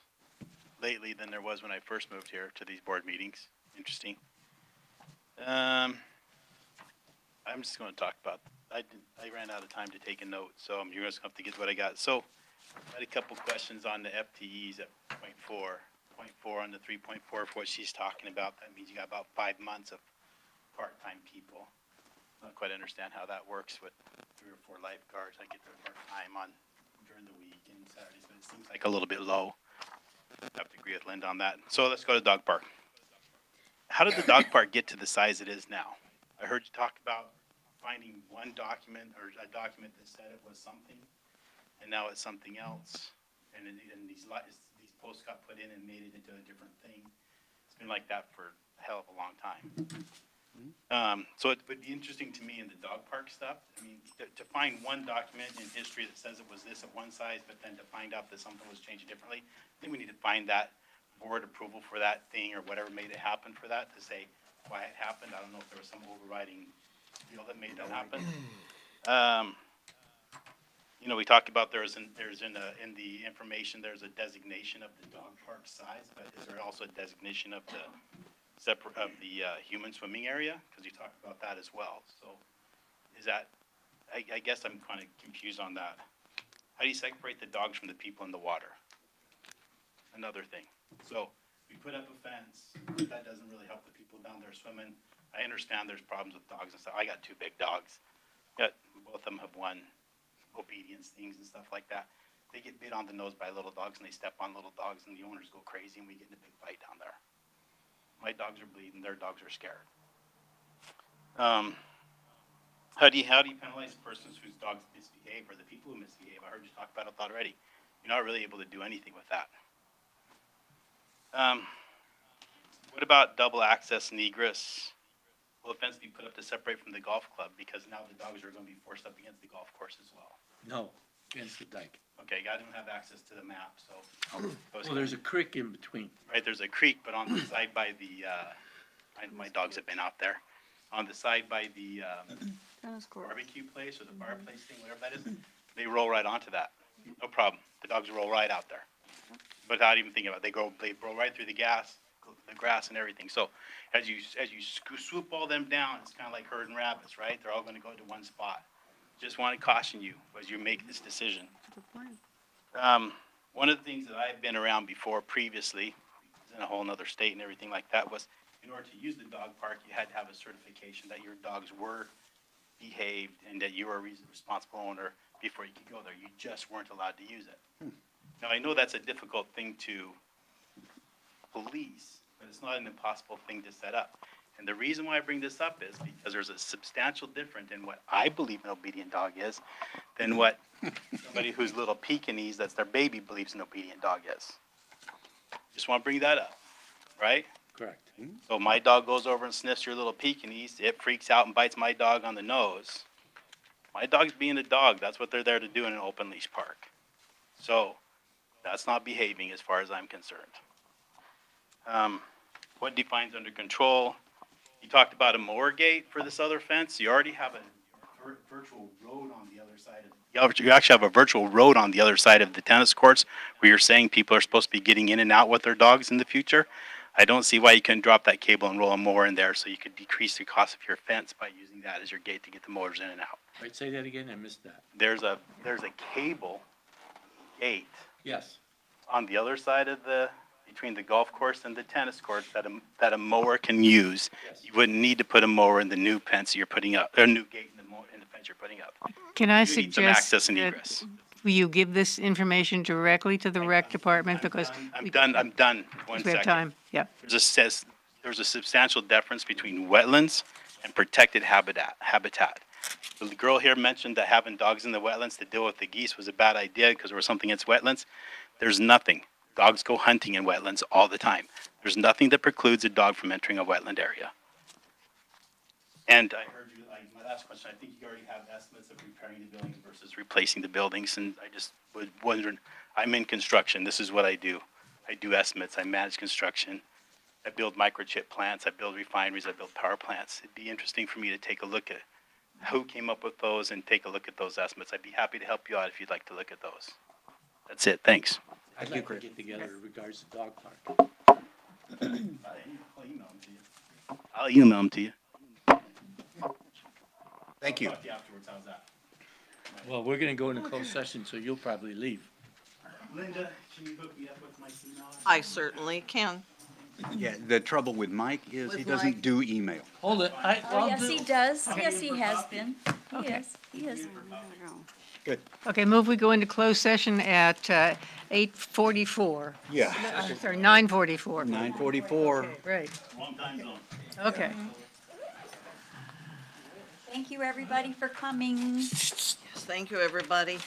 lately than there was when I first moved here to these board meetings. Interesting. I'm just going to talk about, I ran out of time to take a note, so you're just going to have to get what I got. So I had a couple questions on the FTEs at point four on the 3.4 for what she's talking about. That means you got about 5 months of part-time people. I don't quite understand how that works with 3 or 4 lifeguards. I get their part-time on during the week and Saturdays, but it seems like a little bit low. I have to agree with Linda on that. So let's go to dog park. How did the dog park get to the size it is now? I heard you talk about finding one document or a document that said it was something, and now it's something else. And these posts got put in and made it into a different thing. It's been like that for a hell of a long time. So it would be interesting to me in the dog park stuff. I mean, to find one document in history that says it was this at one size, but then to find out that something was changed differently, I think we need to find that board approval for that thing or whatever made it happen for that to say why it happened. I don't know if there was some overriding deal that made that happen. You know, we talked about in the information, there's a designation of the dog park size, but is there also a designation of the human swimming area? Because you talked about that as well. So is that, I guess I'm kind of confused on that. How do you separate the dogs from the people in the water? Another thing. So we put up a fence, but that doesn't really help the people down there swimming. I understand there's problems with dogs and stuff. I got 2 big dogs. Both of them have won obedience things and stuff like that. They get bit on the nose by little dogs and they step on little dogs and the owners go crazy and we get in a big fight down there. My dogs are bleeding, their dogs are scared. How do you penalize persons whose dogs misbehave or the people who misbehave? I heard you talk about it already. You're not really able to do anything with that. What about double access and egress? Will a fence be put up to separate from the golf club? Because now the dogs are going to be forced up against the golf course as well. No, against the dike. Okay, I don't have access to the map, so. Well, there's a creek in between. Right, there's a creek, but on the side by the, my dogs have been out there. On the side by the barbecue place or the fireplace thing, whatever that is, they roll right onto that. No problem. The dogs roll right out there. Without even thinking about it, they roll right through the grass and everything. So as you swoop all them down, it's kind of like herding rabbits, right? They're all going to go to one spot. Just want to caution you as you make this decision. One of the things that I've been around before previously, in a whole other state and everything like that, was in order to use the dog park, you had to have a certification that your dogs were behaved and that you were a responsible owner before you could go there. You just weren't allowed to use it. Now, I know that's a difficult thing to police, but it's not an impossible thing to set up. And the reason why I bring this up is because there's a substantial difference in what I believe an obedient dog is than what somebody who's little Pekingese, that's their baby, believes an obedient dog is. Just want to bring that up, right? Correct. So my dog goes over and sniffs your little Pekingese, it freaks out and bites my dog on the nose. My dog's being a dog. That's what they're there to do in an open leash park. So that's not behaving as far as I'm concerned. What defines under control? You talked about a mower gate for this other fence. You already have a virtual road on the other side of you actually have a virtual road on the other side of the tennis courts where you're saying people are supposed to be getting in and out with their dogs in the future. I don't see why you couldn't drop that cable and roll a mower in there so you could decrease the cost of your fence by using that as your gate to get the mowers in and out. Wait, say that again, I missed that. There's a cable gate. Yes. On the other side of between the golf course and the tennis courts that a mower can use. Yes. You wouldn't need to put a mower in the new fence you're putting up, or a new gate in the fence you're putting up. Can I You need some suggest access and that, egress. will you give this information directly to the rec department? Because I'm done. One we have second. time, yeah. There's a substantial difference between wetlands and protected habitat. The girl here mentioned that having dogs in the wetlands to deal with the geese was a bad idea because there was something against wetlands. There's nothing. Dogs go hunting in wetlands all the time. There's nothing that precludes a dog from entering a wetland area. And I heard you, my last question, I think you already have estimates of repairing the buildings versus replacing the buildings, and I just was wondering, I'm in construction, this is what I do. I do estimates, I manage construction, I build microchip plants, I build refineries, I build power plants. It'd be interesting for me to take a look at who came up with those and take a look at those estimates. I'd be happy to help you out if you'd like to look at those. That's it, thanks. I'd like to get together in regards to dog park. I'll email them to you. Thank you. I'll talk to you afterwards, how's that? Well, we're gonna go into closed session, so you'll probably leave. Linda, can you hook me up with my email? I certainly can. Yeah, the trouble with Mike is he With doesn't Mike? do email. Hold it. Oh, yes, he does. Yes, he has been. He is. Good. Okay, move we go into closed session at 8:44. Yeah. Sorry, 9:44. 9:44. Right, Long time zone. okay. Thank you, everybody, for coming. Yes, thank you, everybody.